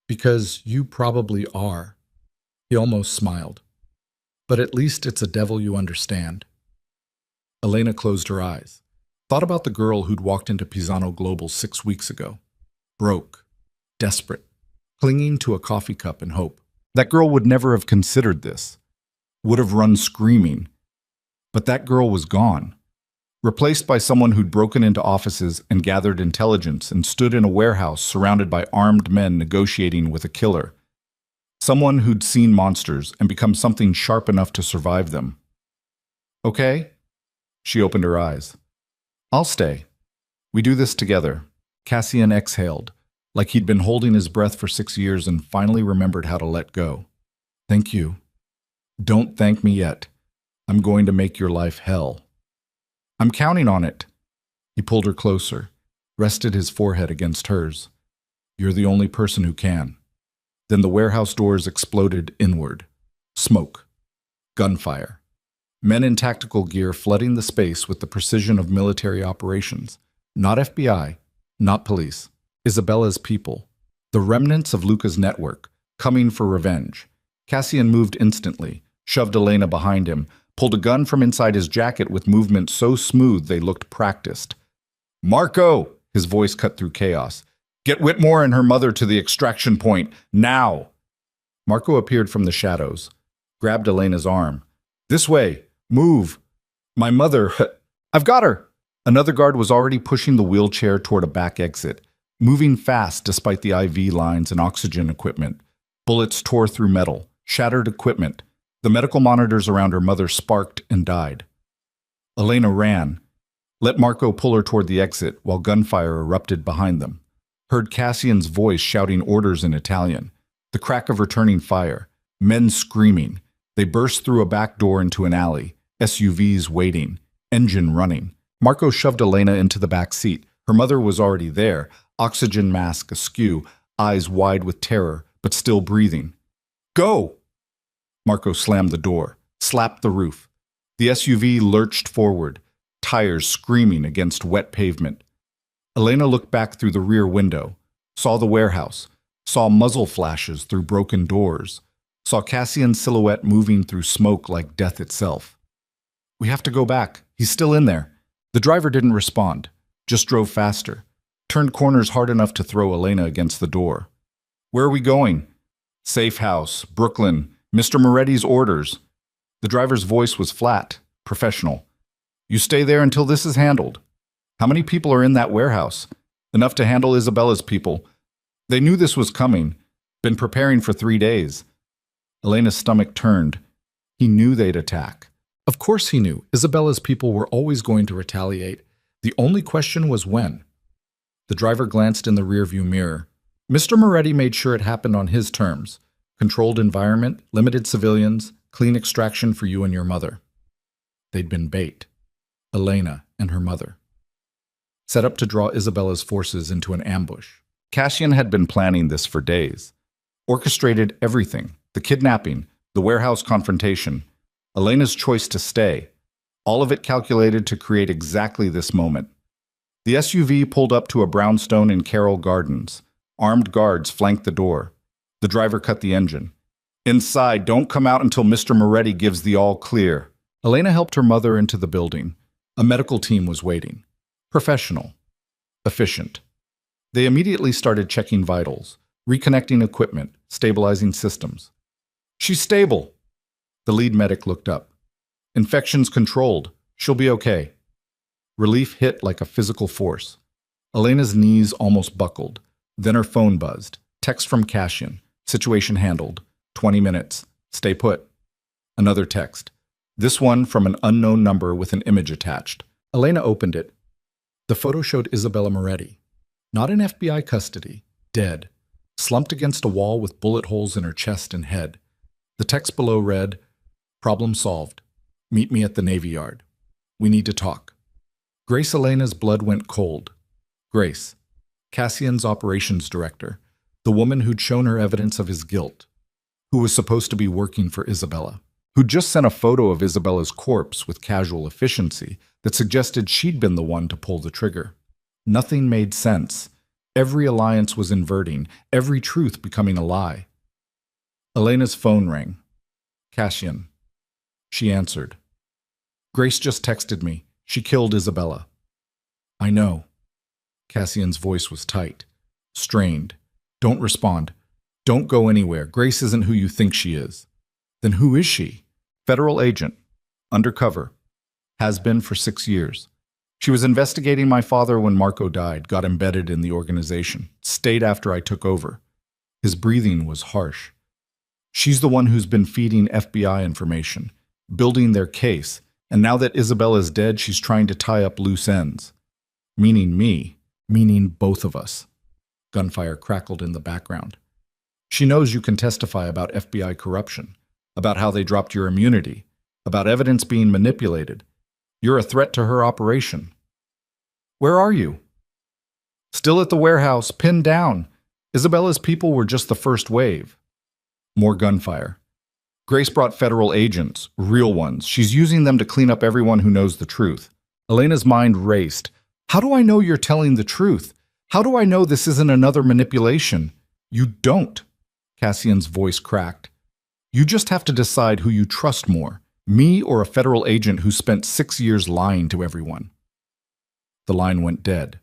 Because you probably are. He almost smiled. But at least it's a devil you understand. Elena closed her eyes. Thought about the girl who'd walked into Pisano Global 6 weeks ago. Broke. Desperate. Clinging to a coffee cup in hope. That girl would never have considered this. Would have run screaming. But that girl was gone. Replaced by someone who'd broken into offices and gathered intelligence and stood in a warehouse surrounded by armed men negotiating with a killer. Someone who'd seen monsters and become something sharp enough to survive them. Okay? She opened her eyes. I'll stay. We do this together. Cassian exhaled, like he'd been holding his breath for 6 years and finally remembered how to let go. Thank you. Don't thank me yet. I'm going to make your life hell. I'm counting on it. He pulled her closer, rested his forehead against hers. You're the only person who can. Then the warehouse doors exploded inward. Smoke. Gunfire. Men in tactical gear flooding the space with the precision of military operations. Not FBI, not police. Isabella's people. The remnants of Luca's network, coming for revenge. Cassian moved instantly, shoved Elena behind him, pulled a gun from inside his jacket with movement so smooth they looked practiced. Marco! His voice cut through chaos. Get Whitmore and her mother to the extraction point, now! Marco appeared from the shadows, grabbed Elena's arm. "This way! Move! My mother! I've got her!" Another guard was already pushing the wheelchair toward a back exit, moving fast despite the IV lines and oxygen equipment. Bullets tore through metal, shattered equipment. The medical monitors around her mother sparked and died. Elena ran, let Marco pull her toward the exit while gunfire erupted behind them. Heard Cassian's voice shouting orders in Italian. The crack of returning fire. Men screaming. They burst through a back door into an alley. SUVs waiting. Engine running. Marco shoved Elena into the back seat. Her mother was already there, oxygen mask askew, eyes wide with terror, but still breathing. "Go!" Marco slammed the door, slapped the roof. The SUV lurched forward, tires screaming against wet pavement. Elena looked back through the rear window, saw the warehouse, saw muzzle flashes through broken doors, saw Cassian's silhouette moving through smoke like death itself. "We have to go back. He's still in there." The driver didn't respond, just drove faster, turned corners hard enough to throw Elena against the door. "Where are we going?" "Safe house, Brooklyn, Mr. Moretti's orders." The driver's voice was flat, professional. "You stay there until this is handled." "How many people are in that warehouse?" "Enough to handle Isabella's people. They knew this was coming. Been preparing for 3 days." Elena's stomach turned. He knew they'd attack. Of course he knew. Isabella's people were always going to retaliate. The only question was when. The driver glanced in the rearview mirror. Mr. Moretti made sure it happened on his terms. Controlled environment, limited civilians, clean extraction for you and your mother. They'd been bait. Elena and her mother. Set up to draw Isabella's forces into an ambush. Cassian had been planning this for days. Orchestrated everything. The kidnapping, the warehouse confrontation, Elena's choice to stay. All of it calculated to create exactly this moment. The SUV pulled up to a brownstone in Carroll Gardens. Armed guards flanked the door. The driver cut the engine. "Inside, don't come out until Mr. Moretti gives the all clear." Elena helped her mother into the building. A medical team was waiting. Professional. Efficient. They immediately started checking vitals, reconnecting equipment, stabilizing systems. "She's stable." The lead medic looked up. "Infections controlled. She'll be okay." Relief hit like a physical force. Elena's knees almost buckled. Then her phone buzzed. Text from Cassian. "Situation handled. 20 minutes. Stay put." Another text. This one from an unknown number with an image attached. Elena opened it. The photo showed Isabella Moretti. Not in FBI custody. Dead. Slumped against a wall with bullet holes in her chest and head. The text below read, "Problem solved. Meet me at the Navy Yard. We need to talk." Grace Elena's blood went cold. Grace. Cassian's operations director. The woman who'd shown her evidence of his guilt. Who was supposed to be working for Isabella. Who'd just sent a photo of Isabella's corpse with casual efficiency that suggested she'd been the one to pull the trigger. Nothing made sense. Every alliance was inverting, every truth becoming a lie. Elena's phone rang. Cassian. She answered. "Grace just texted me. She killed Isabella." "I know." Cassian's voice was tight, strained. "Don't respond. Don't go anywhere. Grace isn't who you think she is." "Then who is she?" "Federal agent. Undercover. Has been for 6 years. She was investigating my father when Marco died, got embedded in the organization, stayed after I took over." His breathing was harsh. "She's the one who's been feeding FBI information, building their case, and now that Isabella's dead, she's trying to tie up loose ends. Meaning me, meaning both of us." Gunfire crackled in the background. "She knows you can testify about FBI corruption, about how they dropped your immunity, about evidence being manipulated. You're a threat to her operation." "Where are you?" "Still at the warehouse, pinned down. Isabella's people were just the first wave." More gunfire. "Grace brought federal agents, real ones. She's using them to clean up everyone who knows the truth." Elena's mind raced. "How do I know you're telling the truth? How do I know this isn't another manipulation?" "You don't." Cassian's voice cracked. "You just have to decide who you trust more, me or a federal agent who spent 6 years lying to everyone." The line went dead.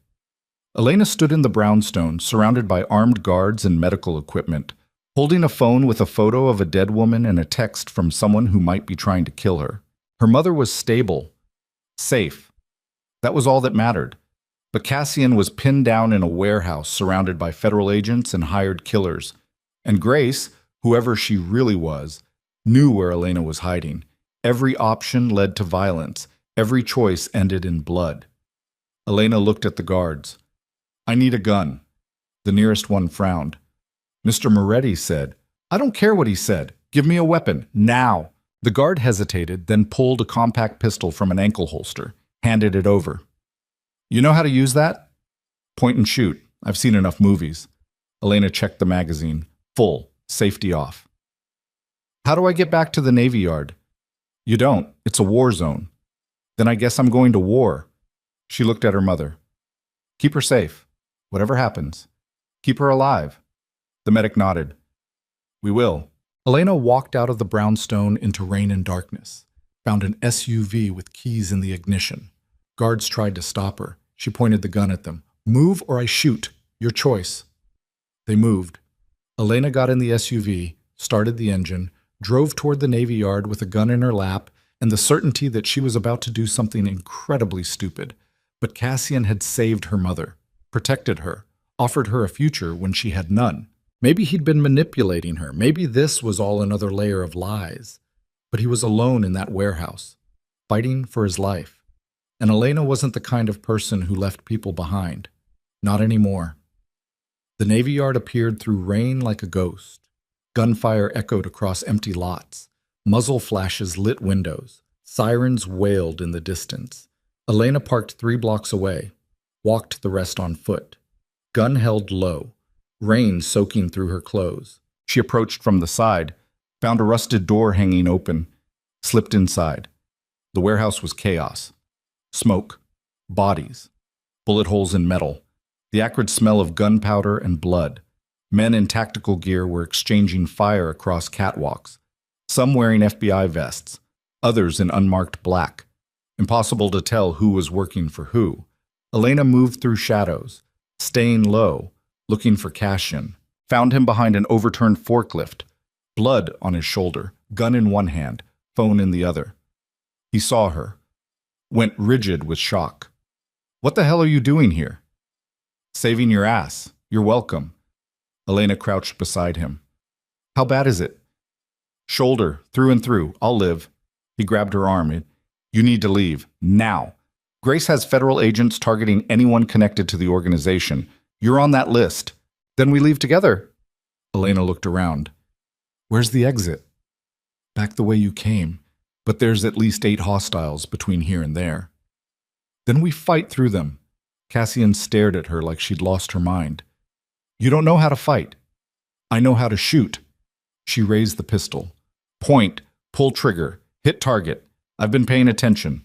Elena stood in the brownstone, surrounded by armed guards and medical equipment. holding a phone with a photo of a dead woman and a text from someone who might be trying to kill her. Her mother was stable, safe. That was all that mattered. But Cassian was pinned down in a warehouse surrounded by federal agents and hired killers. And Grace, whoever she really was, knew where Elena was hiding. Every option led to violence. Every choice ended in blood. Elena looked at the guards. "I need a gun." The nearest one frowned. Mr. Moretti said, "I don't care what he said. Give me a weapon, now." The guard hesitated, then pulled a compact pistol from an ankle holster, handed it over. "You know how to use that?" "Point and shoot. I've seen enough movies." Elena checked the magazine. Full. Safety off. "How do I get back to the Navy Yard?" "You don't. It's a war zone." "Then I guess I'm going to war." She looked at her mother. "Keep her safe. Whatever happens. Keep her alive." The medic nodded. "We will." Elena walked out of the brownstone into rain and darkness, found an SUV with keys in the ignition. Guards tried to stop her. She pointed the gun at them. "Move or I shoot. Your choice." They moved. Elena got in the SUV, started the engine, drove toward the Navy Yard with a gun in her lap and the certainty that she was about to do something incredibly stupid. But Cassian had saved her mother, protected her, offered her a future when she had none. Maybe he'd been manipulating her. Maybe this was all another layer of lies. But he was alone in that warehouse, fighting for his life. And Elena wasn't the kind of person who left people behind. Not anymore. The Navy Yard appeared through rain like a ghost. Gunfire echoed across empty lots. Muzzle flashes lit windows. Sirens wailed in the distance. Elena parked 3 blocks away, walked the rest on foot. Gun held low, rain soaking through her clothes. She approached from the side, found a rusted door hanging open, slipped inside. The warehouse was chaos. Smoke, bodies, bullet holes in metal, the acrid smell of gunpowder and blood. Men in tactical gear were exchanging fire across catwalks, some wearing FBI vests, others in unmarked black. Impossible to tell who was working for who. Elena moved through shadows, staying low, looking for Cassian. Found him behind an overturned forklift, blood on his shoulder, gun in one hand, phone in the other. He saw her, went rigid with shock. "What the hell are you doing here?" "Saving your ass. You're welcome." Elena crouched beside him. "How bad is it?" "Shoulder, through and through. I'll live." He grabbed her arm. "You need to leave. Now. Grace has federal agents targeting anyone connected to the organization. You're on that list. Then we leave together." Elena looked around. "Where's the exit?" "Back the way you came. But there's at least 8 hostiles between here and there." "Then we fight through them." Cassian stared at her like she'd lost her mind. "You don't know how to fight." "I know how to shoot." She raised the pistol. "Point, pull trigger, hit target. I've been paying attention."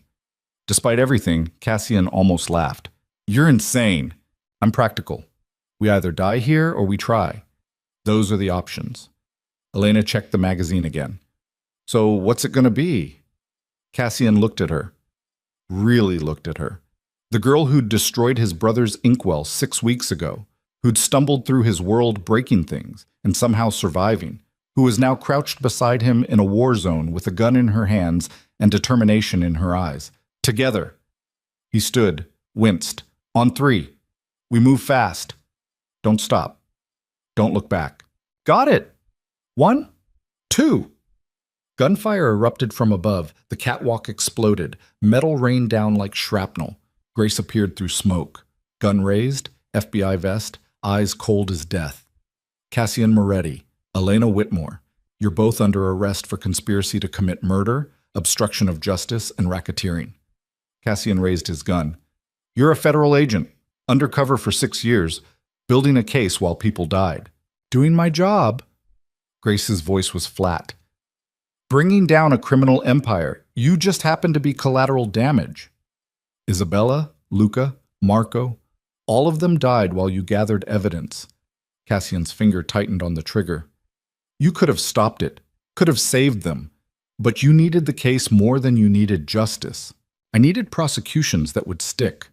Despite everything, Cassian almost laughed. "You're insane." "I'm practical. We either die here or we try. Those are the options." Elena checked the magazine again. "So what's it going to be?" Cassian looked at her. Really looked at her. The girl who'd destroyed his brother's inkwell 6 weeks ago, who'd stumbled through his world breaking things and somehow surviving, who was now crouched beside him in a war zone with a gun in her hands and determination in her eyes. Together. He stood, winced. "On 3. We move fast. Don't stop. Don't look back." "Got it. 1, 2. Gunfire erupted from above. The catwalk exploded. Metal rained down like shrapnel. Grace appeared through smoke. Gun raised, FBI vest, eyes cold as death. "Cassian Moretti, Elena Whitmore, you're both under arrest for conspiracy to commit murder, obstruction of justice, and racketeering." Cassian raised his gun. "You're a federal agent, undercover for 6 years, building a case while people died." "Doing my job." Grace's voice was flat. "Bringing down a criminal empire. You just happen to be collateral damage." Isabella, Luca, Marco, all of them died while you gathered evidence. Cassian's finger tightened on the trigger. "You could have stopped it, could have saved them, but you needed the case more than you needed justice. I needed prosecutions that would stick.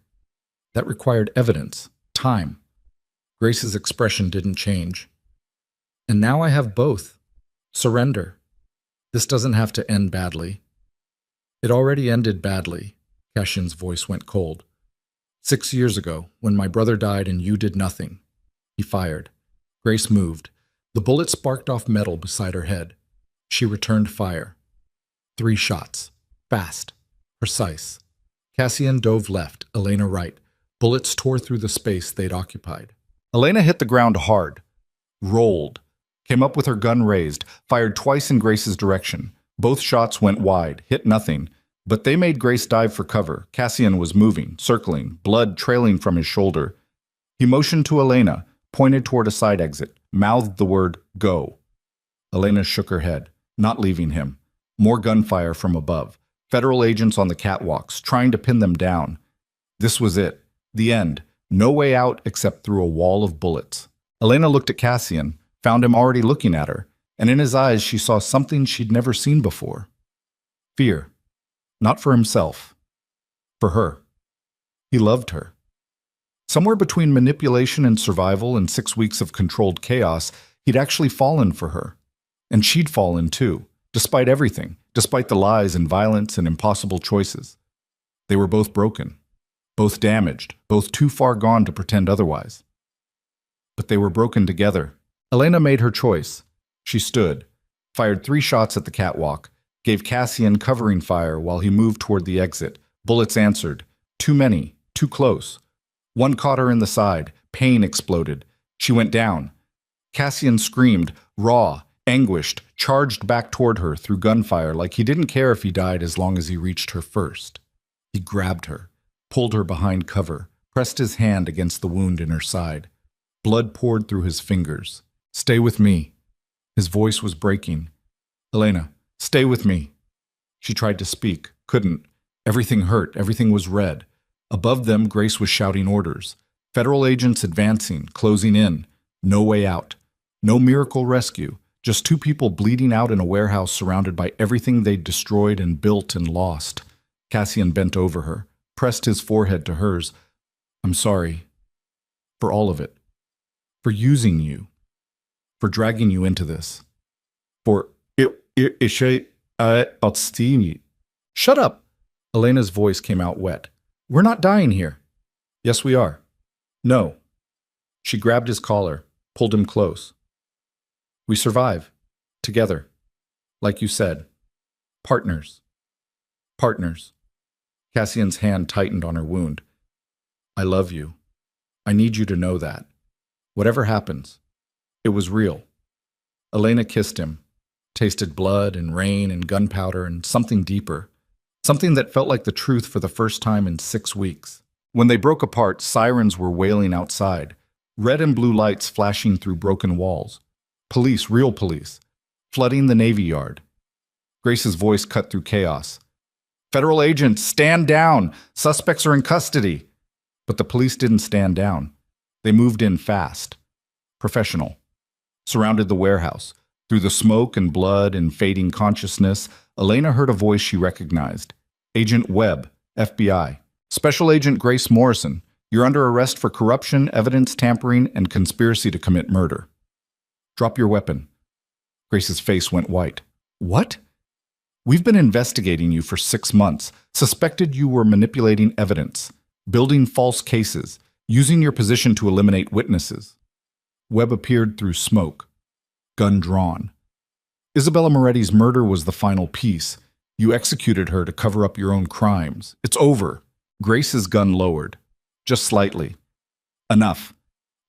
That required evidence, time." Grace's expression didn't change. And now I have both. Surrender. This doesn't have to end badly. It already ended badly. Cassian's voice went cold. 6 years ago, when my brother died and you did nothing. He fired. Grace moved. The bullet sparked off metal beside her head. She returned fire. 3 shots. Fast. Precise. Cassian dove left, Elena right. Bullets tore through the space they'd occupied. Elena hit the ground hard. Rolled. Came up with her gun raised, fired twice in Grace's direction. Both shots went wide, hit nothing. But they made Grace dive for cover. Cassian was moving, circling, blood trailing from his shoulder. He motioned to Elena, pointed toward a side exit, mouthed the word, "Go." Elena shook her head, not leaving him. More gunfire from above. Federal agents on the catwalks, trying to pin them down. This was it. The end. No way out except through a wall of bullets. Elena looked at Cassian, found him already looking at her, and in his eyes she saw something she'd never seen before. Fear. Not for himself. For her. He loved her. Somewhere between manipulation and survival and 6 weeks of controlled chaos, he'd actually fallen for her. And she'd fallen too, despite everything, despite the lies and violence and impossible choices. They were both broken, both damaged, both too far gone to pretend otherwise. But they were broken together. Elena made her choice. She stood, fired 3 shots at the catwalk, gave Cassian covering fire while he moved toward the exit. Bullets answered. Too many, too close. One caught her in the side. Pain exploded. She went down. Cassian screamed, raw, anguished, charged back toward her through gunfire like he didn't care if he died as long as he reached her first. He grabbed her, pulled her behind cover, pressed his hand against the wound in her side. Blood poured through his fingers. Stay with me. His voice was breaking. Elena, stay with me. She tried to speak, couldn't. Everything hurt, everything was red. Above them, Grace was shouting orders. Federal agents advancing, closing in. No way out. No miracle rescue. Just 2 people bleeding out in a warehouse surrounded by everything they'd destroyed and built and lost. Cassian bent over her, pressed his forehead to hers. I'm sorry. For all of it. For using you. For dragging you into this. For Shut up! Elena's voice came out wet. We're not dying here. Yes, we are. No. She grabbed his collar, pulled him close. We survive. Together. Like you said. Partners. Partners. Cassian's hand tightened on her wound. I love you. I need you to know that. Whatever happens. It was real. Elena kissed him. Tasted blood and rain and gunpowder and something deeper. Something that felt like the truth for the first time in 6 weeks. When they broke apart, sirens were wailing outside. Red and blue lights flashing through broken walls. Police, real police, flooding the Navy Yard. Grace's voice cut through chaos. Federal agents, stand down! Suspects are in custody! But the police didn't stand down. They moved in fast. Professional. Surrounded the warehouse. Through the smoke and blood and fading consciousness, Elena heard a voice she recognized. Agent Webb, FBI. Special Agent Grace Morrison, you're under arrest for corruption, evidence tampering, and conspiracy to commit murder. Drop your weapon. Grace's face went white. What? We've been investigating you for 6 months, suspected you were manipulating evidence, building false cases, using your position to eliminate witnesses. Webb appeared through smoke. Gun drawn. Isabella Moretti's murder was the final piece. You executed her to cover up your own crimes. It's over. Grace's gun lowered. Just slightly. Enough.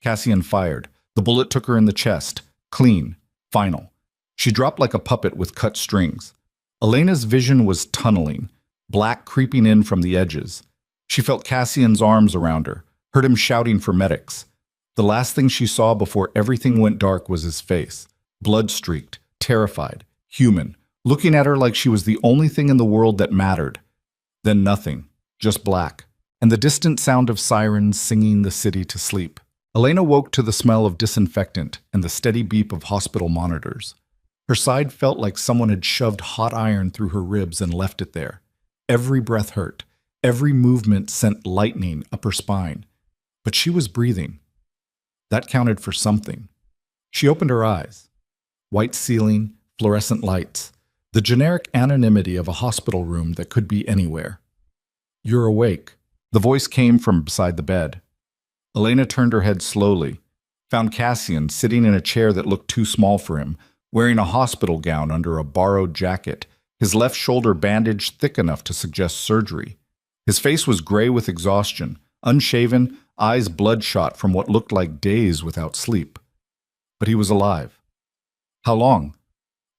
Cassian fired. The bullet took her in the chest. Clean. Final. She dropped like a puppet with cut strings. Elena's vision was tunneling, black creeping in from the edges. She felt Cassian's arms around her, heard him shouting for medics. The last thing she saw before everything went dark was his face. Blood-streaked, terrified, human, looking at her like she was the only thing in the world that mattered. Then nothing, just black, and the distant sound of sirens singing the city to sleep. Elena woke to the smell of disinfectant and the steady beep of hospital monitors. Her side felt like someone had shoved hot iron through her ribs and left it there. Every breath hurt. Every movement sent lightning up her spine. But she was breathing. That counted for something. She opened her eyes. White ceiling, fluorescent lights. The generic anonymity of a hospital room that could be anywhere. "You're awake." The voice came from beside the bed. Elena turned her head slowly, found Cassian sitting in a chair that looked too small for him, wearing a hospital gown under a borrowed jacket, his left shoulder bandaged thick enough to suggest surgery. His face was gray with exhaustion, unshaven, eyes bloodshot from what looked like days without sleep. But he was alive. "How long?"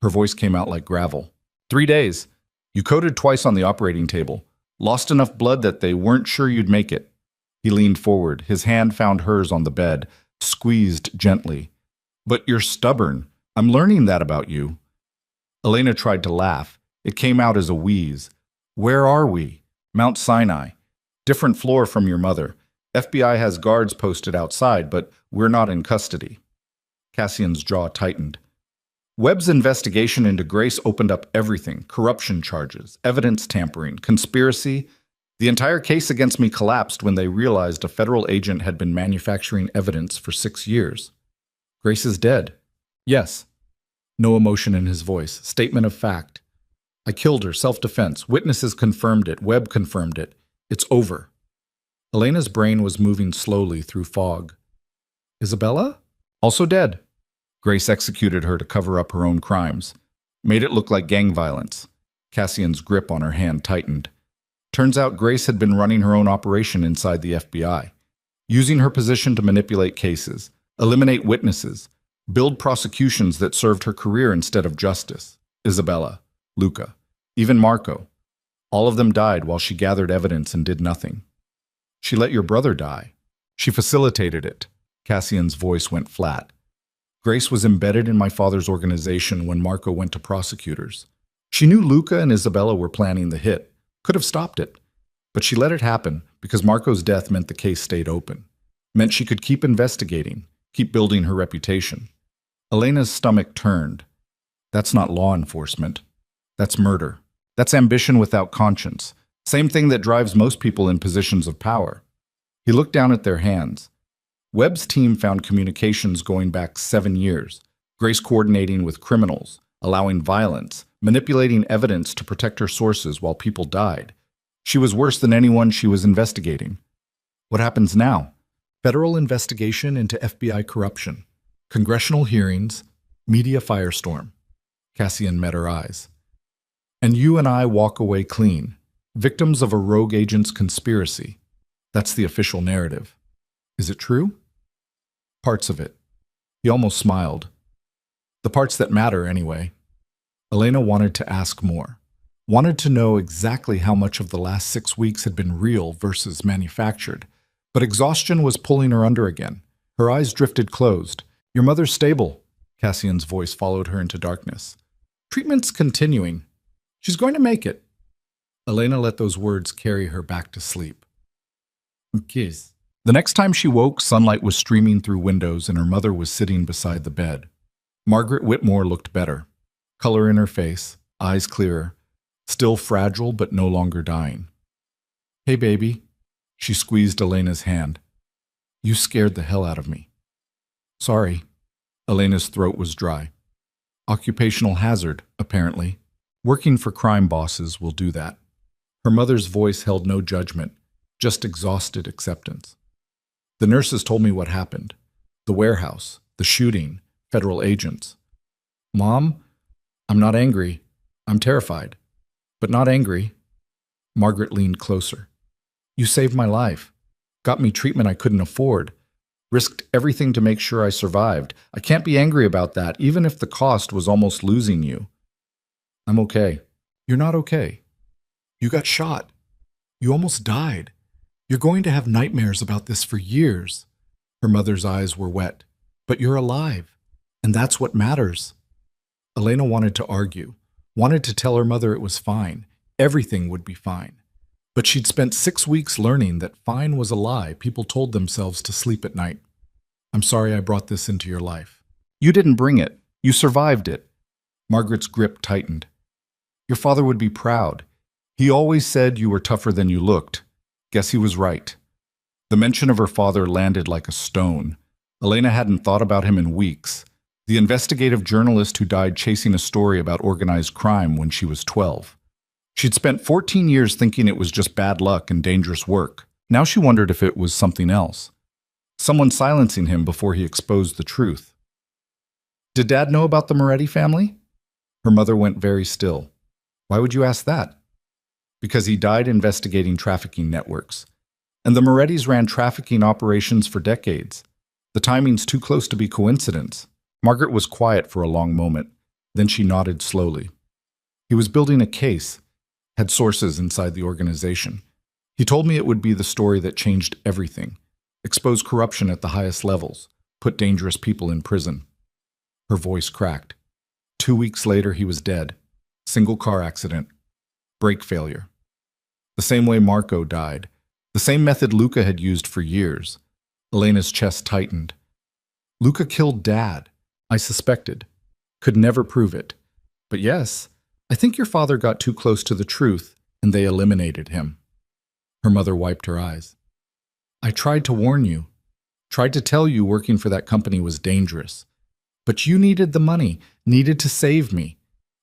Her voice came out like gravel. 3 days. You coded twice on the operating table. Lost enough blood that they weren't sure you'd make it." He leaned forward. His hand found hers on the bed, squeezed gently. "But you're stubborn. I'm learning that about you." Elena tried to laugh. It came out as a wheeze. "Where are we?" "Mount Sinai. Different floor from your mother. FBI has guards posted outside, but we're not in custody." Cassian's jaw tightened. Webb's investigation into Grace opened up everything: corruption charges, evidence tampering, conspiracy. The entire case against me collapsed when they realized a federal agent had been manufacturing evidence for 6 years. "Grace is dead." "Yes." No emotion in his voice. Statement of fact. "I killed her, self-defense. Witnesses confirmed it. Webb confirmed it. It's over." Elena's brain was moving slowly through fog. "Isabella? Also dead." Grace executed her to cover up her own crimes. Made it look like gang violence. Cassian's grip on her hand tightened. Turns out Grace had been running her own operation inside the FBI, using her position to manipulate cases, eliminate witnesses, build prosecutions that served her career instead of justice. Isabella, Luca, even Marco. All of them died while she gathered evidence and did nothing. "She let your brother die. She facilitated it." Cassian's voice went flat. "Grace was embedded in my father's organization when Marco went to prosecutors. She knew Luca and Isabella were planning the hit, could have stopped it. But she let it happen because Marco's death meant the case stayed open. Meant she could keep investigating, keep building her reputation." Elena's stomach turned. "That's not law enforcement. That's murder. That's ambition without conscience. Same thing that drives most people in positions of power." He looked down at their hands. Webb's team found communications going back 7 years. Grace coordinating with criminals, allowing violence, manipulating evidence to protect her sources while people died. She was worse than anyone she was investigating. What happens now? Federal investigation into FBI corruption. Congressional hearings. Media firestorm. Cassian met her eyes. "And you and I walk away clean. Victims of a rogue agent's conspiracy. That's the official narrative. Is it true?" "Parts of it." He almost smiled. "The parts that matter, anyway." Elena wanted to ask more. Wanted to know exactly how much of the last 6 weeks had been real versus manufactured. But exhaustion was pulling her under again. Her eyes drifted closed. "Your mother's stable." Cassian's voice followed her into darkness. "Treatment's continuing. She's going to make it." Elena let those words carry her back to sleep. Kiss. The next time she woke, sunlight was streaming through windows and her mother was sitting beside the bed. Margaret Whitmore looked better. Color in her face, eyes clearer, still fragile but no longer dying. "Hey, baby." She squeezed Elena's hand. "You scared the hell out of me." "Sorry." Elena's throat was dry. "Occupational hazard, apparently. Working for crime bosses will do that." Her mother's voice held no judgment, just exhausted acceptance. "The nurses told me what happened. The warehouse, the shooting, federal agents." "Mom, I'm not angry. I'm terrified, but not angry." Margaret leaned closer. "You saved my life. Got me treatment I couldn't afford. Risked everything to make sure I survived. I can't be angry about that, even if the cost was almost losing you." "I'm okay." "You're not okay. You got shot. You almost died. You're going to have nightmares about this for years." Her mother's eyes were wet. "But you're alive, and that's what matters." Elena wanted to argue, wanted to tell her mother it was fine, everything would be fine. But she'd spent 6 weeks learning that fine was a lie people told themselves to sleep at night. "I'm sorry I brought this into your life." "You didn't bring it. You survived it." Margaret's grip tightened. "Your father would be proud. He always said you were tougher than you looked. Guess he was right." The mention of her father landed like a stone. Elena hadn't thought about him in weeks. the investigative journalist who died chasing a story about organized crime when she was 12. She'd spent 14 years thinking it was just bad luck and dangerous work. Now she wondered if it was something else. Someone silencing him before he exposed the truth. Did Dad know about the Moretti family? Her mother went very still. Why would you ask that? Because he died investigating trafficking networks. And the Morettis ran trafficking operations for decades. The timing's too close to be coincidence. Margaret was quiet for a long moment. Then she nodded slowly. He was building a case, had sources inside the organization. He told me it would be the story that changed everything, expose corruption at the highest levels, put dangerous people in prison. Her voice cracked. 2 weeks later, he was dead. Single car accident. Brake failure. The same way Marco died. The same method Luca had used for years. Elena's chest tightened. Luca killed Dad, I suspected. Could never prove it. But yes, I think your father got too close to the truth, and they eliminated him. Her mother wiped her eyes. I tried to warn you. Tried to tell you working for that company was dangerous. But you needed the money, needed to save me.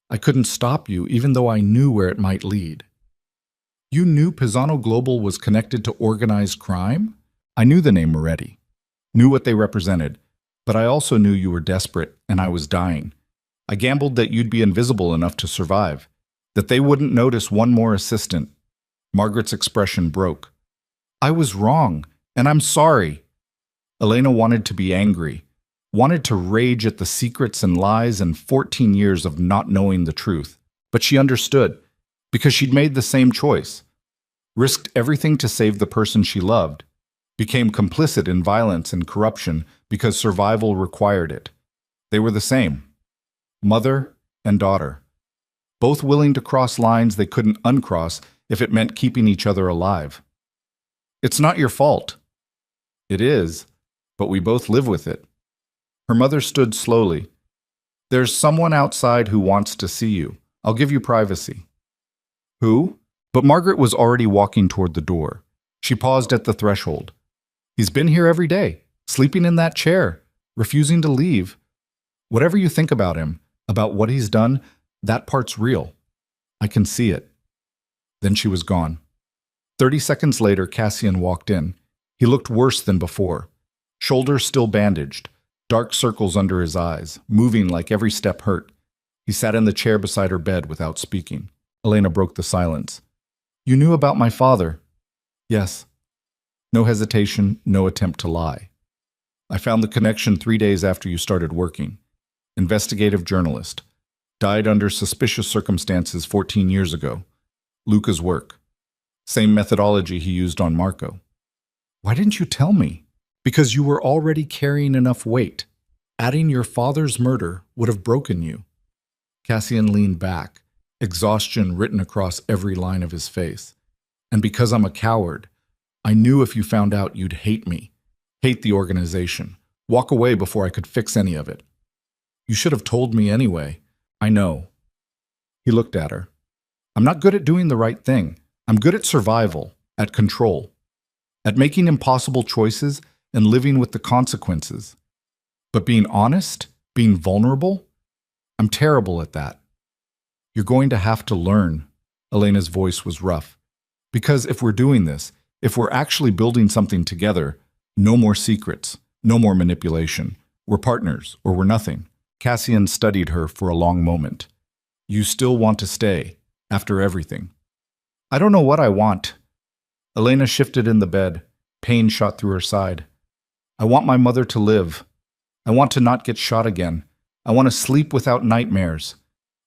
I couldn't stop you, even though I knew where it might lead. You knew Pisano Global was connected to organized crime? I knew the name Moretti, knew what they represented, but I also knew you were desperate and I was dying. I gambled that you'd be invisible enough to survive, that they wouldn't notice one more assistant. Margaret's expression broke. I was wrong, and I'm sorry. Elena wanted to be angry, wanted to rage at the secrets and lies and 14 years of not knowing the truth. But she understood, because she'd made the same choice. Risked everything to save the person she loved. Became complicit in violence and corruption because survival required it. They were the same. Mother and daughter. Both willing to cross lines they couldn't uncross if it meant keeping each other alive. It's not your fault. It is, but we both live with it. Her mother stood slowly. There's someone outside who wants to see you. I'll give you privacy. Who? But Margaret was already walking toward the door. She paused at the threshold. He's been here every day, sleeping in that chair, refusing to leave. Whatever you think about him, about what he's done, that part's real. I can see it. Then she was gone. 30 seconds later, Cassian walked in. He looked worse than before. Shoulders still bandaged, dark circles under his eyes, moving like every step hurt. He sat in the chair beside her bed without speaking. Elena broke the silence. You knew about my father? Yes. No hesitation, no attempt to lie. I found the connection 3 days after you started working. Investigative journalist. Died under suspicious circumstances 14 years ago. Luca's work. Same methodology he used on Marco. Why didn't you tell me? Because you were already carrying enough weight. Adding your father's murder would have broken you. Cassian leaned back, exhaustion written across every line of his face. And because I'm a coward, I knew if you found out you'd hate me, hate the organization, walk away before I could fix any of it. You should have told me anyway. I know. He looked at her. I'm not good at doing the right thing. I'm good at survival, at control, at making impossible choices and living with the consequences. But being honest, being vulnerable, I'm terrible at that. You're going to have to learn. Elena's voice was rough. Because if we're doing this, if we're actually building something together, no more secrets, no more manipulation. We're partners, or we're nothing. Cassian studied her for a long moment. You still want to stay, after everything. I don't know what I want. Elena shifted in the bed. Pain shot through her side. I want my mother to live. I want to not get shot again. I want to sleep without nightmares.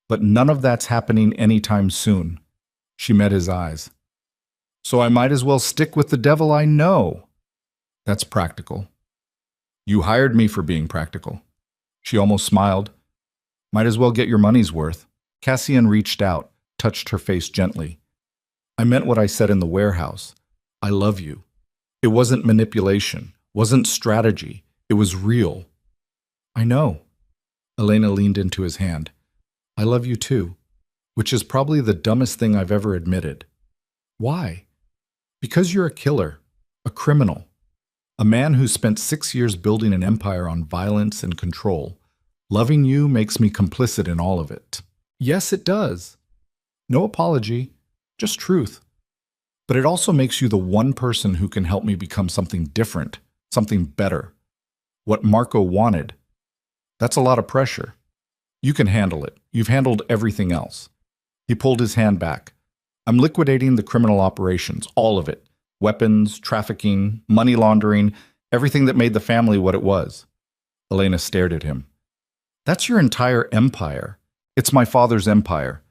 But none of that's happening anytime soon. She met his eyes. So I might as well stick with the devil I know. That's practical. You hired me for being practical. She almost smiled. Might as well get your money's worth. Cassian reached out, touched her face gently. I meant what I said in the warehouse. I love you. It wasn't manipulation, wasn't strategy. It was real. I know. Elena leaned into his hand. I love you too, which is probably the dumbest thing I've ever admitted. Why? Because you're a killer, a criminal, a man who spent 6 years building an empire on violence and control, Loving you makes me complicit in all of it. Yes, it does. No apology, just truth. But it also makes you the one person who can help me become something different, something better. What Marco wanted. That's a lot of pressure. You can handle it. You've handled everything else. He pulled his hand back. I'm liquidating the criminal operations, all of it. Weapons, trafficking, money laundering, everything that made the family what it was. Elena stared at him. That's your entire empire. It's my father's empire,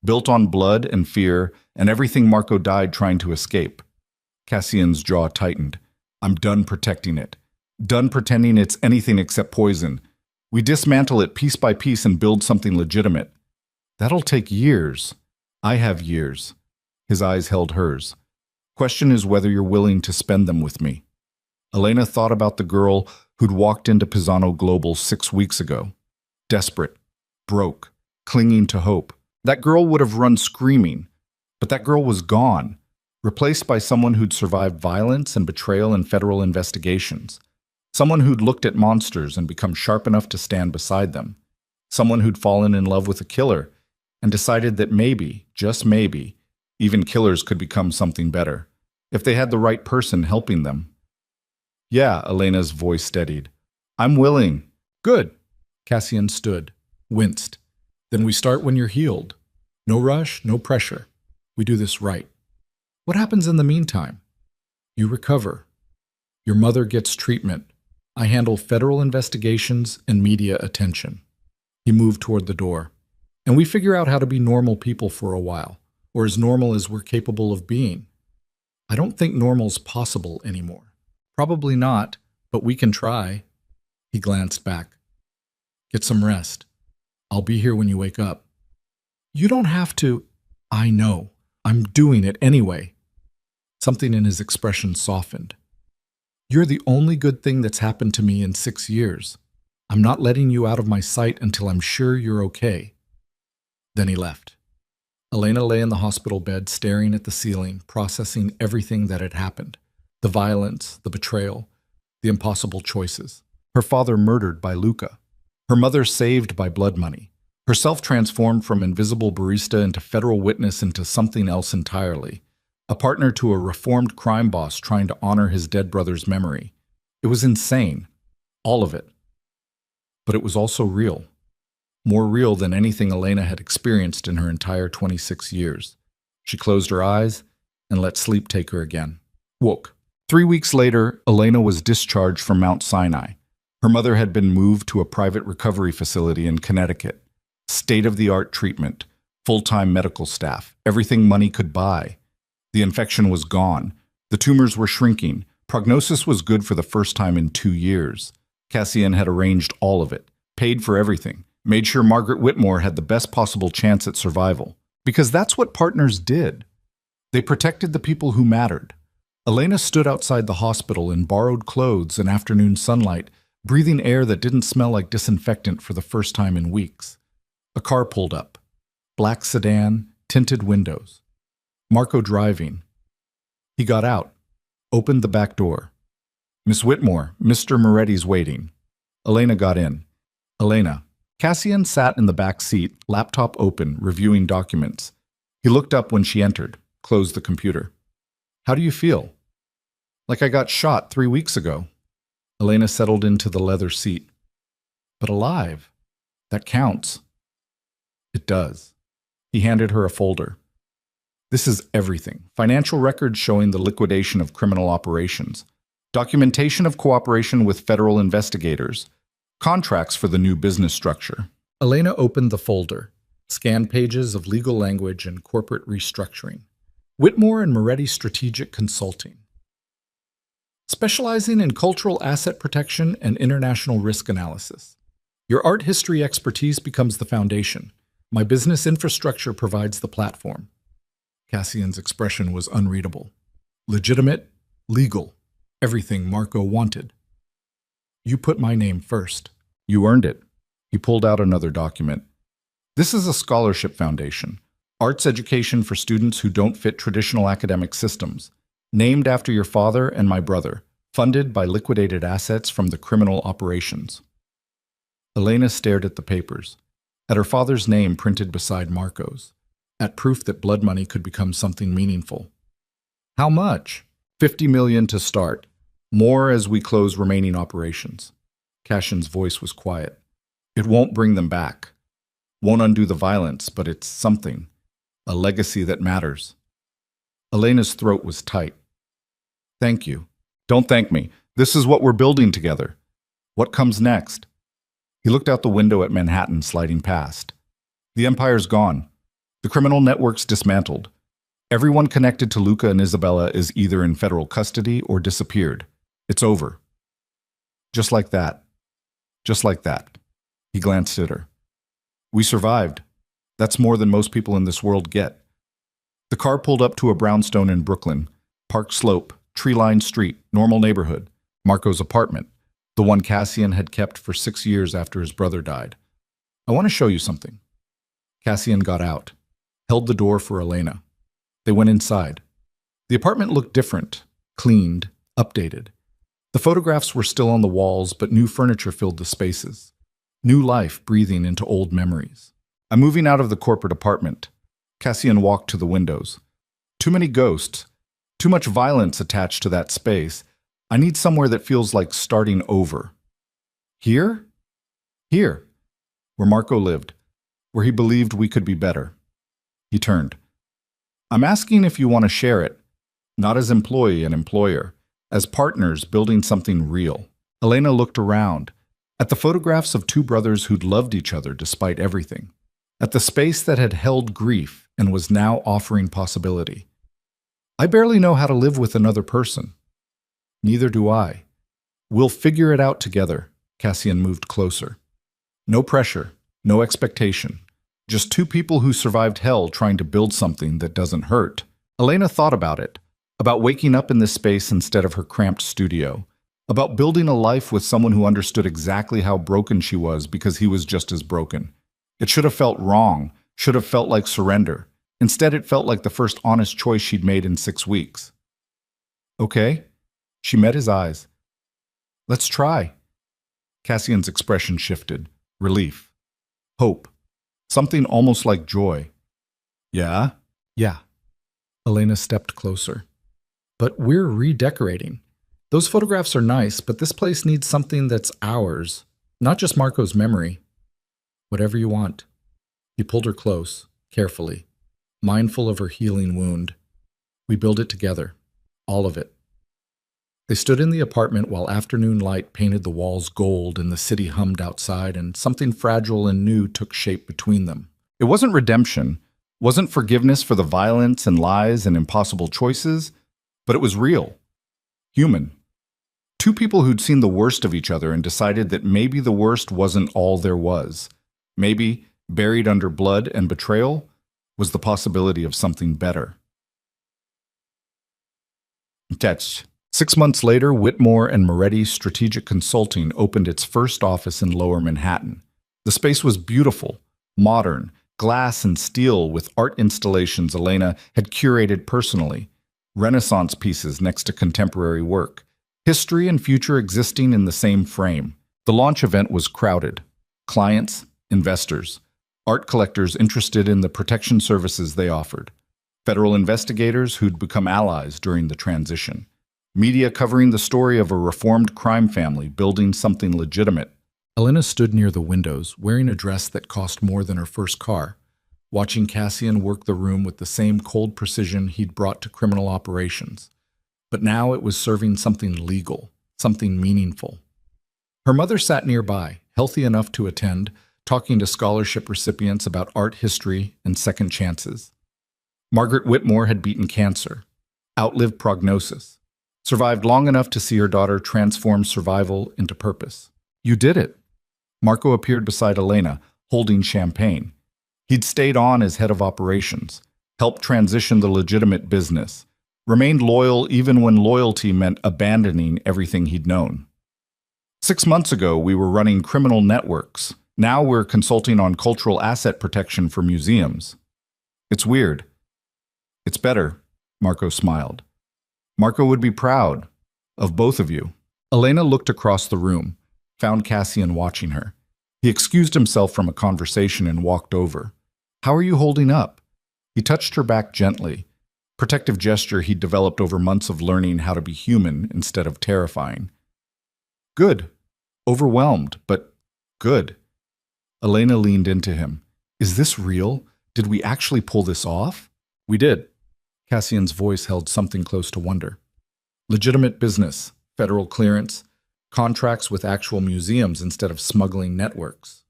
built on blood and fear and everything Marco died trying to escape. Cassian's jaw tightened. I'm done protecting it. Done pretending it's anything except poison. We dismantle it piece by piece and build something legitimate. That'll take years. I have years. His eyes held hers. Question is whether you're willing to spend them with me. Elena thought about the girl who'd walked into Pisano Global 6 weeks ago. Desperate, broke, clinging to hope. That girl would have run screaming, but that girl was gone, replaced by someone who'd survived violence and betrayal in federal investigations. Someone who'd looked at monsters and become sharp enough to stand beside them. Someone who'd fallen in love with a killer and decided that maybe, just maybe, even killers could become something better, if they had the right person helping them. Yeah, Elena's voice steadied. I'm willing. Good. Cassian stood, winced. Then we start when you're healed. No rush, no pressure. We do this right. What happens in the meantime? You recover. Your mother gets treatment. I handle federal investigations and media attention. He moved toward the door. And we figure out how to be normal people for a while, or as normal as we're capable of being. I don't think normal's possible anymore. Probably not, but we can try. He glanced back. Get some rest. I'll be here when you wake up. You don't have to. I know. I'm doing it anyway. Something in his expression softened. You're the only good thing that's happened to me in 6 years. I'm not letting you out of my sight until I'm sure you're okay. Then he left. Elena lay in the hospital bed, staring at the ceiling, processing everything that had happened. The violence, the betrayal, the impossible choices. Her father murdered by Luca. Her mother saved by blood money. Herself transformed from invisible barista into federal witness into something else entirely. A partner to a reformed crime boss trying to honor his dead brother's memory. It was insane. All of it. But it was also real. More real than anything Elena had experienced in her entire 26 years. She closed her eyes and let sleep take her again. Woke. 3 weeks later, Elena was discharged from Mount Sinai. Her mother had been moved to a private recovery facility in Connecticut. State-of-the-art treatment, full-time medical staff, everything money could buy. The infection was gone. The tumors were shrinking. Prognosis was good for the first time in 2 years. Cassian had arranged all of it, paid for everything, made sure Margaret Whitmore had the best possible chance at survival. Because that's what partners did. They protected the people who mattered. Elena stood outside the hospital in borrowed clothes and afternoon sunlight, breathing air that didn't smell like disinfectant for the first time in weeks. A car pulled up. Black sedan, tinted windows. Marco driving. He got out, opened the back door. Miss Whitmore, Mr. Moretti's waiting. Elena got in. Elena. Cassian sat in the back seat, laptop open, reviewing documents. He looked up when she entered, closed the computer. How do you feel? Like I got shot 3 weeks ago. Elena settled into the leather seat. But alive. That counts. It does. He handed her a folder. This is everything. Financial records showing the liquidation of criminal operations. Documentation of cooperation with federal investigators. Contracts for the new business structure. Elena opened the folder. Scanned pages of legal language and corporate restructuring. Whitmore and Moretti Strategic Consulting. Specializing in cultural asset protection and international risk analysis. Your art history expertise becomes the foundation. My business infrastructure provides the platform. Cassian's expression was unreadable. Legitimate, legal, everything Marco wanted. You put my name first. You earned it. He pulled out another document. This is a scholarship foundation. Arts education for students who don't fit traditional academic systems. Named after your father and my brother. Funded by liquidated assets from the criminal operations. Elena stared at the papers, at her father's name printed beside Marco's, at proof that blood money could become something meaningful. How much? 50 million to start. More as we close remaining operations. Cashin's voice was quiet. It won't bring them back. Won't undo the violence, but it's something. A legacy that matters. Elena's throat was tight. Thank you. Don't thank me. This is what we're building together. What comes next? He looked out the window at Manhattan sliding past. The empire's gone. The criminal network's dismantled. Everyone connected to Luca and Isabella is either in federal custody or disappeared. It's over. Just like that. Just like that. He glanced at her. We survived. That's more than most people in this world get. The car pulled up to a brownstone in Brooklyn. Park Slope, tree-lined street, normal neighborhood. Marco's apartment, the one Cassian had kept for 6 years after his brother died. I want to show you something. Cassian got out, held the door for Elena. They went inside. The apartment looked different, cleaned, updated. The photographs were still on the walls, but new furniture filled the spaces. New life breathing into old memories. I'm moving out of the corporate apartment. Cassian walked to the windows. Too many ghosts. Too much violence attached to that space. I need somewhere that feels like starting over. Here? Here. Where Marco lived. Where he believed we could be better. He turned. I'm asking if you want to share it. Not as employee and employer. As partners building something real. Elena looked around. At the photographs of two brothers who'd loved each other despite everything. At the space that had held grief and was now offering possibility. I barely know how to live with another person. Neither do I. We'll figure it out together. Cassian moved closer. No pressure, no expectation. Just two people who survived hell trying to build something that doesn't hurt. Elena thought about it. About waking up in this space instead of her cramped studio. About building a life with someone who understood exactly how broken she was because he was just as broken. It should have felt wrong, should have felt like surrender. Instead, it felt like the first honest choice she'd made in 6 weeks. Okay? She met his eyes. Let's try. Cassian's expression shifted. Relief. Hope. Something almost like joy. Yeah? Yeah. Elena stepped closer. But we're redecorating. Those photographs are nice, but this place needs something that's ours, not just Marco's memory. Whatever you want. He pulled her close, carefully, mindful of her healing wound. We build it together. All of it. They stood in the apartment while afternoon light painted the walls gold and the city hummed outside, and something fragile and new took shape between them. It wasn't redemption, wasn't forgiveness for the violence and lies and impossible choices, but it was real. Human. Two people who'd seen the worst of each other and decided that maybe the worst wasn't all there was. Maybe, buried under blood and betrayal, was the possibility of something better. That's 6 months later, Whitmore and Moretti Strategic Consulting opened its first office in Lower Manhattan. The space was beautiful, modern, glass and steel with art installations Elena had curated personally, Renaissance pieces next to contemporary work, history and future existing in the same frame. The launch event was crowded. Clients, investors, art collectors interested in the protection services they offered, federal investigators who'd become allies during the transition. Media covering the story of a reformed crime family building something legitimate. Elena stood near the windows, wearing a dress that cost more than her first car, watching Cassian work the room with the same cold precision he'd brought to criminal operations. But now it was serving something legal, something meaningful. Her mother sat nearby, healthy enough to attend, talking to scholarship recipients about art history and second chances. Margaret Whitmore had beaten cancer, outlived prognosis. Survived long enough to see her daughter transform survival into purpose. You did it. Marco appeared beside Elena, holding champagne. He'd stayed on as head of operations, helped transition the legitimate business, remained loyal even when loyalty meant abandoning everything he'd known. 6 months ago, we were running criminal networks. Now we're consulting on cultural asset protection for museums. It's weird. It's better, Marco smiled. Marco would be proud of both of you. Elena looked across the room, found Cassian watching her. He excused himself from a conversation and walked over. How are you holding up? He touched her back gently, protective gesture he'd developed over months of learning how to be human instead of terrifying. Good. Overwhelmed, but good. Elena leaned into him. Is this real? Did we actually pull this off? We did. Cassian's voice held something close to wonder. Legitimate business, federal clearance, contracts with actual museums instead of smuggling networks.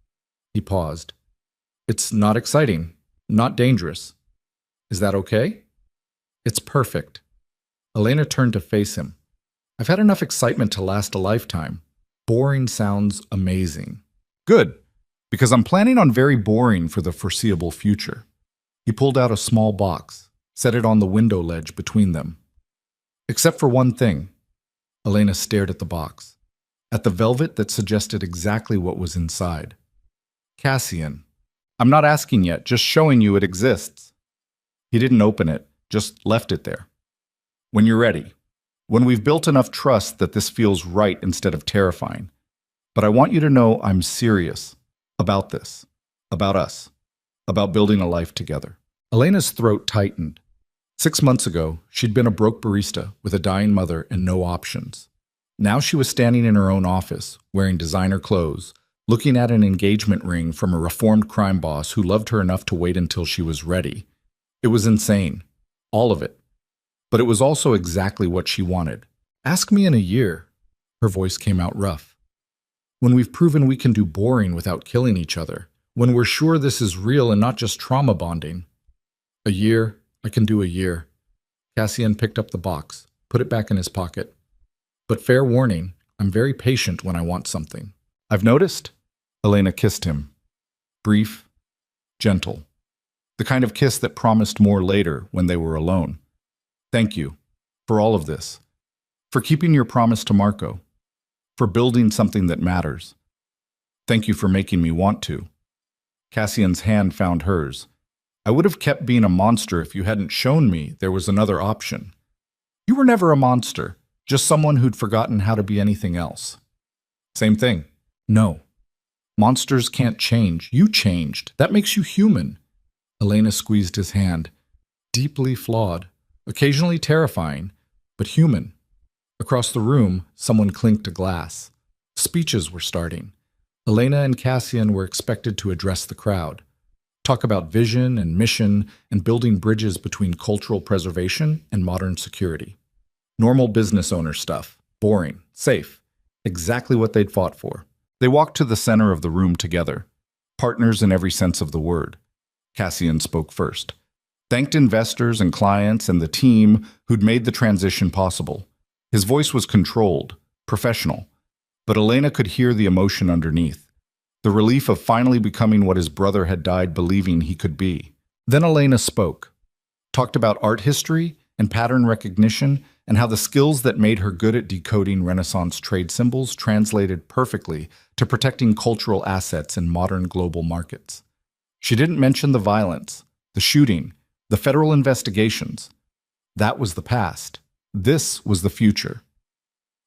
He paused. It's not exciting, not dangerous. Is that okay? It's perfect. Elena turned to face him. I've had enough excitement to last a lifetime. Boring sounds amazing. Good, because I'm planning on very boring for the foreseeable future. He pulled out a small box, set it on the window ledge between them. Except for one thing. Elena stared at the box, at the velvet that suggested exactly what was inside. Cassian. I'm not asking yet, just showing you it exists. He didn't open it, just left it there. When you're ready. When we've built enough trust that this feels right instead of terrifying. But I want you to know I'm serious about this, about us, about building a life together. Elena's throat tightened. 6 months ago, she'd been a broke barista with a dying mother and no options. Now she was standing in her own office, wearing designer clothes, looking at an engagement ring from a reformed crime boss who loved her enough to wait until she was ready. It was insane. All of it. But it was also exactly what she wanted. Ask me in a year. Her voice came out rough. When we've proven we can do boring without killing each other. When we're sure this is real and not just trauma bonding. A year. I can do a year. Cassian picked up the box, put it back in his pocket. But fair warning, I'm very patient when I want something. I've noticed. Elena kissed him. Brief, gentle. The kind of kiss that promised more later when they were alone. Thank you for all of this. For keeping your promise to Marco. For building something that matters. Thank you for making me want to. Cassian's hand found hers. I would have kept being a monster if you hadn't shown me there was another option. You were never a monster, just someone who'd forgotten how to be anything else. Same thing. No. Monsters can't change. You changed. That makes you human. Elena squeezed his hand. Deeply flawed, occasionally terrifying, but human. Across the room, someone clinked a glass. Speeches were starting. Elena and Cassian were expected to address the crowd. Talk about vision and mission and building bridges between cultural preservation and modern security. Normal business owner stuff. Boring. Safe. Exactly what they'd fought for. They walked to the center of the room together. Partners in every sense of the word. Cassian spoke first. Thanked investors and clients and the team who'd made the transition possible. His voice was controlled, professional, but Elena could hear the emotion underneath. The relief of finally becoming what his brother had died believing he could be. Then Elena spoke. Talked about art history and pattern recognition and how the skills that made her good at decoding Renaissance trade symbols translated perfectly to protecting cultural assets in modern global markets. She didn't mention the violence, the shooting, the federal investigations. That was the past. This was the future.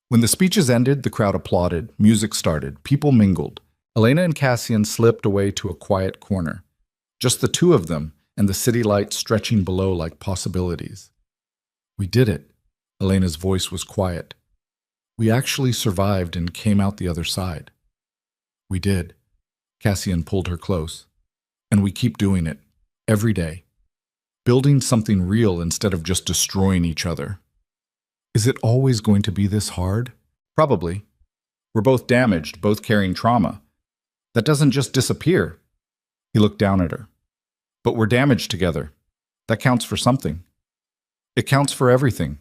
When the speeches ended, the crowd applauded, music started, people mingled. Elena and Cassian slipped away to a quiet corner. Just the two of them and the city lights stretching below like possibilities. We did it. Elena's voice was quiet. We actually survived and came out the other side. We did. Cassian pulled her close. And we keep doing it. Every day. Building something real instead of just destroying each other. Is it always going to be this hard? Probably. We're both damaged, both carrying trauma. That doesn't just disappear. He looked down at her. But we're damaged together. That counts for something. It counts for everything.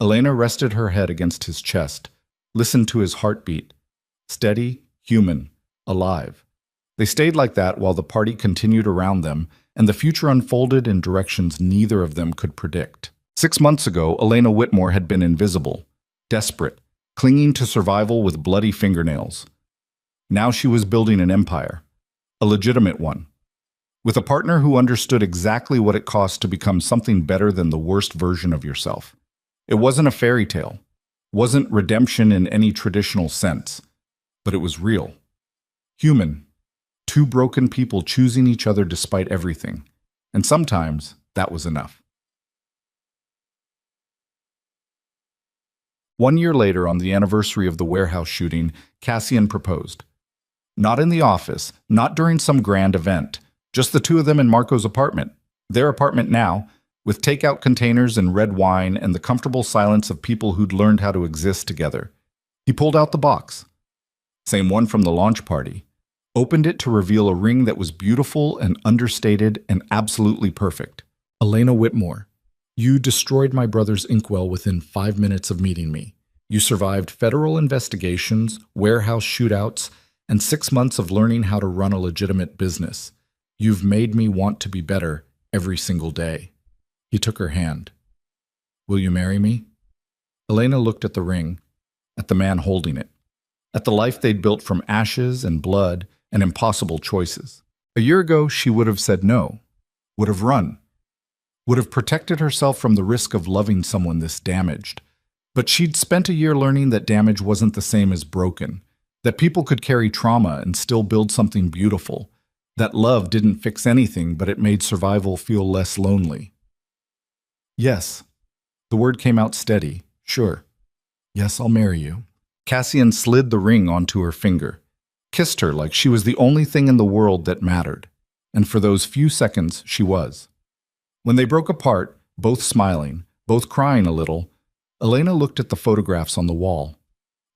Elena rested her head against his chest, listened to his heartbeat. Steady, human, alive. They stayed like that while the party continued around them, and the future unfolded in directions neither of them could predict. 6 months ago, Elena Whitmore had been invisible, desperate, clinging to survival with bloody fingernails. Now she was building an empire, a legitimate one, with a partner who understood exactly what it cost to become something better than the worst version of yourself. It wasn't a fairy tale, wasn't redemption in any traditional sense, but it was real. Human. Two broken people choosing each other despite everything. And sometimes that was enough. 1 year later, on the anniversary of the warehouse shooting, Cassian proposed. Not in the office, not during some grand event, just the two of them in Marco's apartment. Their apartment now, with takeout containers and red wine and the comfortable silence of people who'd learned how to exist together. He pulled out the box. Same one from the launch party. Opened it to reveal a ring that was beautiful and understated and absolutely perfect. Elena Whitmore, you destroyed my brother's inkwell within 5 minutes of meeting me. You survived federal investigations, warehouse shootouts, and 6 months of learning how to run a legitimate business. You've made me want to be better every single day. He took her hand. Will you marry me? Elena looked at the ring, at the man holding it, at the life they'd built from ashes and blood and impossible choices. A year ago, she would have said no, would have run, would have protected herself from the risk of loving someone this damaged. But she'd spent a year learning that damage wasn't the same as broken, that people could carry trauma and still build something beautiful, that love didn't fix anything, but it made survival feel less lonely. Yes. The word came out steady. Sure. Yes, I'll marry you. Cassian slid the ring onto her finger, kissed her like she was the only thing in the world that mattered. And for those few seconds, she was. When they broke apart, both smiling, both crying a little, Elena looked at the photographs on the wall.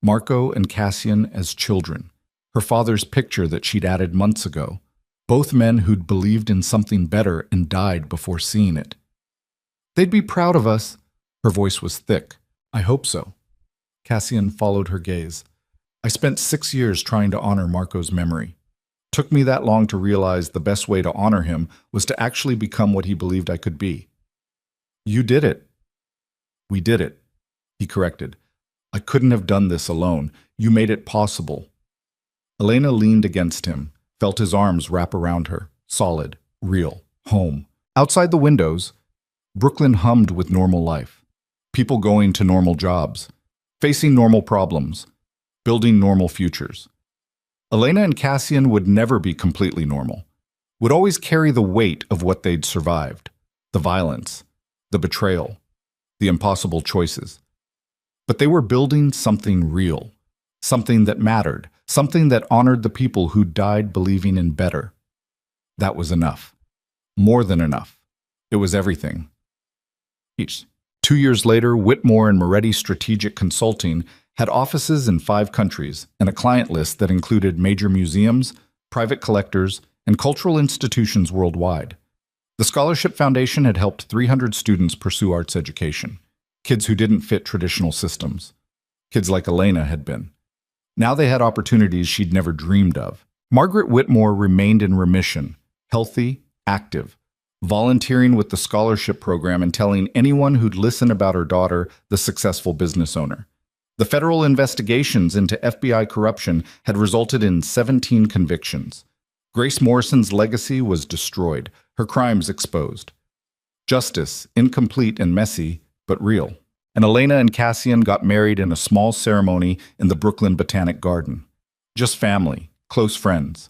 Marco and Cassian as children, her father's picture that she'd added months ago, both men who'd believed in something better and died before seeing it. They'd be proud of us. Her voice was thick. I hope so. Cassian followed her gaze. I spent 6 years trying to honor Marco's memory. Took me that long to realize the best way to honor him was to actually become what he believed I could be. You did it. We did it, he corrected. I couldn't have done this alone. You made it possible. Elena leaned against him, felt his arms wrap around her, solid, real, home. Outside the windows, Brooklyn hummed with normal life. People going to normal jobs, facing normal problems, building normal futures. Elena and Cassian would never be completely normal, would always carry the weight of what they'd survived, the violence, the betrayal, the impossible choices. But they were building something real, something that mattered, something that honored the people who died believing in better. That was enough. More than enough. It was everything. 2 years later, Whitmore and Moretti Strategic Consulting had offices in 5 countries and a client list that included major museums, private collectors, and cultural institutions worldwide. The Scholarship Foundation had helped 300 students pursue arts education, kids who didn't fit traditional systems. Kids like Elena had been. Now they had opportunities she'd never dreamed of. Margaret Whitmore remained in remission, healthy, active, volunteering with the scholarship program and telling anyone who'd listen about her daughter, the successful business owner. The federal investigations into FBI corruption had resulted in 17 convictions. Grace Morrison's legacy was destroyed, her crimes exposed. Justice, incomplete and messy, but real. And Elena and Cassian got married in a small ceremony in the Brooklyn Botanic Garden. Just family, close friends.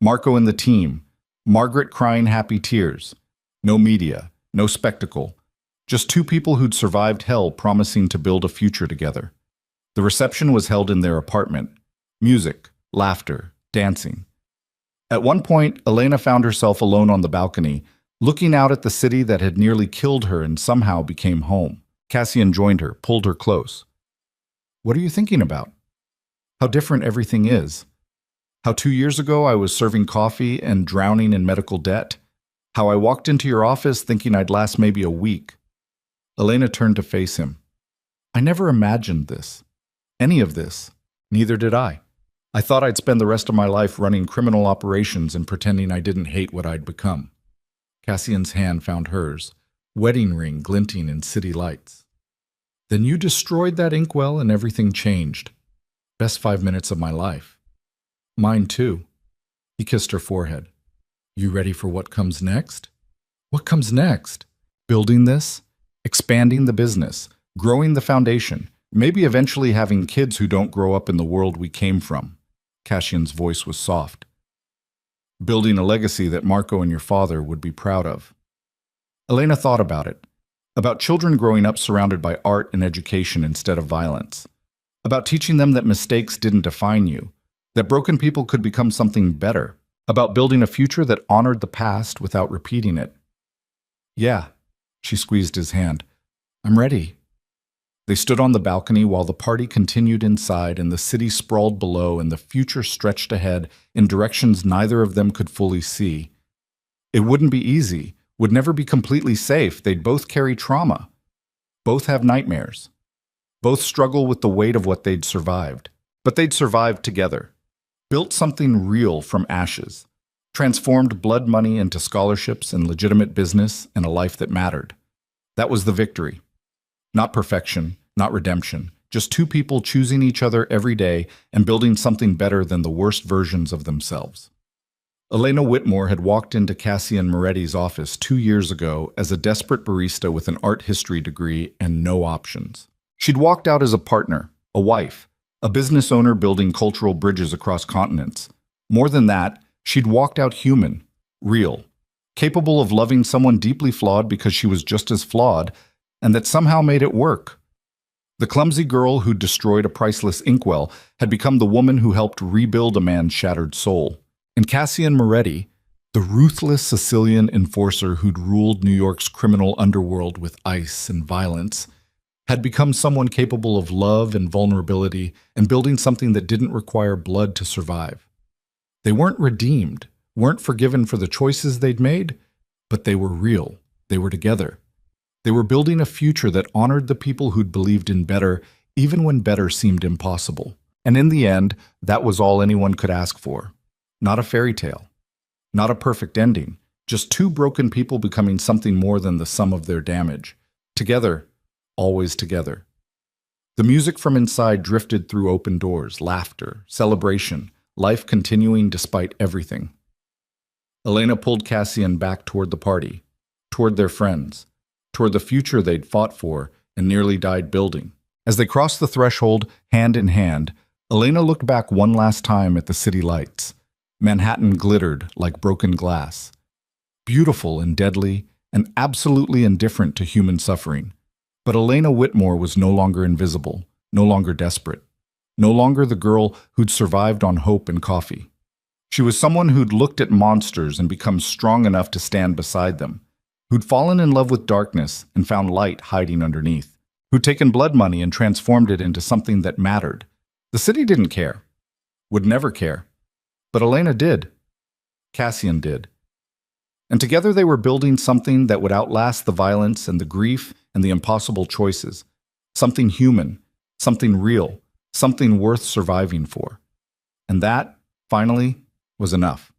Marco and the team, Margaret crying happy tears. No media, no spectacle. Just 2 people who'd survived hell promising to build a future together. The reception was held in their apartment. Music, laughter, dancing. At one point, Elena found herself alone on the balcony, looking out at the city that had nearly killed her and somehow became home. Cassian joined her, pulled her close. What are you thinking about? How different everything is. How 2 years ago I was serving coffee and drowning in medical debt. How I walked into your office thinking I'd last maybe a week. Elena turned to face him. I never imagined this. Any of this. Neither did I. I thought I'd spend the rest of my life running criminal operations and pretending I didn't hate what I'd become. Cassian's hand found hers, wedding ring glinting in city lights. Then you destroyed that inkwell and everything changed. Best 5 minutes of my life. Mine too. He kissed her forehead. You ready for what comes next? What comes next? Building this, expanding the business, growing the foundation, maybe eventually having kids who don't grow up in the world we came from. Cassian's voice was soft. Building a legacy that Marco and your father would be proud of. Elena thought about it. About children growing up surrounded by art and education instead of violence. About teaching them that mistakes didn't define you, that broken people could become something better. About building a future that honored the past without repeating it. Yeah, she squeezed his hand. I'm ready. They stood on the balcony while the party continued inside and the city sprawled below and the future stretched ahead in directions neither of them could fully see. It wouldn't be easy, would never be completely safe. They'd both carry trauma. Both have nightmares. Both struggle with the weight of what they'd survived. But they'd survived together. Built something real from ashes. Transformed blood money into scholarships and legitimate business and a life that mattered. That was the victory. Not perfection, not redemption, just two people choosing each other every day and building something better than the worst versions of themselves. Elena Whitmore had walked into Cassian Moretti's office 2 years ago as a desperate barista with an art history degree and no options. She'd walked out as a partner, a wife, a business owner building cultural bridges across continents. More than that, she'd walked out human, real, capable of loving someone deeply flawed because she was just as flawed, and that somehow made it work. The clumsy girl who destroyed a priceless inkwell had become the woman who helped rebuild a man's shattered soul. And Cassian Moretti, the ruthless Sicilian enforcer who'd ruled New York's criminal underworld with ice and violence, had become someone capable of love and vulnerability and building something that didn't require blood to survive. They weren't redeemed, weren't forgiven for the choices they'd made, but they were real. They were together. They were building a future that honored the people who'd believed in better, even when better seemed impossible. And in the end, that was all anyone could ask for. Not a fairy tale. Not a perfect ending. Just two broken people becoming something more than the sum of their damage. Together, always together. The music from inside drifted through open doors, laughter, celebration, life continuing despite everything. Elena pulled Cassian back toward the party, toward their friends, toward the future they'd fought for and nearly died building. As they crossed the threshold, hand in hand, Elena looked back one last time at the city lights. Manhattan glittered like broken glass. Beautiful and deadly, and absolutely indifferent to human suffering. But Elena Whitmore was no longer invisible, no longer desperate, no longer the girl who'd survived on hope and coffee. She was someone who'd looked at monsters and become strong enough to stand beside them, who'd fallen in love with darkness and found light hiding underneath, who'd taken blood money and transformed it into something that mattered. The city didn't care, would never care. But Elena did. Cassian did. And together they were building something that would outlast the violence and the grief and the impossible choices. Something human, something real, something worth surviving for. And that, finally, was enough.